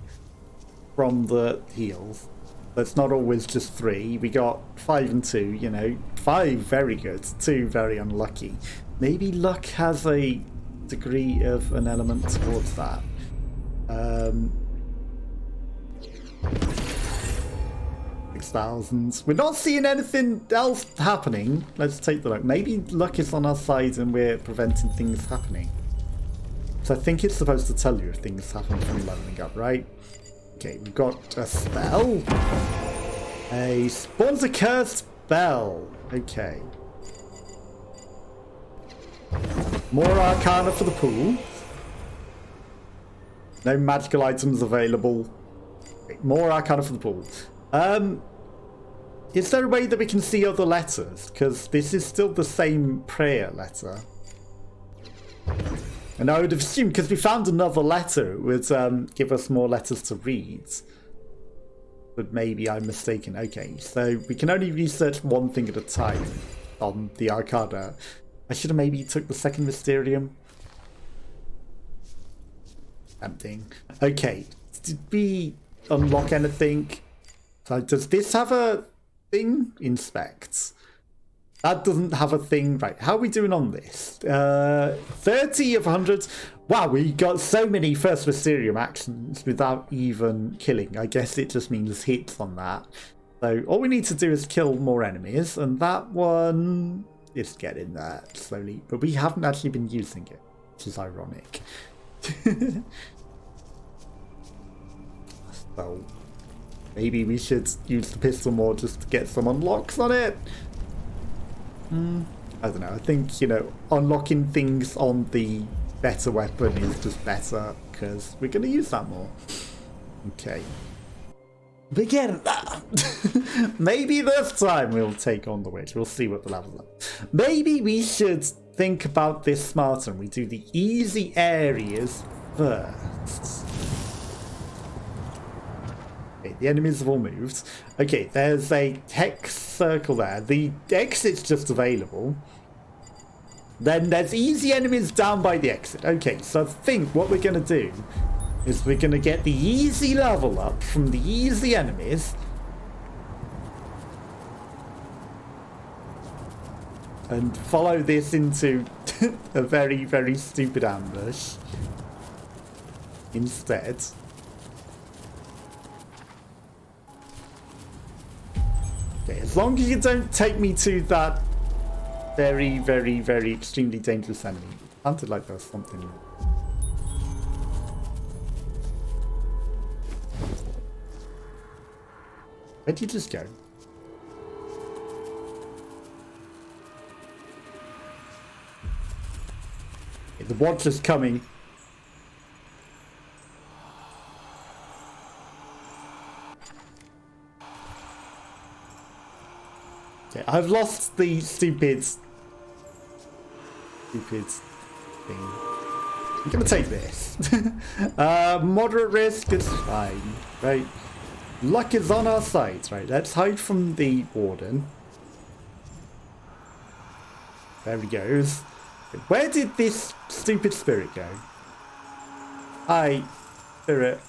from the heals. It's not always just 3. We got 5 and 2, you know. 5 very good, 2 very unlucky. Maybe luck has a degree of an element towards that. 6,000. We're not seeing anything else happening. Let's take the look. Maybe luck is on our side and we're preventing things happening. So I think it's supposed to tell you if things happen from leveling up, right? Okay, we've got a spell. A spawns a cursed spell. Okay. More arcana for the pool. No magical items available. Okay, more arcana for the pool. Is there a way that we can see other letters? Because this is still the same prayer letter. And I would have assumed, because we found another letter, it would give us more letters to read. But maybe I'm mistaken. Okay, so we can only research one thing at a time on the Arcana. I should have maybe took the second Mysterium. Tempting. Okay, did we unlock anything? So does this have a thing? Inspect. That doesn't have a thing. Right, how are we doing on this? 30 of 100. Wow, we got so many first Mysterium actions without even killing. I guess it just means hits on that. So all we need to do is kill more enemies, and that one is getting there slowly. But we haven't actually been using it, which is ironic. So maybe we should use the pistol more just to get some unlocks on it. I don't know. I think, you know, unlocking things on the better weapon is just better because we're going to use that more. Okay. Begin that. Maybe this time we'll take on the witch. We'll see what the levels are. Maybe we should think about this smarter and we do the easy areas first. Okay, the enemies have all moved. Okay, there's a hex circle there. The exit's just available. Then there's easy enemies down by the exit. Okay, so I think what we're going to do is we're going to get the easy level up from the easy enemies. And follow this into a very, very stupid ambush instead. Okay, as long as you don't take me to that very, very, very extremely dangerous enemy. It sounded like there was something. Where'd you just go? Okay, the Watcher's coming. Okay, I've lost the stupid thing. I'm gonna take this. Moderate risk is fine, right? Luck is on our side, right? Let's hide from the warden. There he goes. Where did this stupid spirit go? Hi, spirit.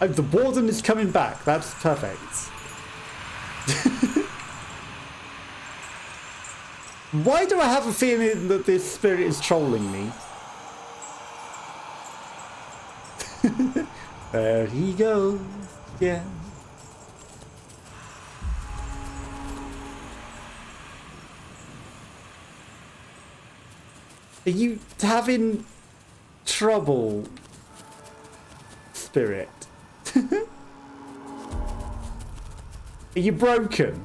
Oh, the warden is coming back. That's perfect. Why do I have a feeling that this spirit is trolling me? There he goes. Yeah. Are you having trouble, spirit? Are you broken?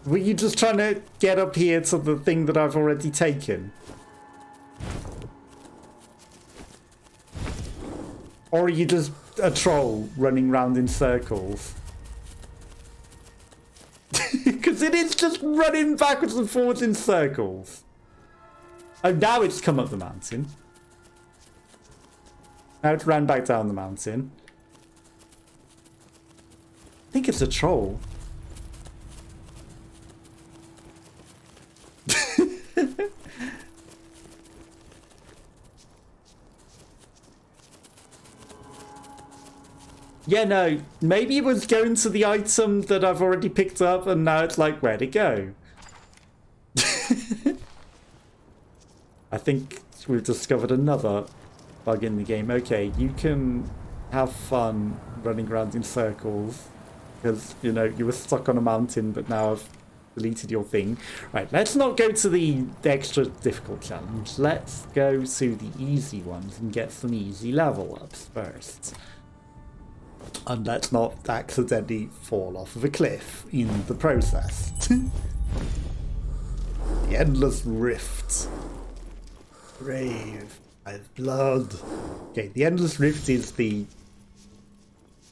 Were you just trying to get up here to the thing that I've already taken? Or are you just a troll running around in circles? Because it is just running backwards and forwards in circles. Oh, now it's come up the mountain. Now it ran back down the mountain. I think it's a troll. Yeah, no, maybe it was going to the item that I've already picked up and now it's like, where'd it go? I think we've discovered another bug in the game. Okay, you can have fun running around in circles because, you know, you were stuck on a mountain, but now I've deleted your thing. Right, let's not go to the extra difficult challenge. Let's go to the easy ones and get some easy level ups first. And let's not accidentally fall off of a cliff in the process. The endless rift. Brave. I've blood. Okay, the Endless Rift is the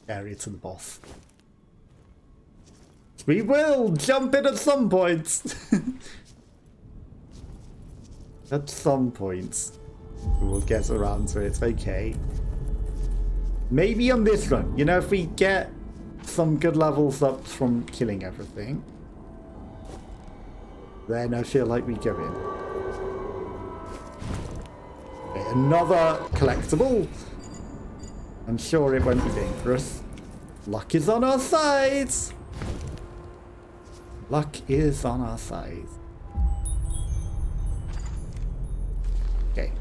area to the boss. We will jump in at some point. At some point. We will get around to it. Okay. Maybe on this run. You know, if we get some good levels up from killing everything, then I feel like we go in. Okay, another collectible. I'm sure it won't be dangerous. Luck is on our side. Luck is on our side. Okay.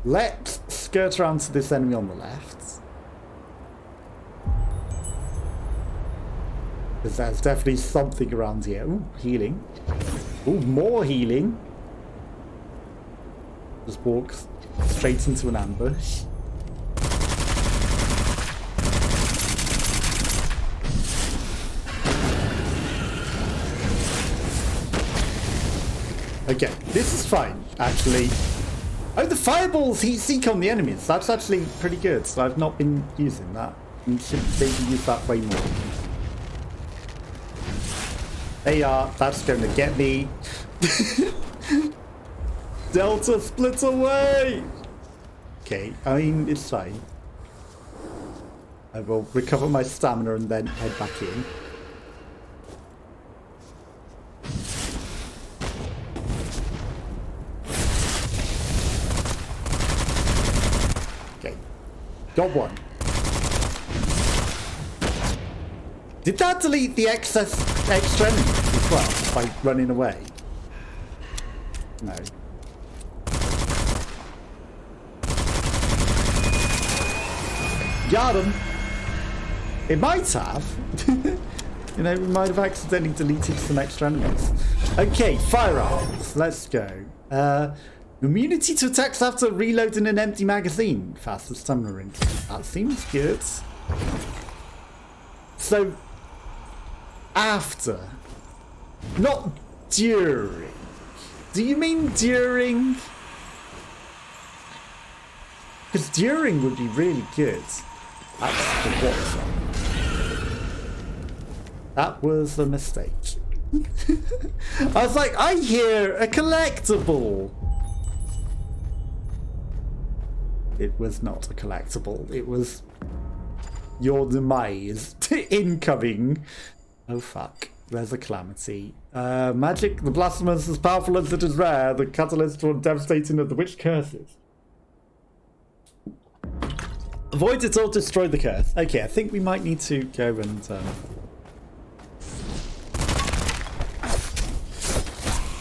Let's skirt around to this enemy on the left. Because there's definitely something around here. Ooh, healing. Ooh, more healing. Just walks straight into an ambush. Okay, this is fine, actually. Oh, the fireballs heat seek on the enemies. That's actually pretty good. So I've not been using that. You should maybe use that way more. That's going to get me. Delta split away. Okay, I mean, it's fine. I will recover my stamina and then head back in. Okay, got one. Did that delete the extra enemies as well by running away? No. Got him. It might have. You know, we might have accidentally deleted some extra enemies. Okay, firearms. Let's go. Immunity to attacks after reloading an empty magazine. Faster stamina ring. That seems good. So, after. Not during. Do you mean during? Because during would be really good. That's the what. That was a mistake. I was like, I hear a collectible. It was not a collectible. It was your demise. Incoming. Oh fuck. There's a calamity. Magic, the blasphemous, as powerful as it is rare, the catalyst for devastating of the witch curses. Avoid it or destroy the curse. Okay, I think we might need to go and...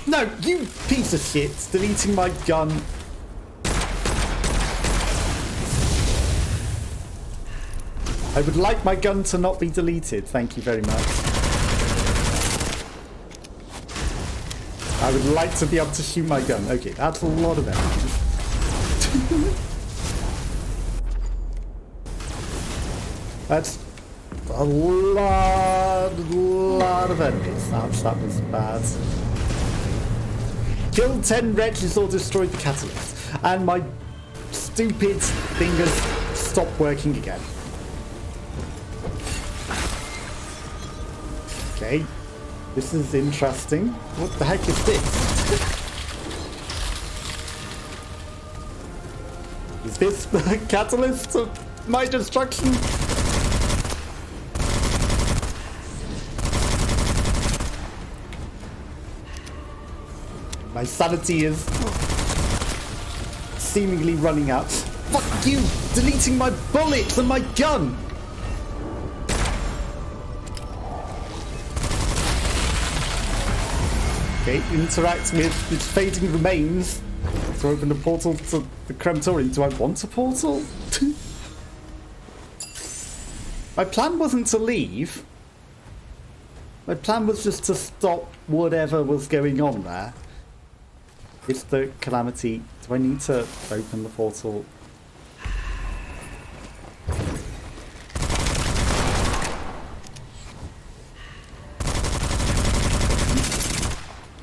No, you piece of shit! Deleting my gun. I would like my gun to not be deleted. Thank you very much. I would like to be able to shoot my gun. Okay, that's a lot of enemies. That's a lot of enemies. That was bad. Kill 10 wretches or destroy the catalyst. And my stupid fingers stop working again. Okay. This is interesting. What the heck is this? Is this the catalyst of my destruction? My sanity is seemingly running out. Fuck you! Deleting my bullets and my gun! Okay, interact with its fading remains to open a portal to the crematorium. Do I want a portal? My plan wasn't to leave. My plan was just to stop whatever was going on there. It's the calamity. Do I need to open the portal?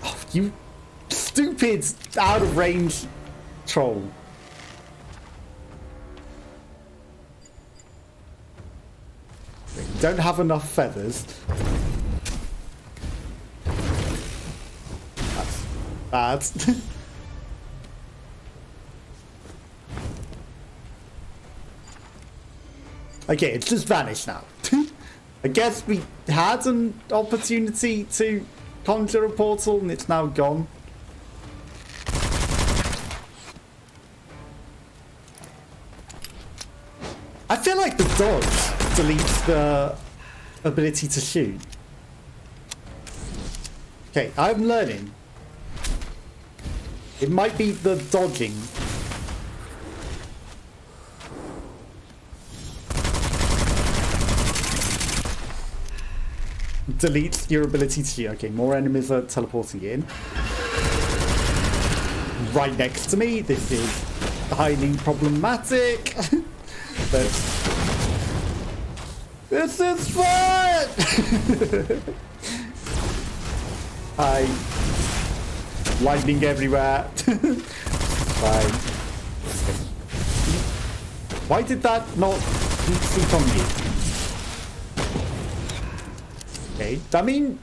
Oh, you stupid out of range troll. don't have enough feathers. That's bad. Okay, it's just vanished now. I guess we had an opportunity to conjure a portal and it's now gone. I feel like the dodge deletes the ability to shoot. Okay, I'm learning. It might be the dodging. Deletes your ability to shoot. Okay, more enemies are teleporting in. Right next to me. This is highly problematic. But this is fun! Lightning everywhere. Fine. Why did that not sleep on me? Okay, I mean,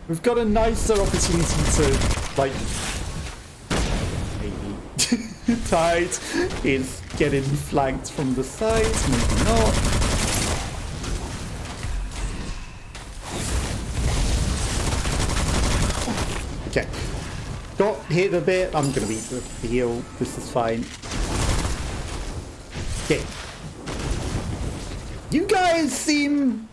we've got a nicer opportunity to, like, maybe Tide is getting flanked from the sides, maybe not. Okay, got hit a bit. I'm gonna beat the heal. This is fine. Okay, you guys seem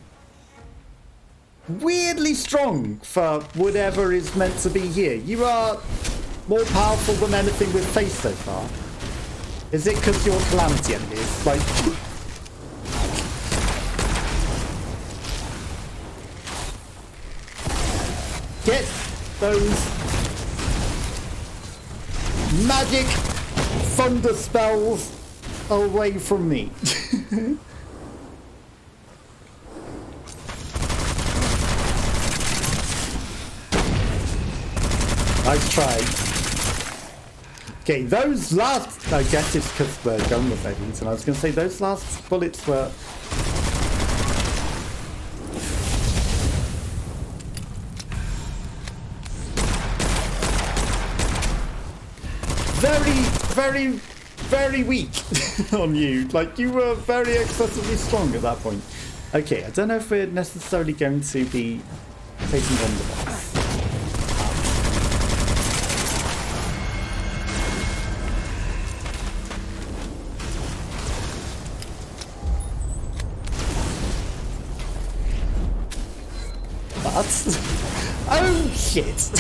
weirdly strong for whatever is meant to be here. You are more powerful than anything we've faced so far. Is it because you're Calamity enemies? Like, get those magic thunder spells away from me. Nice try. Okay, those last... I guess it's because the gun was overheating. I was going to say, those last bullets were... very weak on you. Like, you were very excessively strong at that point. Okay, I don't know if we're necessarily going to be taking on the boss. Oh shit!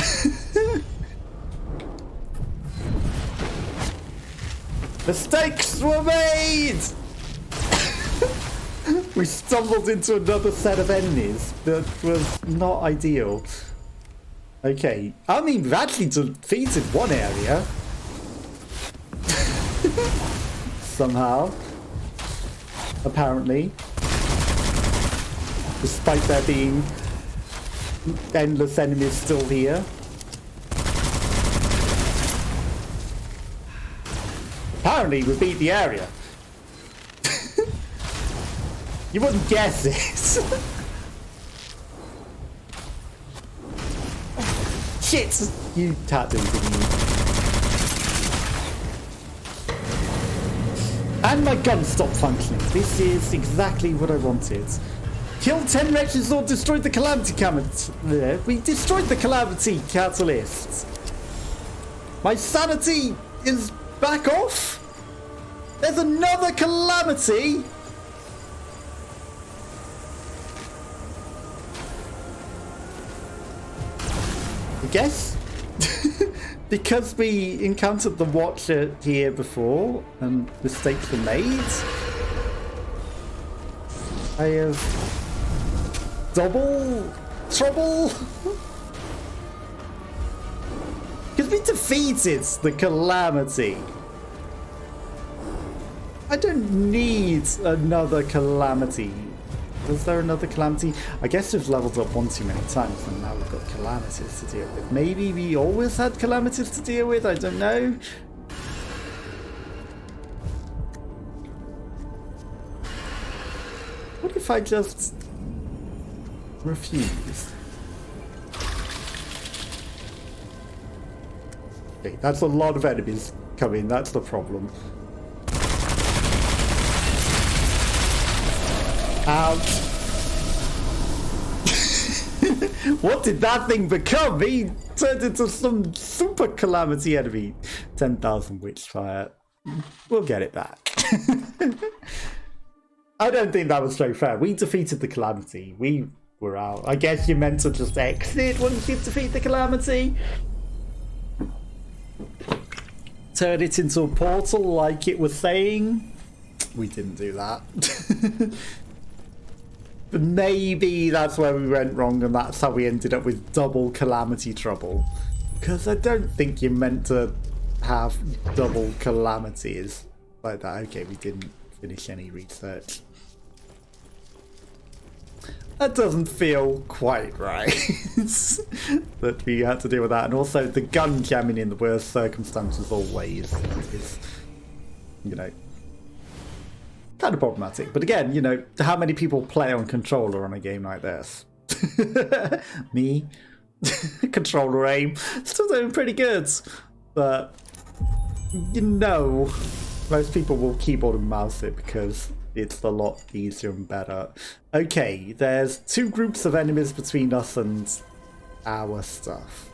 Mistakes were made! We stumbled into another set of enemies that was not ideal. Okay, I mean, we've actually defeated one area. Somehow. Apparently. Despite there being endless enemies still here. Apparently we beat the area. You wouldn't guess it. Shit! You tattooed, didn't you? And my gun stopped functioning. This is exactly what I wanted. Killed 10 wretches or destroyed the Calamity We destroyed the Calamity Catalyst. My sanity is back off? There's another Calamity? I guess? Because we encountered the Watcher here before and mistakes were made, I have double trouble? Because we defeated the Calamity. I don't need another Calamity. Was there another Calamity? I guess we've leveled up one too many times and now we've got Calamities to deal with. Maybe we always had Calamities to deal with, I don't know. What if I just Refuse. Okay, that's a lot of enemies coming. That's the problem. Ouch. What did that thing become? He turned into some super calamity enemy. 10,000 Witchfire. We'll get it back. I don't think that was very fair. We defeated the calamity. We were out. I guess you're meant to just exit once you defeat the calamity. Turn it into a portal like it was saying. We didn't do that. But maybe that's where we went wrong, and that's how we ended up with double calamity trouble. Because I don't think you're meant to have double calamities like that. Okay, we didn't finish any research. That doesn't feel quite right. That we had to deal with that. And also the gun jamming in the worst circumstances always is, you know, kind of problematic. But again, you know, how many people play on controller on a game like this? Me? Controller aim. Still doing pretty good. But, you know, most people will keyboard and mouse it because it's a lot easier and better. Okay, there's two groups of enemies between us and our stuff.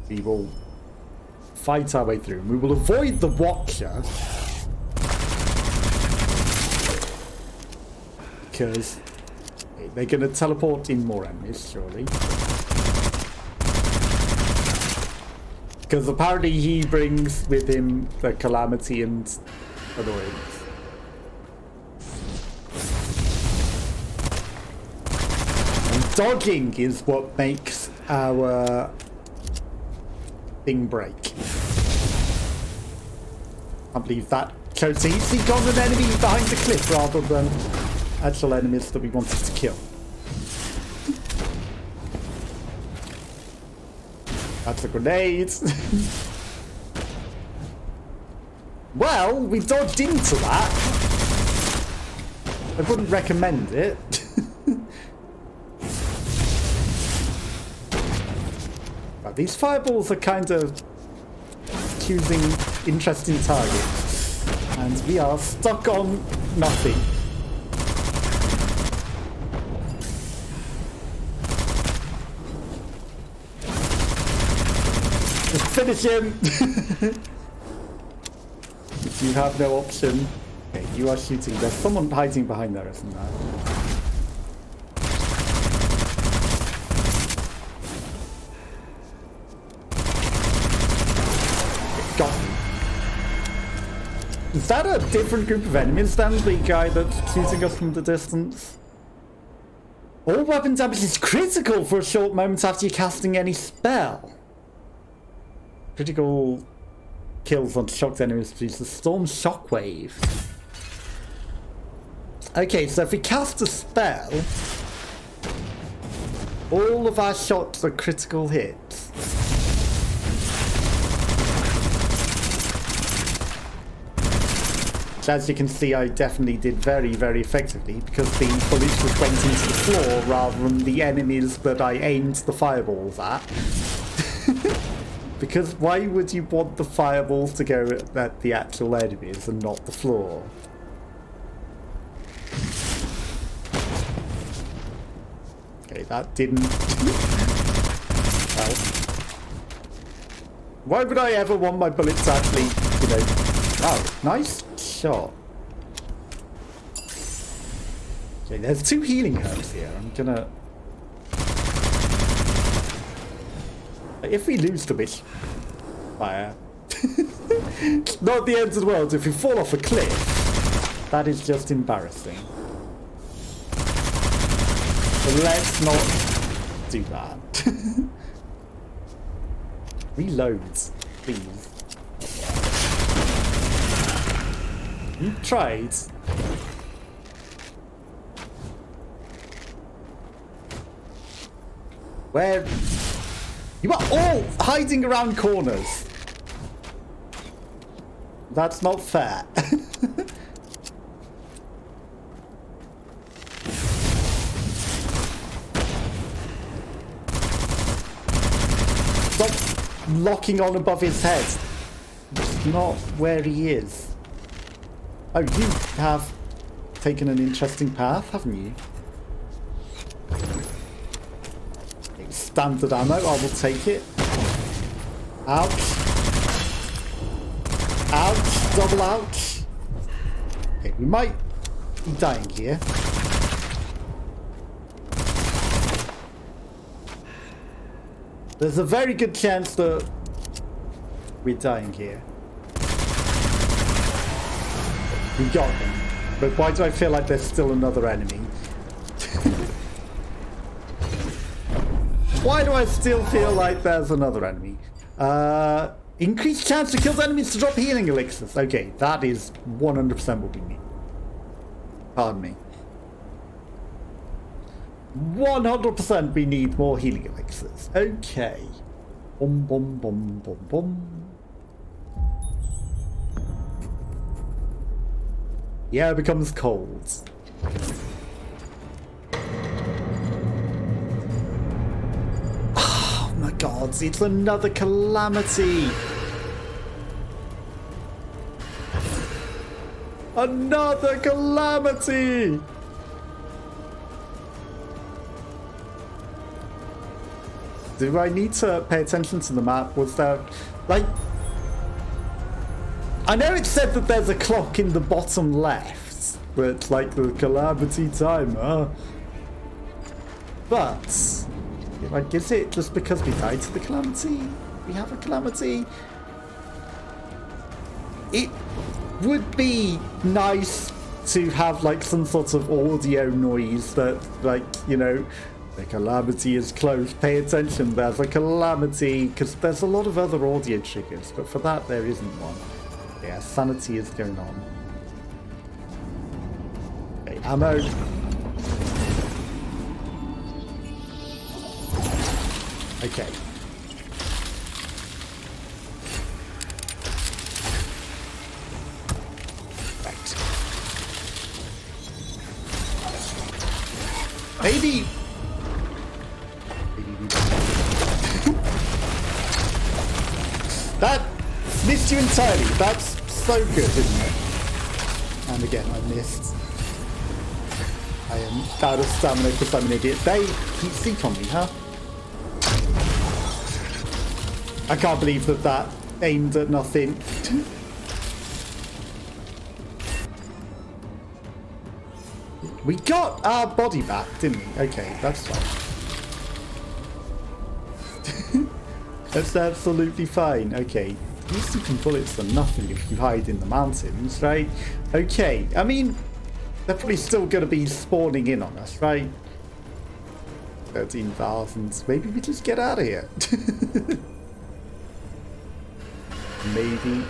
We will fight our way through. We will avoid the Watcher. Because they're going to teleport in more enemies, surely. Because apparently he brings with him the calamity and annoyance. And dodging is what makes our thing break. I believe that chose to easily got an enemy behind the cliff rather than actual enemies that we wanted to kill. That's a grenade. Well, we dodged into that. I wouldn't recommend it. But these fireballs are kind of choosing interesting targets. And we are stuck on nothing. Finish him! You have no option. Okay, you are shooting. There's someone hiding behind there, isn't there? Got him. Is that a different group of enemies than the guy that's shooting us from the distance? All weapon damage is critical for a short moment after you're casting any spell. Critical kills on shocked enemies produce a storm shockwave. Okay, so if we cast a spell, all of our shots are critical hits. Which, as you can see, I definitely did very, very effectively because the bullets just went into the floor rather than the enemies that I aimed the fireballs at. Because why would you want the fireballs to go at the actual enemies and not the floor? Okay, that didn't help. Why would I ever want my bullets to actually, you know... Oh, nice shot. Okay, there's 2 healing herbs here. I'm gonna... If we lose the Witchfire, not the end of the world. If we fall off a cliff, that is just embarrassing. So let's not do that. Reload, please. You tried. Where? You are all hiding around corners. That's not fair. locking on above his head. It's not where he is. Oh, you have taken an interesting path, haven't you? Standard ammo, I will take it. Ouch. Ouch, double ouch. Okay, we might be dying here. There's a very good chance that we're dying here. We got them. But why do I feel like there's still another enemy? Why do I still feel like there's another enemy? Increased chance to kill enemies to drop healing elixirs. Okay, that is 100% what we need. Pardon me. 100% we need more healing elixirs. Okay. Boom, boom, boom, boom, boom. Yeah, it becomes cold. Oh my god, it's another calamity. Another calamity. Do I need to pay attention to the map? Was there, like... I know it said that there's a clock in the bottom left, but like the calamity timer. But, like, is it just because we died to the calamity? We have a calamity? It would be nice to have like some sort of audio noise that, like, you know, the calamity is close, pay attention, there's a calamity, because there's a lot of other audio triggers, but for that there isn't one. Yeah, sanity is going on. Okay, ammo. Okay. Right. Maybe... That missed you entirely. That's so good, isn't it? And again, I missed. I am out of stamina because I'm an idiot. They keep seat on me, huh? I can't believe that that aimed at nothing. We got our body back, didn't we? Okay, that's fine. That's absolutely fine. Okay. These can bullets are nothing if you hide in the mountains, right? Okay. I mean, they're probably still going to be spawning in on us, right? 13,000. Maybe we just get out of here. Maybe.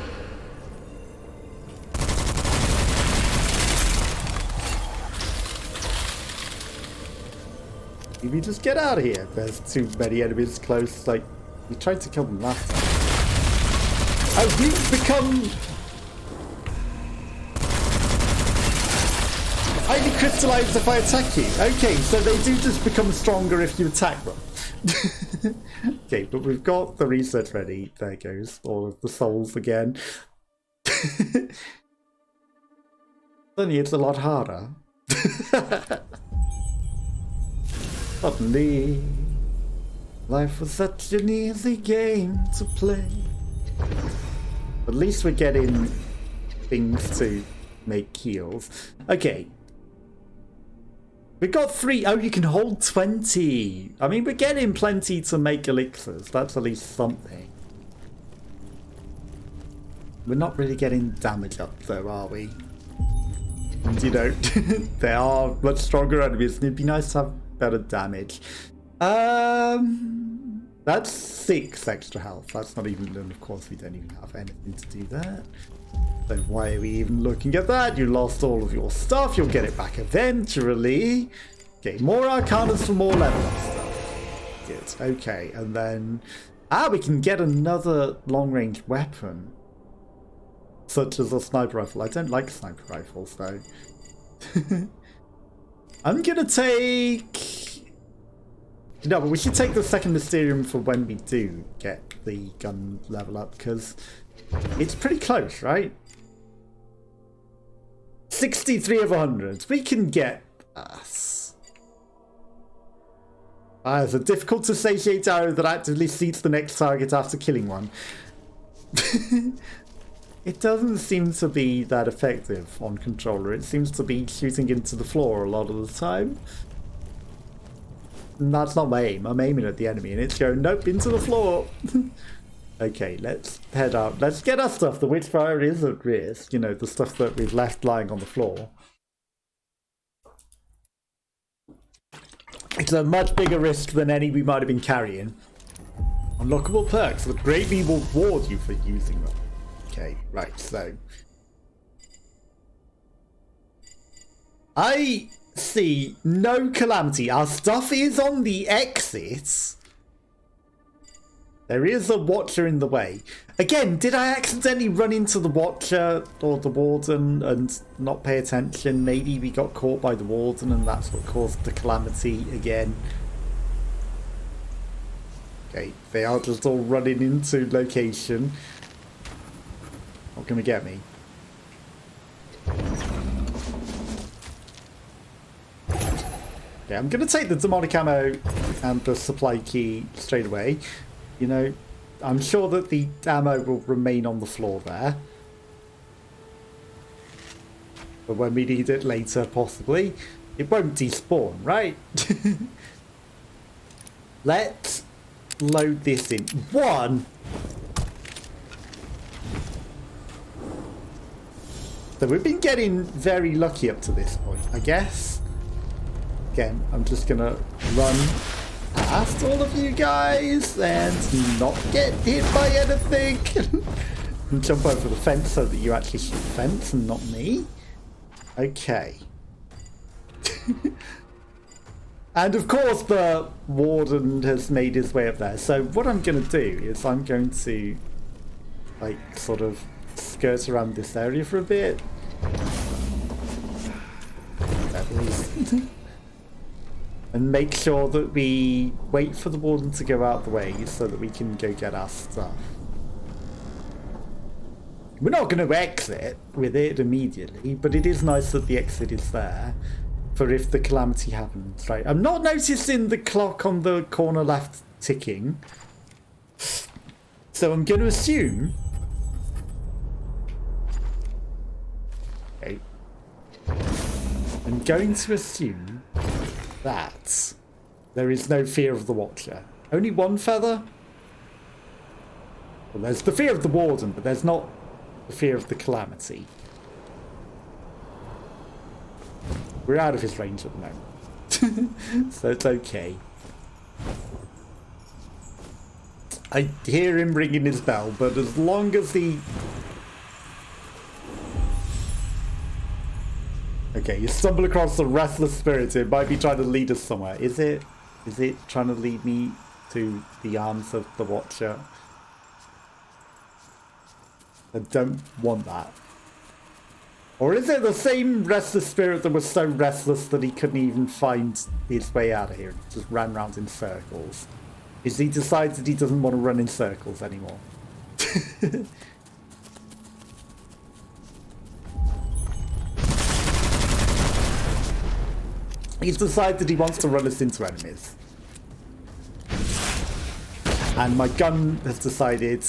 Maybe we just get out of here. There's too many enemies close. Like, we tried to kill them last time. Oh, we've become highly crystallized if I attack you. Okay, so they do just become stronger if you attack them. Okay, but we've got the research ready. There goes all of the souls again. Suddenly it's a lot harder. Suddenly, life was such an easy game to play. At least we're getting things to make heals. Okay. We got 3. Oh, you can hold 20. I mean, we're getting plenty to make elixirs. That's at least something. We're not really getting damage up though, are we? And you know, they are much stronger enemies. It'd be nice to have better damage. That's 6 extra health. That's not even, and of course we don't even have anything to do that. So why are we even looking at that? You lost all of your stuff. You'll get it back eventually. Okay, more arcanas for more level up stuff. Good. Okay, and then we can get another long range weapon, such as a sniper rifle. I don't like sniper rifles though. I'm gonna take No, but we should take the second Mysterium for when we do get the gun level up, because it's pretty close, right? 63 of 100. We can get us. It's a difficult to satiate arrow that actively seeks the next target after killing one. It doesn't seem to be that effective on controller. It seems to be shooting into the floor a lot of the time. And that's not my aim. I'm aiming at the enemy and it's going, nope, into the floor. Okay, let's head out. Let's get our stuff. The Witchfire is at risk. You know, the stuff that we've left lying on the floor. It's a much bigger risk than any we might have been carrying. Unlockable perks that greatly reward you for using them. Okay, right, so I see no calamity. Our stuff is on the exit. There is a watcher in the way. Again, did I accidentally run into the watcher or the warden and not pay attention? Maybe we got caught by the warden and that's what caused the calamity again. Okay, they are just all running into location. What can we get me? Yeah, I'm going to take the demonic ammo and the supply key straight away. You know, I'm sure that the ammo will remain on the floor there. But when we need it later, possibly, it won't despawn, right? Let's load this in. One! So we've been getting very lucky up to this point, I guess. Again, I'm just gonna run past all of you guys and not get hit by anything. And jump over the fence so that you actually shoot the fence and not me. Okay. And of course the warden has made his way up there. So what I'm gonna do is I'm going to like sort of skirt around this area for a bit. At least. And make sure that we wait for the warden to go out the way so that we can go get our stuff. We're not going to exit with it immediately, but it is nice that the exit is there for if the calamity happens, right? I'm not noticing the clock on the corner left ticking. So I'm going to assume... Okay. I'm going to assume that there is no fear of the Watcher. Only one feather? Well, there's the fear of the warden, but there's not the fear of the calamity. We're out of his range at the moment. So it's okay. I hear him ringing his bell, but as long as he... Okay, you stumble across the restless spirit. It might be trying to lead us somewhere. Is it? Is it trying to lead me to the arms of the Watcher? I don't want that. Or is it the same restless spirit that was so restless that he couldn't even find his way out of here? Just ran round in circles. Is he decided he doesn't want to run in circles anymore? He's decided he wants to run us into enemies. And my gun has decided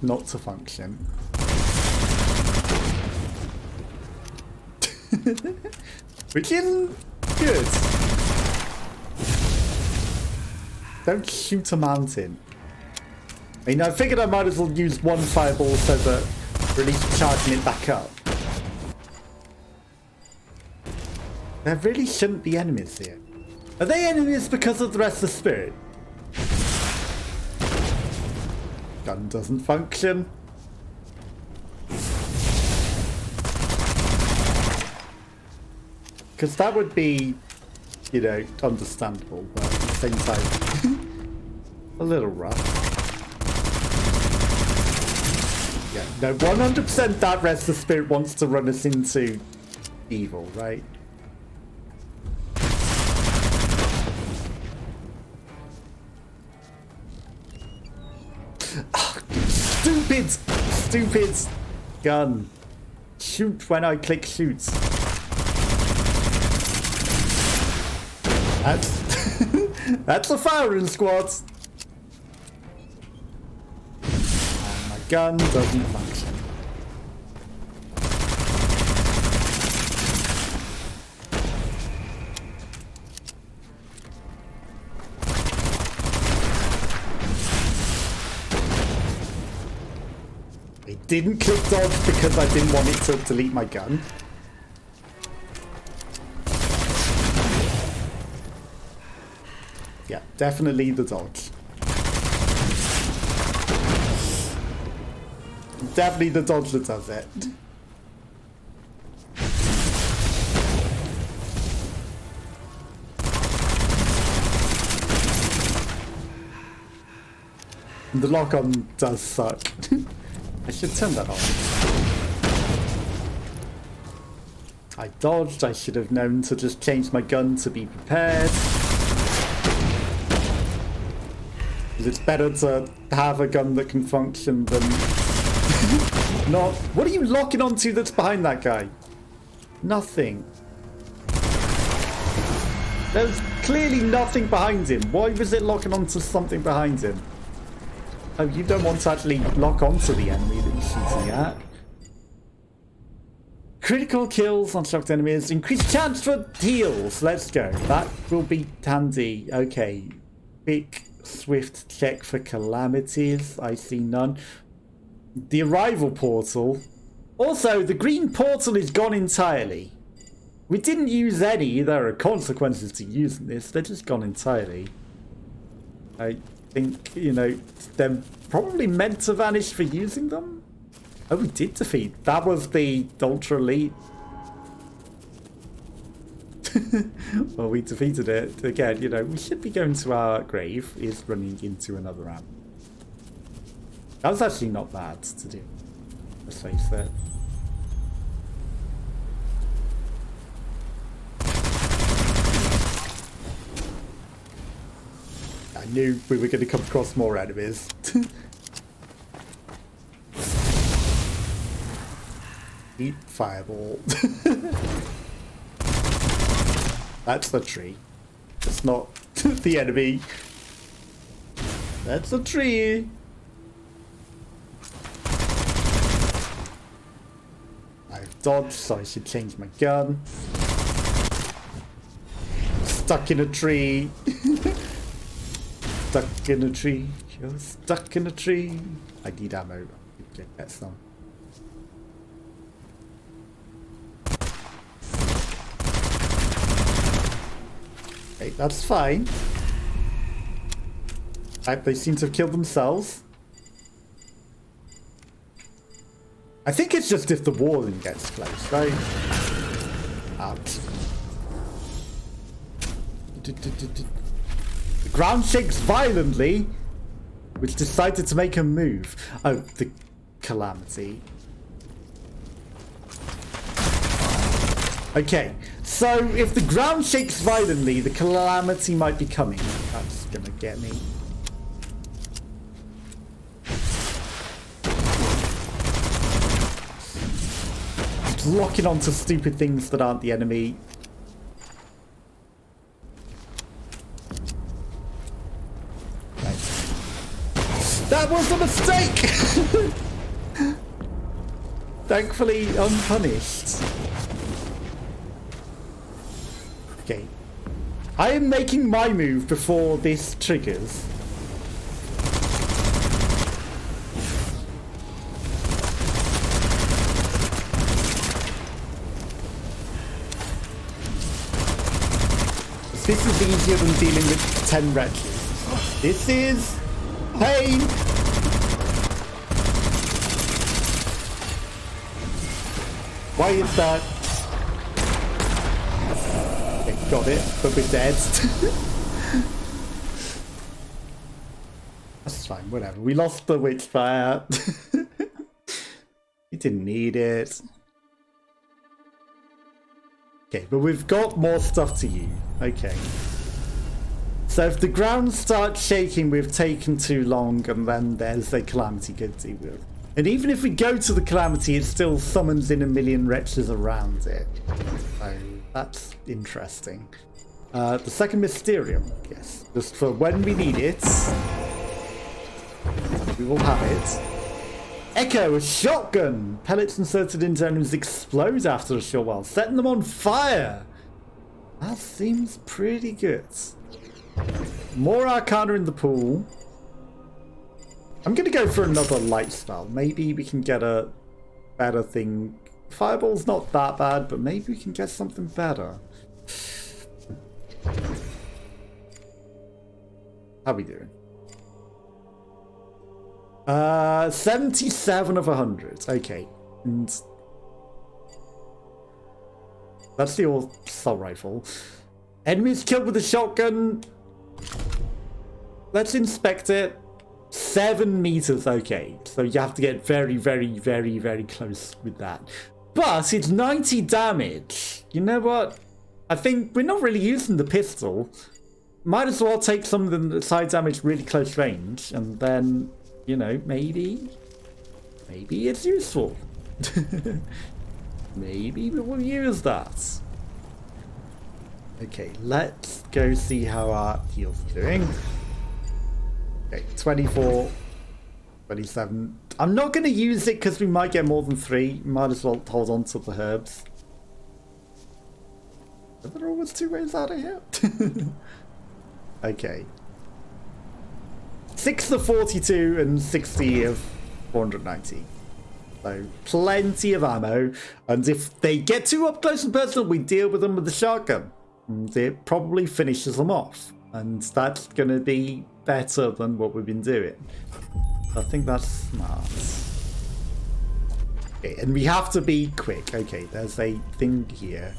not to function. Which isn't good. Don't shoot a mountain. I mean, I figured I might as well use one fireball so that we're at least charging it back up. There really shouldn't be enemies here. Are they enemies because of the rest of the spirit? Gun doesn't function. Because that would be, you know, understandable, but at the same time, a little rough. Yeah, no, 100% that restless spirit wants to run us into evil, right? Stupid gun. Shoot when I click shoot. That's a firing squad. And my gun doesn't function. It didn't click dodge because I didn't want it to delete my gun. Yeah, definitely the dodge. Definitely the dodge that does it. The lock-on does suck. I should turn that on. I dodged. I should have known to just change my gun to be prepared. It's better to have a gun that can function than not. What are you locking onto that's behind that guy? Nothing. There's clearly nothing behind him. Why was it locking onto something behind him? Oh, you don't want to actually lock onto the enemy that you're shooting at. Critical kills on shocked enemies. Increased chance for heals. Let's go. That will be handy. Okay. Quick, swift check for calamities. I see none. The arrival portal. Also, the green portal is gone entirely. We didn't use any. There are consequences to using this. They're just gone entirely. I think, you know, they're probably meant to vanish for using them. Oh, we did defeat. That was the Ultra Elite. Well, we defeated it. Again, you know, we should be going to our grave. Is running into another ramp. That was actually not bad to do. Let's face it. I knew we were going to come across more enemies. Eat fireball. That's the tree. It's not the enemy. That's the tree. I've dodged, so I should change my gun. Stuck in a tree. Stuck in a tree. You're stuck in a tree. I need ammo. Okay, get some. Okay, that's fine. Right, they seem to have killed themselves. I think it's just if the warden gets close, right? Out. The ground shakes violently, which decided to make a move. Oh, the calamity. Okay, so if the ground shakes violently, the calamity might be coming. That's gonna get me. Just locking onto stupid things that aren't the enemy. That was a mistake! Thankfully unpunished. Okay. I am making my move before this triggers. This is easier than dealing with 10 wretches. This is pain. Why is that? Okay, got it, but we're dead. That's fine, whatever. We lost the Witchfire. We didn't need it. Okay, but we've got more stuff to use. Okay. So if the ground starts shaking, we've taken too long, and then there's a calamity to deal with. And even if we go to the calamity, it still summons in a million wretches around it. So that's interesting. The second Mysterium, yes. Just for when we need it. We will have it. Echo, a shotgun! Pellets inserted into enemies explode after a short while, setting them on fire! That seems pretty good. More Arcana in the pool. I'm going to go for another light spell. Maybe we can get a better thing. Fireball's not that bad, but maybe we can get something better. How we doing? 77 of 100. Okay. And that's the assault rifle. Enemies killed with a shotgun. Let's inspect it. 7 meters. Okay. So you have to get very, very, very, very close with that. But it's 90 damage. You know what? I think we're not really using the pistol. Might as well take some of the side damage really close range. And then, you know, maybe it's useful. Maybe we will use that. Okay, let's go see how our heals are doing. Okay, 24, 27. I'm not going to use it because we might get more than 3. Might as well hold on to the herbs. Are there always 2 ways out of here? Okay. 6 of 42 and 60 of 490. So plenty of ammo. And if they get too up close and personal, we deal with them with the shotgun. And it probably finishes them off. And that's going to be better than what we've been doing. I think that's smart. Okay, and we have to be quick. Okay, there's a thing here.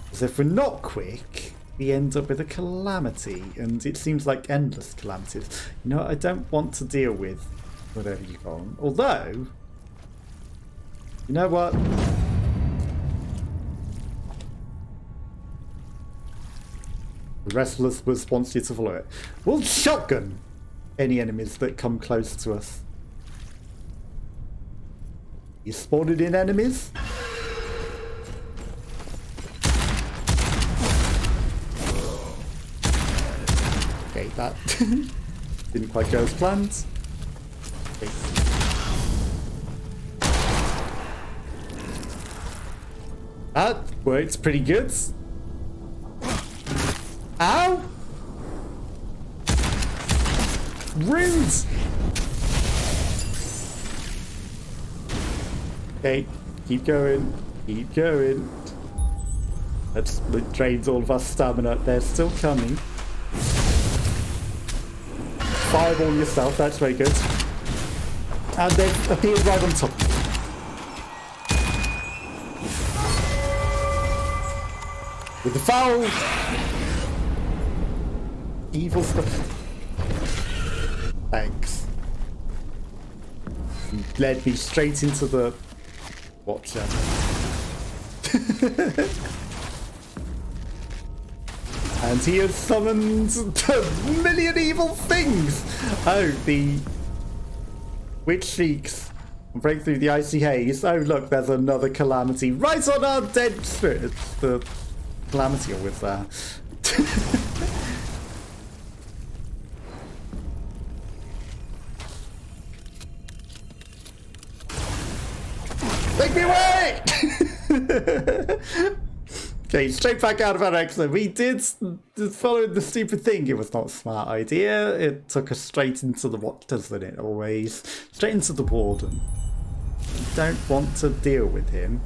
Because if we're not quick, we end up with a calamity. And it seems like endless calamities. You know, I don't want to deal with whatever you call them. Although, you know what? The Restless Wisp wants you to follow it. We'll shotgun any enemies that come close to us. You spotted in enemies? Okay, that didn't quite go as planned. Okay. That worked pretty good. Ow! Rude! Okay, keep going. Keep going. That drains all of our stamina. They're still coming. Fireball yourself, that's very good. And they've appeared right on top of you. With the foul! Evil stuff. Thanks. You led me straight into the Watcher. And he has summoned a million evil things! Oh, the Witch Sheiks break through the icy haze. Oh, look, there's another calamity right on our dead spirits. The calamity always there. Take me away! Okay, straight back out of our exit. We did follow the stupid thing. It was not a smart idea. It took us straight into the what doesn't it always? Straight into the warden. Don't want to deal with him.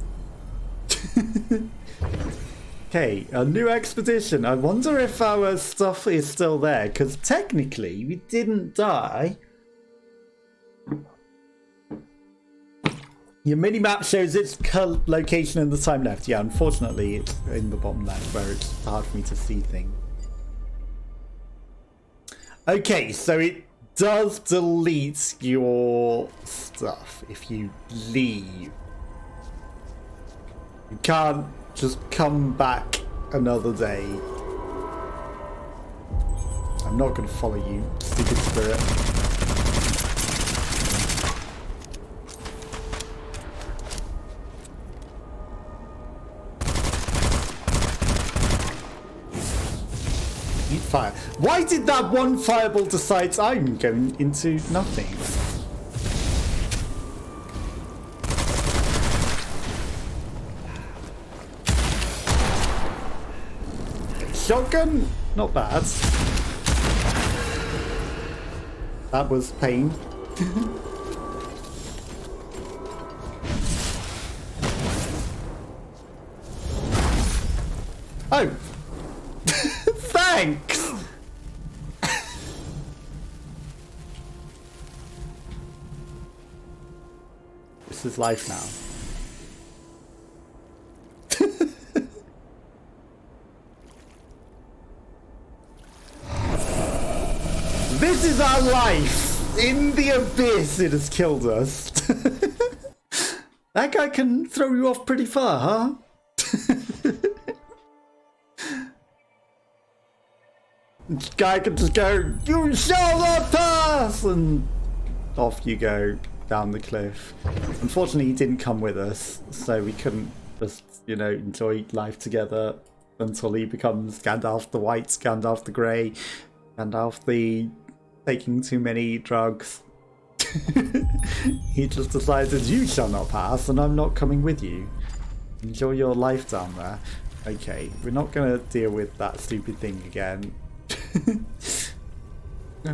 Okay, a new expedition. I wonder if our stuff is still there, because technically we didn't die. Your mini-map shows its location in the time left. Yeah, unfortunately, it's in the bottom left where it's hard for me to see things. Okay, so it does delete your stuff if you leave. You can't just come back another day. I'm not going to follow you, stupid spirit. Eat fire. Why did that one fireball decide I'm going into nothing? Shotgun? Not bad. That was pain. Oh! Thanks! This is life now. This is our life! In the abyss, it has killed us. That guy can throw you off pretty far, huh? This guy can just go, "You shall not pass!" and off you go down the cliff. Unfortunately, he didn't come with us, so we couldn't just, you know, enjoy life together until he becomes Gandalf the White, Gandalf the Grey, Gandalf the taking too many drugs. He just decided, "You shall not pass, and I'm not coming with you. Enjoy your life down there." Okay, we're not going to deal with that stupid thing again.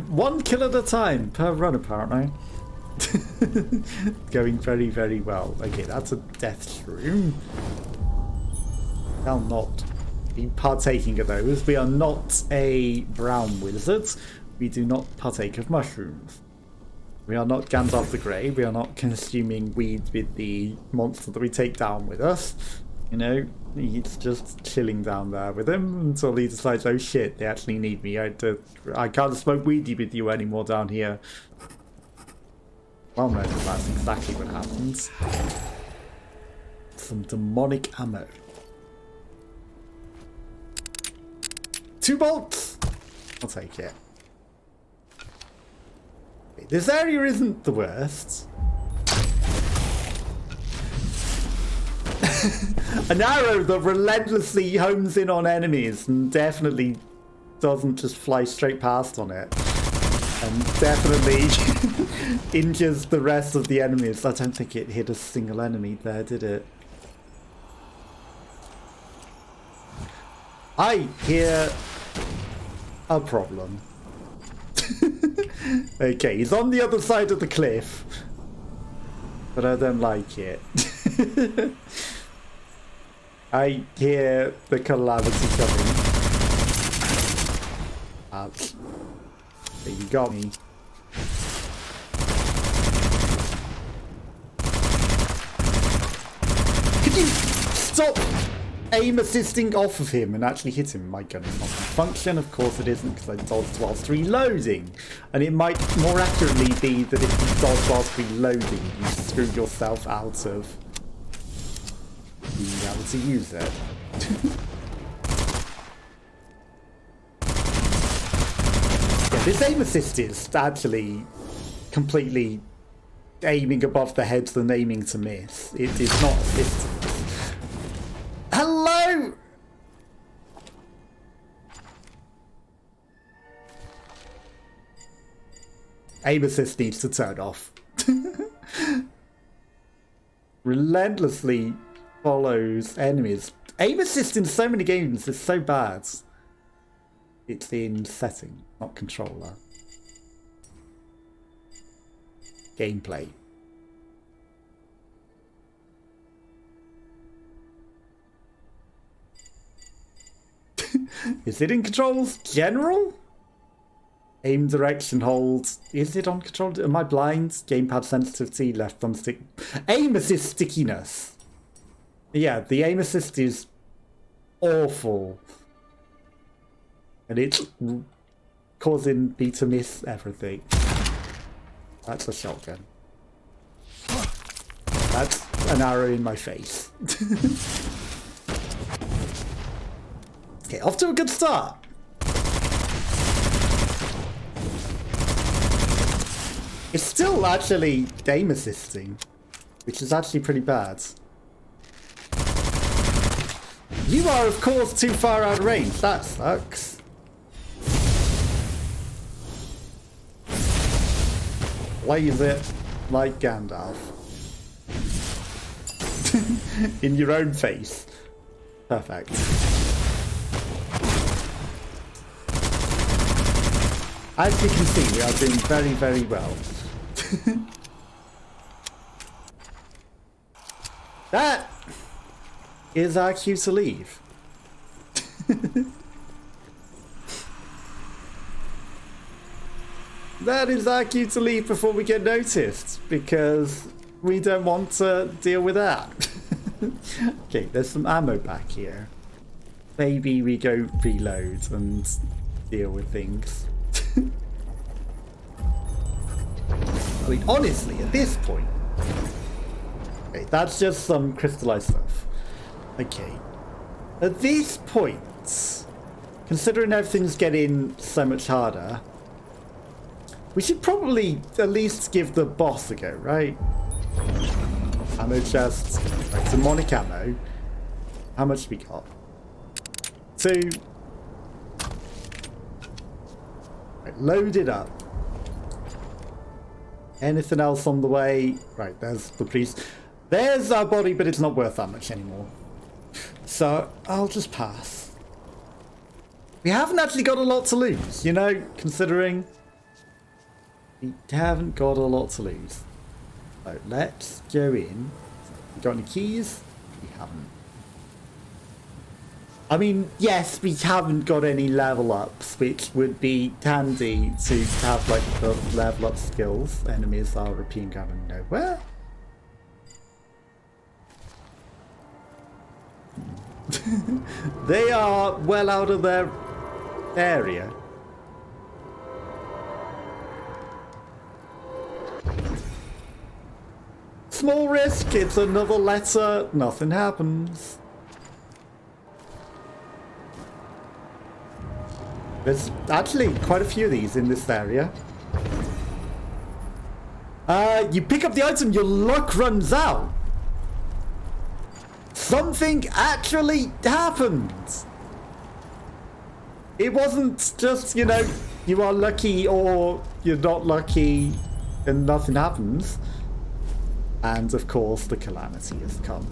One kill at a time per run, apparently. Going very, very well. Okay, that's a death shroom. I'll not be partaking of those. We are not a brown wizard. We do not partake of mushrooms. We are not Gandalf the Grey. We are not consuming weed with the monster that we take down with us. You know, he's just chilling down there with him until he decides, "Oh shit, they actually need me. I can't smoke weedy with you anymore down here." Well, no, that's exactly what happens. Some demonic ammo. 2 bolts! I'll take it. Okay, this area isn't the worst. An arrow that relentlessly homes in on enemies and definitely doesn't just fly straight past on it. And definitely injures the rest of the enemies. I don't think it hit a single enemy there, did it? I hear a problem. Okay, he's on the other side of the cliff. But I don't like it. I hear the calamity coming. Ouch. You got me. Could you stop aim assisting off of him and actually hit him? My gun is not in function. Of course it isn't, because I dodged whilst reloading. And it might more accurately be that if you dodge whilst reloading, you screw yourself out of being able to use it. Yeah, this aim assist is actually completely aiming above the head than aiming to miss. It is not assistance. Hello! Aim assist needs to turn off. Relentlessly follows enemies. Aim assist in so many games is so bad. It's in setting, not controller. Gameplay. Is it in controls? General? Aim direction hold. Is it on control? Am I blind? Gamepad sensitivity, left thumbstick. Aim assist stickiness. Yeah, the aim assist is awful. And it's causing me to miss everything. That's a shotgun. That's an arrow in my face. Okay, off to a good start. It's still actually aim assisting, which is actually pretty bad. You are, of course, too far out of range. That sucks. Blaze it like Gandalf. In your own face. Perfect. As you can see, we are doing very, very well. That is our cue to leave. That is our cue to leave before we get noticed, because we don't want to deal with that. Okay, there's some ammo back here. Maybe we go reload and deal with things. I mean, honestly, at this point... Okay, that's just some crystallized stuff. Okay. At this point, considering everything's getting so much harder, we should probably at least give the boss a go, right? Ammo chest, right, demonic ammo. How much we got? 2. Right, load it up. Anything else on the way? Right, there's the priest. There's our body, but it's not worth that much anymore. So I'll just pass. We haven't actually got a lot to lose, you know, considering we haven't got a lot to lose. So let's go in. Got any keys? We haven't. I mean, yes, we haven't got any level ups, which would be handy to have like the level up skills. Enemies are appearing out of nowhere. They are well out of their area. Small risk, it's another letter, nothing happens. There's actually quite a few of these in this area. You pick up the item, your luck runs out. Something actually happened. It wasn't just, you know, you are lucky or you're not lucky and nothing happens. And of course the calamity has come.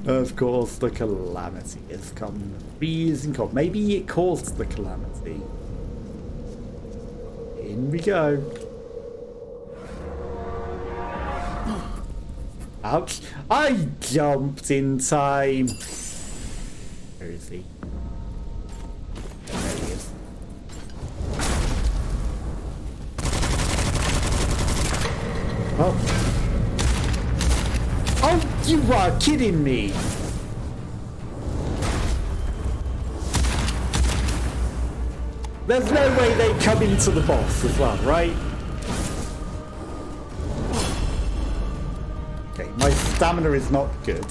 Of course the calamity has come. Freezing cold. Maybe it caused the calamity. In we go. Ouch. I jumped in time. Where is he? There he is. Oh. Oh, you are kidding me. There's no way they come into the boss as well, right? Okay, my stamina is not good.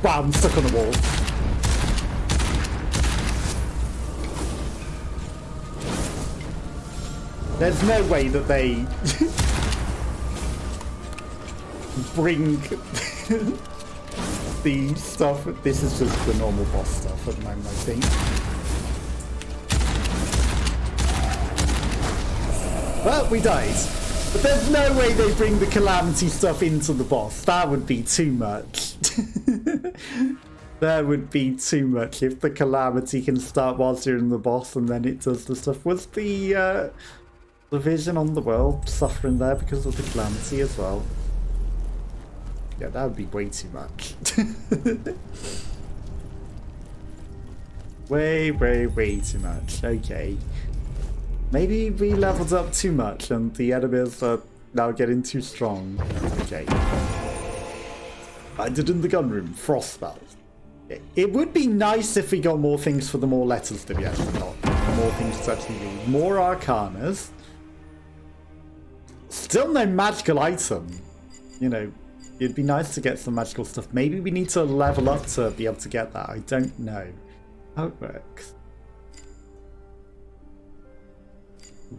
Wow, I'm stuck on the wall. There's no way that they bring the stuff. This is just the normal boss stuff at the moment, I think. Well, we died. But there's no way they bring the calamity stuff into the boss. That would be too much. That would be too much. If the calamity can start whilst you're in the boss and then it does the stuff. Was the vision on the world suffering there because of the calamity as well? Yeah, that would be way too much. way too much. Okay. Maybe we leveled up too much and the enemies are now getting too strong. Okay. I did in the gun room. Frost spell. It would be nice if we got more things for the more letters that we actually got. More things to actually read. More arcanas. Still no magical item. You know, It'd be nice to get some magical stuff. Maybe we need to level up to be able to get that. I don't know how it works.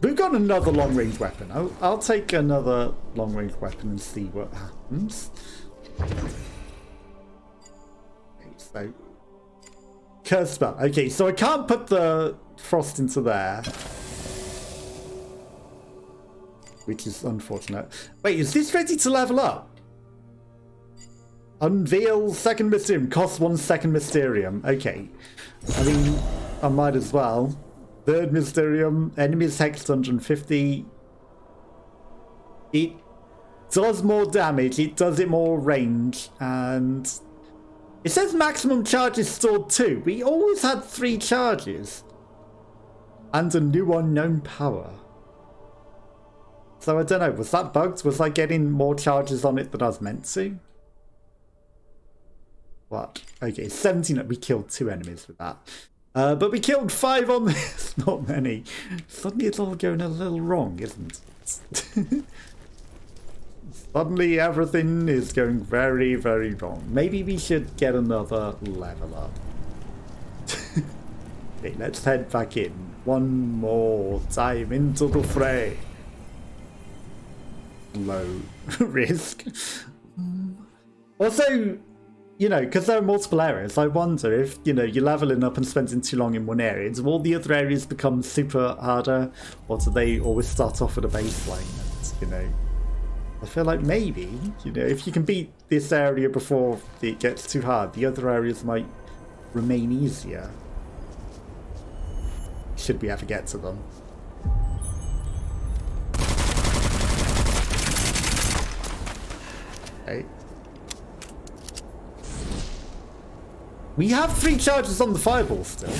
We've got another long-range weapon. I'll take another long-range weapon and see what happens. Okay, so curse spell. Okay, so I can't put the frost into there, which is unfortunate. Wait, is this ready to level up? Unveil second Mysterium. Cost 1 second Mysterium. Okay. I mean, I might as well. Third Mysterium. Enemies hexed 150. It does more damage. It does it more range. And it says maximum charges stored 2. We always had 3 charges. And a new unknown power. So I don't know. Was that bugged? Was I getting more charges on it than I was meant to? What? Okay, 17. We killed 2 enemies with that. But we killed 5 on this. Not many. Suddenly it's all going a little wrong, isn't it? Suddenly everything is going very, very wrong. Maybe we should get another level up. Okay, let's head back in. One more time into the fray. Low risk. Also, you know, because there are multiple areas, I wonder if, you know, you're leveling up and spending too long in one area, do all the other areas become super harder, or do they always start off at a baseline? And, you know, I feel like maybe, you know, if you can beat this area before it gets too hard, the other areas might remain easier. Should we ever get to them. Okay. We have 3 charges on the fireball still.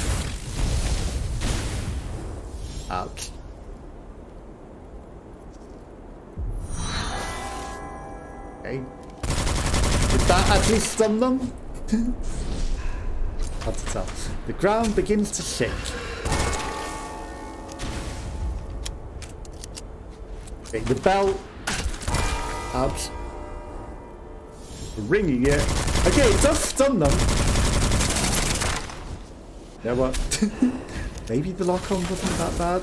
Ouch. Okay. Did that actually stun them? Hard to tell. The ground begins to shake. Okay, the bell. Ouch. Ringing it. Okay, it does stun them. You know what? Maybe the lock-on wasn't that bad.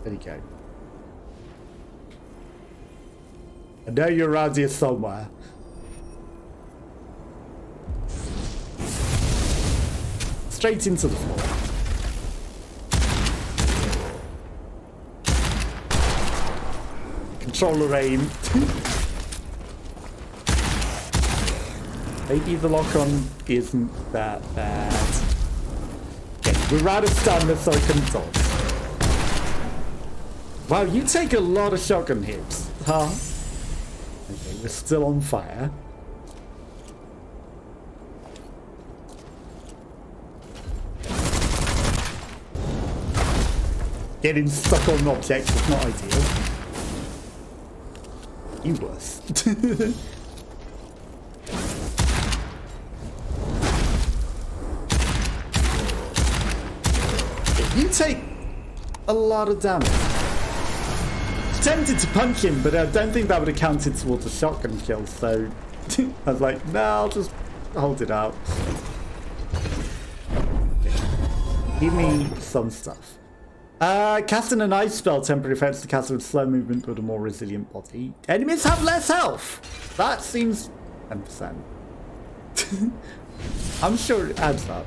There you go. I know you're around here somewhere. Straight into the floor. Controller aim. Maybe the lock-on isn't that bad. Okay, we're out of stamina, so I can dodge. Wow, you take a lot of shotgun hits, huh? Okay, we're still on fire. Getting stuck on an object is not ideal. You worse. You take a lot of damage. Tempted to punch him, but I don't think that would have counted towards a shotgun kill, so I was like, nah, I'll just hold it out. Give me some stuff. Casting an ice spell temporarily affects the caster with slow movement but a more resilient body. Enemies have less health! That seems 10%. I'm sure it adds up.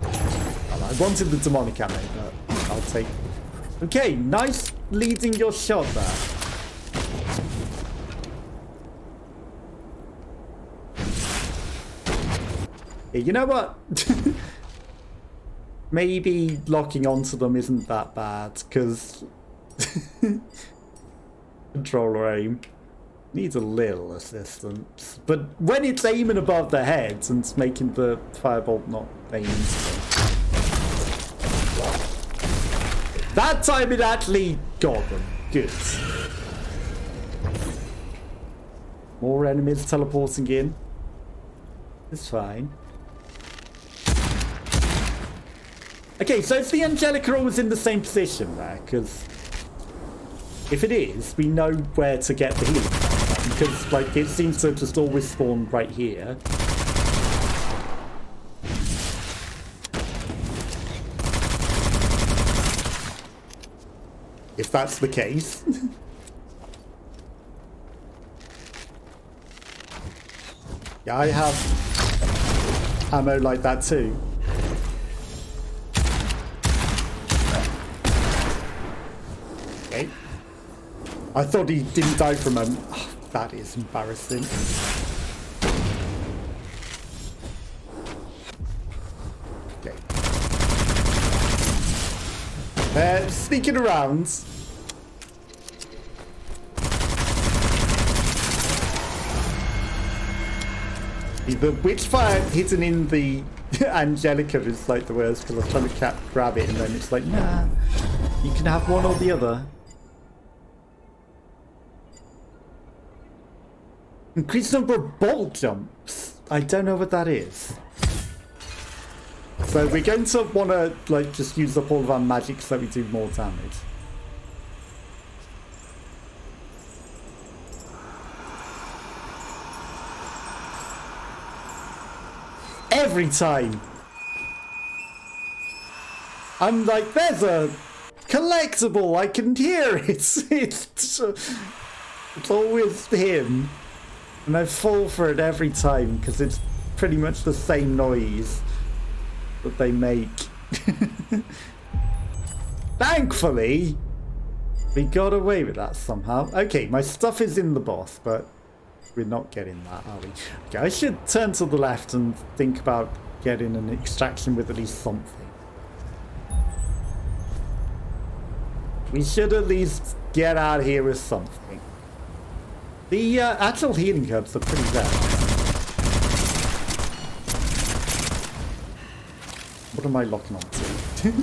I wanted the demonic ammo, but I'll take it. Okay, nice leading your shot there. Yeah, you know what? Maybe locking onto them isn't that bad, because controller aim needs a little assistance. But when it's aiming above their heads and making the firebolt not aim into them, that time it actually got them. Good. More enemies teleporting in. It's fine. Okay, so is the Angelica always in the same position there? Because if it is, we know where to get the healing from. Because, like, it seems to just always spawn right here. If that's the case. Yeah, I have ammo like that too. Okay. I thought he didn't die from a... Oh, that is embarrassing. Okay. They're sneaking around. The Witchfire hidden in the Angelica is like the worst, because I was trying to grab it and then it's like, nah, you can have one or the other. Increased number of bolt jumps. I don't know what that is. So we're going to want to like just use up all of our magic so we do more damage. Every time. I'm like, there's a collectible. I can hear it. It's always him. And I fall for it every time because it's pretty much the same noise that they make. Thankfully, we got away with that somehow. Okay, my stuff is in the boss, but we're not getting that, are we? Okay, I should turn to the left and think about getting an extraction with at least something. We should at least get out of here with something. The actual healing herbs are pretty rare. What am I locking on to?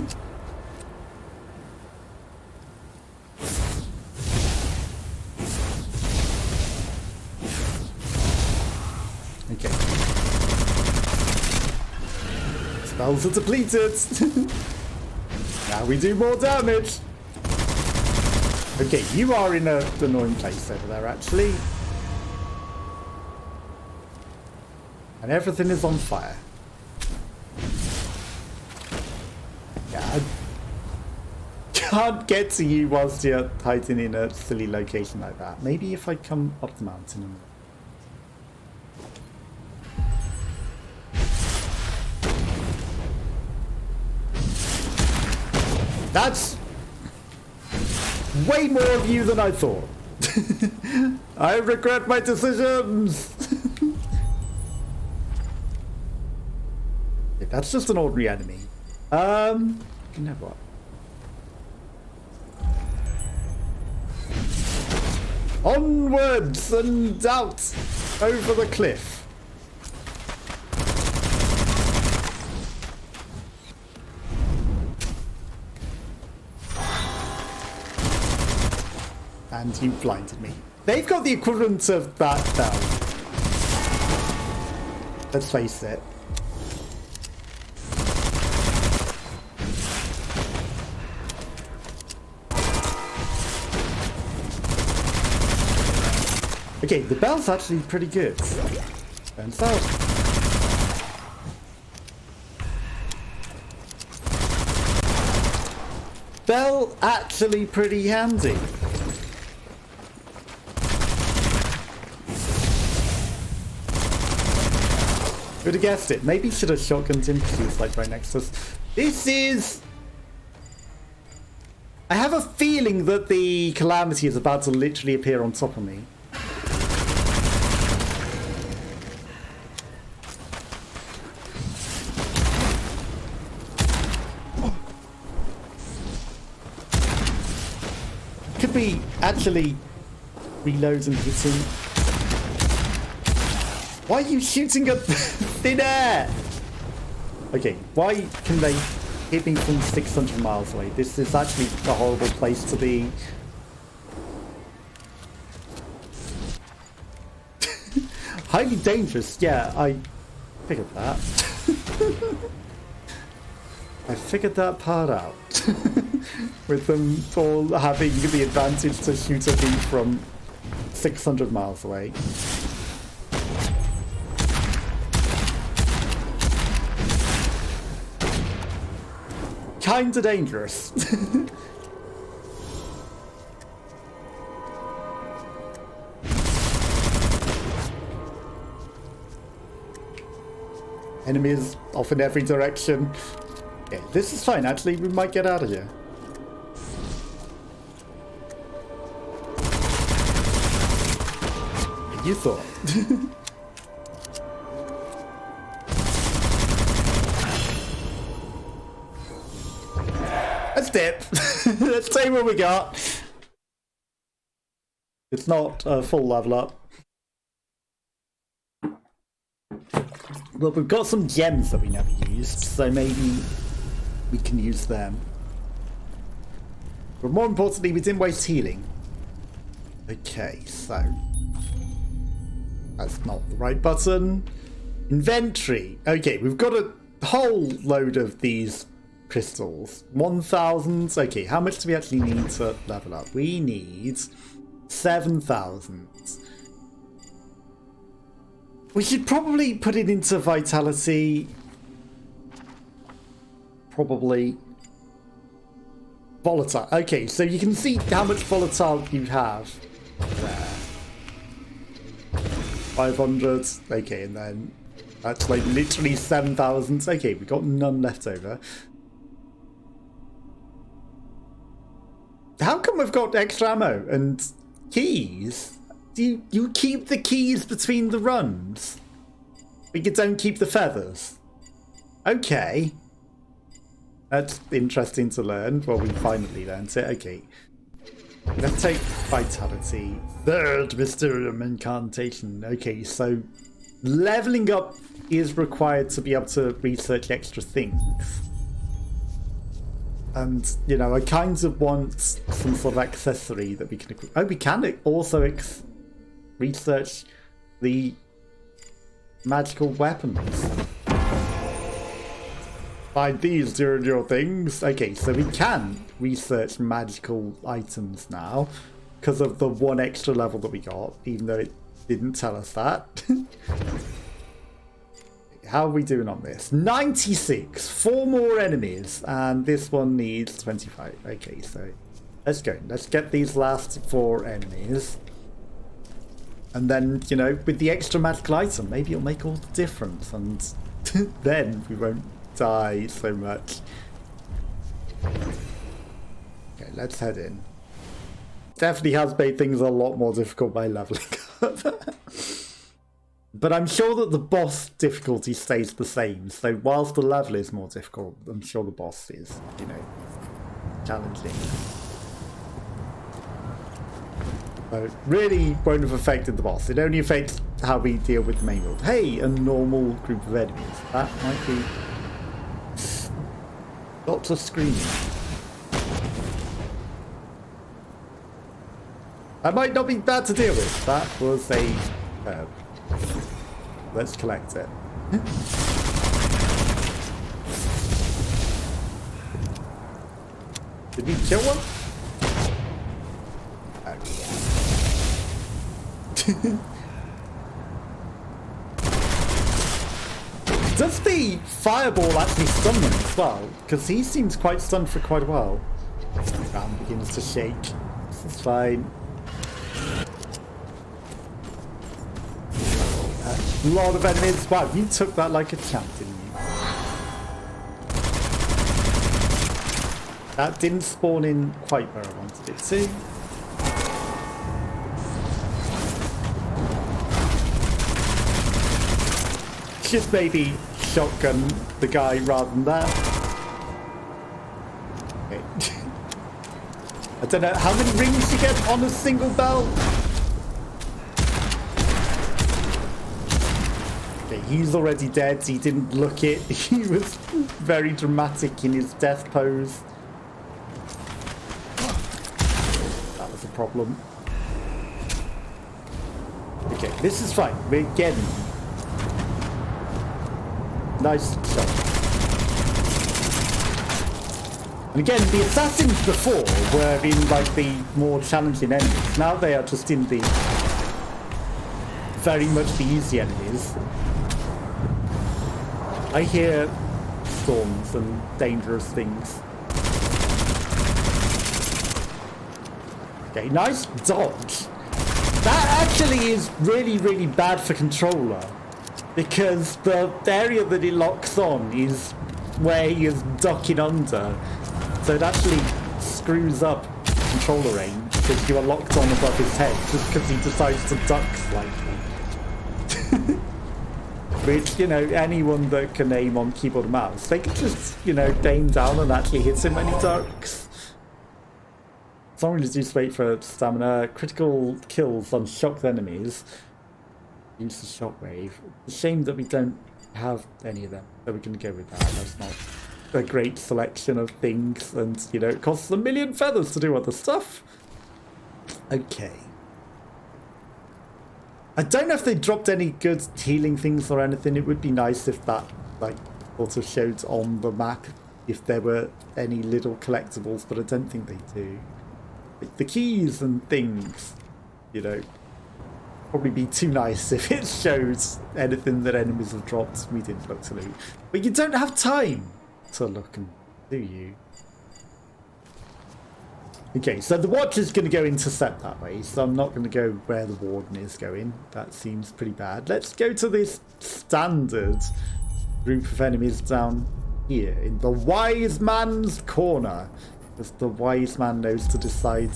Okay. Spells are depleted. Now we do more damage. Okay, you are in an annoying place over there, actually. And everything is on fire. Yeah, I can't get to you whilst you're hiding in a silly location like that. Maybe if I come up the mountain and... That's way more of you than I thought. I regret my decisions. Yeah, that's just an ordinary enemy. You know what? Onwards and out over the cliff. And you blinded me. They've got the equivalent of that bell. Let's face it. Okay, the bell's actually pretty good. Turns out. Bell actually pretty handy. Would have guessed it. Maybe should have shotgunned him because he was like right next to us. This is... I have a feeling that the calamity is about to literally appear on top of me. Could be actually reload and hitting. Why are you shooting at thin air? Okay, why can they hit me from 600 miles away? This is actually a horrible place to be. Highly dangerous. Yeah, I figured that. I figured that part out. With them all having the advantage to shoot at me from 600 miles away. Kinda dangerous. Enemies off in every direction. Yeah, this is fine. Actually, we might get out of here. You thought. Let's dip. Let's see what we got. It's not a full level up. Well, we've got some gems that we never used, so maybe we can use them. But more importantly, we didn't waste healing. Okay, so that's not the right button. Inventory. Okay, we've got a whole load of these crystals. 1,000. Okay, how much do we actually need to level up? We need 7,000. We should probably put it into vitality. Probably. Volatile. Okay, so you can see how much volatile you have there. 500. Okay, and then that's like literally 7,000. Okay, we got none left over. How come we've got extra ammo and keys? Do you keep the keys between the runs? But you don't keep the feathers? Okay. That's interesting to learn. Well, we finally learned it. Okay. Let's take vitality. Third Mysterium Incantation. Okay, so leveling up is required to be able to research extra things. And, you know, I kind of want some sort of accessory that we can equip. Oh, we can also research the magical weapons. Find these during your things. Okay, so we can research magical items now because of the one extra level that we got, even though it didn't tell us that. How are we doing on this? 96. 4 more enemies, and this one needs 25. Okay, so let's go. Let's get these last 4 enemies. And then, you know, with the extra magical item, maybe it'll make all the difference, and then we won't die so much. Okay, let's head in. Definitely has made things a lot more difficult by leveling up. But I'm sure that the boss difficulty stays the same, so whilst the level is more difficult, I'm sure the boss is, you know, challenging. So it really won't have affected the boss. It only affects how we deal with the main world. Hey, a normal group of enemies. That might be lots of screaming. That might not be bad to deal with. That was a herb. Let's collect it. Did we kill one? Does the fireball actually stun them as well? Because he seems quite stunned for quite a while. The ground begins to shake. This is fine. A lot of enemies. Wow, you took that like a champ, didn't you? That didn't spawn in quite where I wanted it to. Should maybe shotgun the guy rather than that. Okay. I don't know how many rings you get on a single bell. Okay, he's already dead. He didn't look it. He was very dramatic in his death pose. That was a problem. Okay, this is fine. We're getting. Nice shot. And again, the assassins before were in like the more challenging enemies. Now they are just in the very much the easy enemies. I hear storms and dangerous things. Okay, nice dodge. That actually is really, really bad for controller, because the area that it locks on is where he is ducking under. So it actually screws up controller aim because you are locked on above his head just because he decides to duck slightly. Which, you know, anyone that can aim on keyboard and mouse, they can just, you know, aim down and actually hit him when he ducks. It's only reduced wait for stamina. Critical kills on shocked enemies. Use the shockwave. It's a shame that we don't have any of them, so we're going to go with that. That's not a great selection of things, and, you know, it costs 1,000,000 feathers to do other stuff. Okay. I don't know if they dropped any good healing things or anything. It would be nice if that, like, also showed on the map if there were any little collectibles, but I don't think they do. The keys and things, you know, probably be too nice if it shows anything that enemies have dropped we didn't look to loot. But you don't have time to look, and do you? Okay, so the watch is going to go intercept that way, so I'm not going to go where the warden is going. That seems pretty bad. Let's go to this standard group of enemies down here in the wise man's corner. Because the wise man knows to decide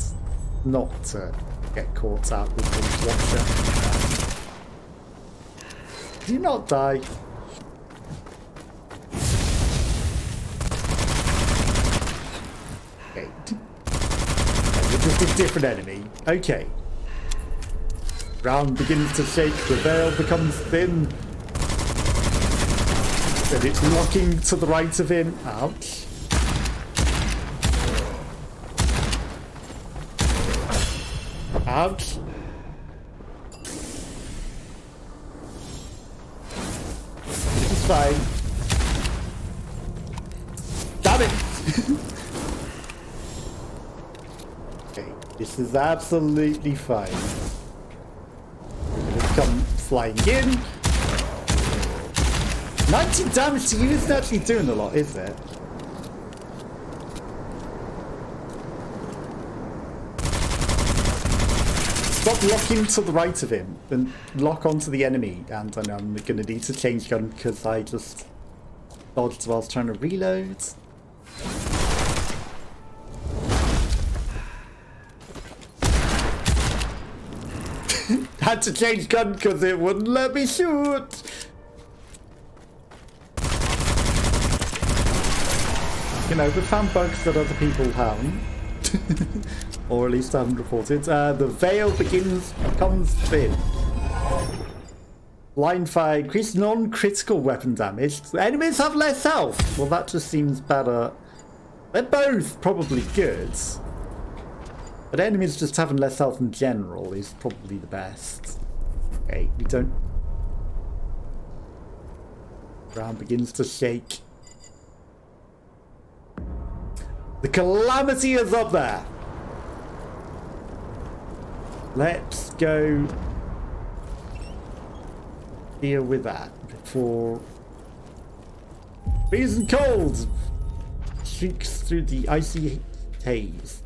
not to get caught out with his watcher. Do you not die? Okay. It's just a different enemy. Okay. Ground begins to shake, the veil becomes thin. And it's locking to the right of him. Ouch. Ouch. This is fine. Damn it! Okay, this is absolutely fine. We're gonna come flying in. 90 damage to you isn't actually doing a lot, is it? Stop locking to the right of him and lock onto the enemy. And I know I'm going to need to change gun because I just dodged while I was trying to reload. Had to change gun because it wouldn't let me shoot. You know, we found bugs that other people haven't. Or at least I haven't reported. The veil becomes thin. Blind fire, increased non-critical weapon damage. Enemies have less health. Well, that just seems better. They're both probably good. But enemies just having less health in general is probably the best. Okay, we don't... Ground begins to shake. The calamity is up there. Let's go deal with that before freezing cold shrieks through the icy haze.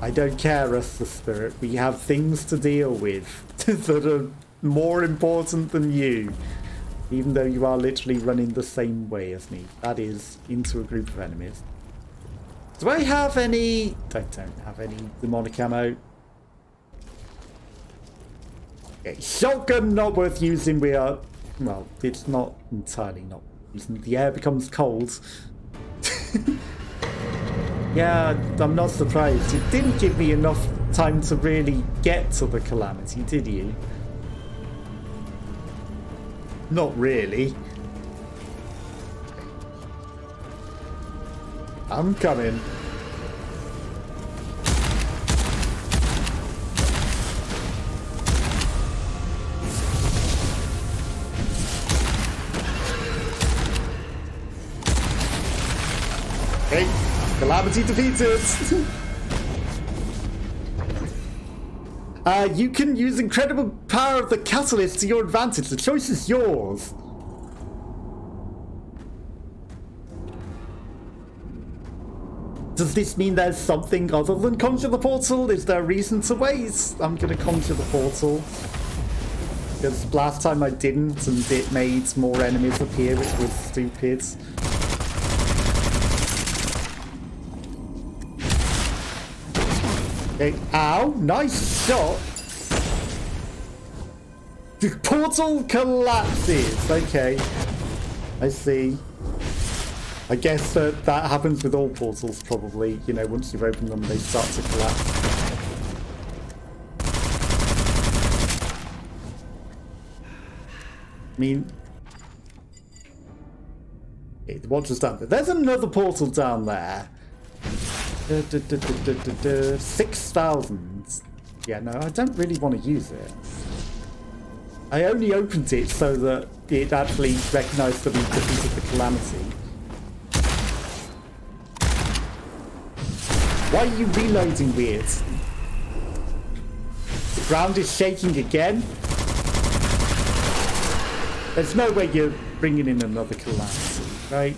I don't care, Rust Spirit. We have things to deal with that are more important than you. Even though you are literally running the same way as me. That is into a group of enemies. Do I have any... I don't have any demonic ammo. Okay, shotgun not worth using. We are... Well, it's not entirely not using. The air becomes cold. Yeah, I'm not surprised. It didn't give me enough time to really get to the calamity, did you? Not really. I'm coming. Okay, Calamity defeated. You can use incredible power of the catalyst to your advantage. The choice is yours. Does this mean there's something other than conjure the portal? Is there a reason to wait? I'm gonna conjure the portal. Because last time I didn't, and it made more enemies appear, which was stupid. Okay, ow, nice shot. The portal collapses. Okay, I see. I guess that happens with all portals, probably. You know, once you've opened them, they start to collapse. I mean, okay, what just down there? There's another portal down there. 6,000. Yeah, no, I don't really want to use it. I only opened it so that it actually recognised that we defeated the calamity. Why are you reloading weird? The ground is shaking again. There's no way you're bringing in another calamity, right?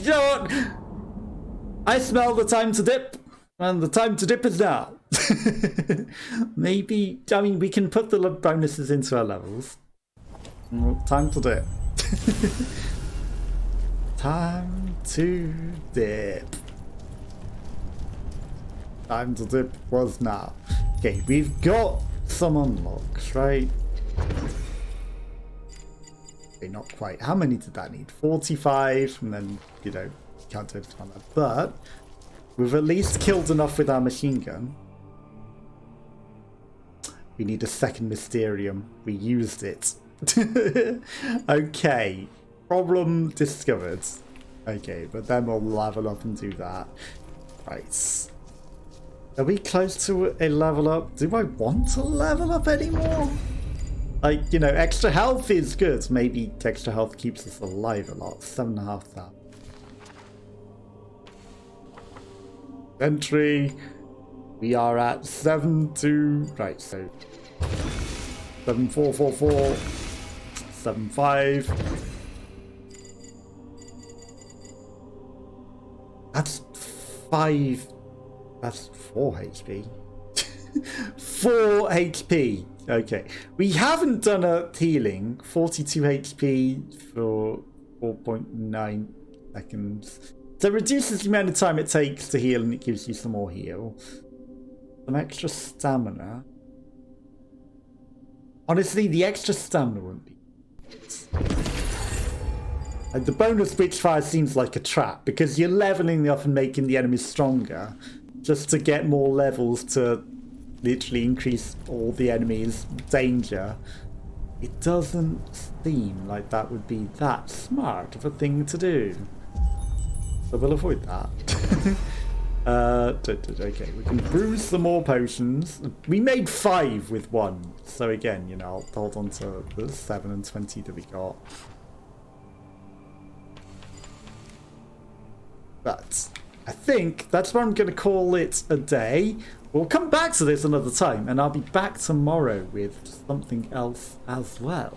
You know what? I smell the time to dip, and the time to dip is now. Maybe, I mean, we can put the bonuses into our levels. Time to dip. Time to dip. Time to dip was now. Okay, we've got some unlocks, right? Okay, not quite. How many did that need? 45, and then, you know, can't do it on that. But we've at least killed enough with our machine gun. We need a second Mysterium. We used it. Okay. Problem discovered. Okay, but then we'll level up and do that. Right. Are we close to a level up? Do I want to level up anymore? Like, you know, extra health is good. Maybe extra health keeps us alive a lot. 7,500. Entry. We are at 7-2. Right, so 7444. 75. That's 5. That's 4 HP. 4 HP. Okay. We haven't done a healing. 42 HP for 4.9 seconds. So it reduces the amount of time it takes to heal, and it gives you some more heal. Some extra stamina. Honestly, the extra stamina wouldn't be. And the bonus Witchfire seems like a trap, because you're leveling up and making the enemies stronger just to get more levels to literally increase all the enemies' danger. It doesn't seem like that would be that smart of a thing to do. So we'll avoid that. Okay, we can brew some more potions. We made 5 with 1. So again, you know, I'll hold on to the 7 and 20 that we got. But I think that's where I'm going to call it a day. We'll come back to this another time, and I'll be back tomorrow with something else as well.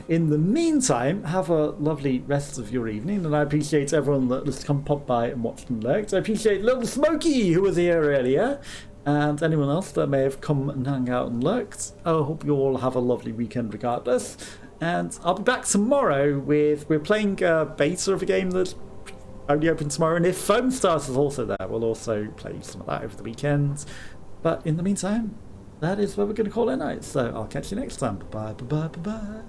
In the meantime, have a lovely rest of your evening, and I appreciate everyone that has come pop by and watched and lurked. I appreciate Little Smokey, who was here earlier, and anyone else that may have come and hung out and lurked. I hope you all have a lovely weekend regardless, and I'll be back tomorrow with... We're playing a beta of a game that's only open tomorrow, and if Foam Stars is also there, we'll also play some of that over the weekend. But in the meantime, that is where we're going to call it a night. So I'll catch you next time. Bye bye, bye bye, bye bye.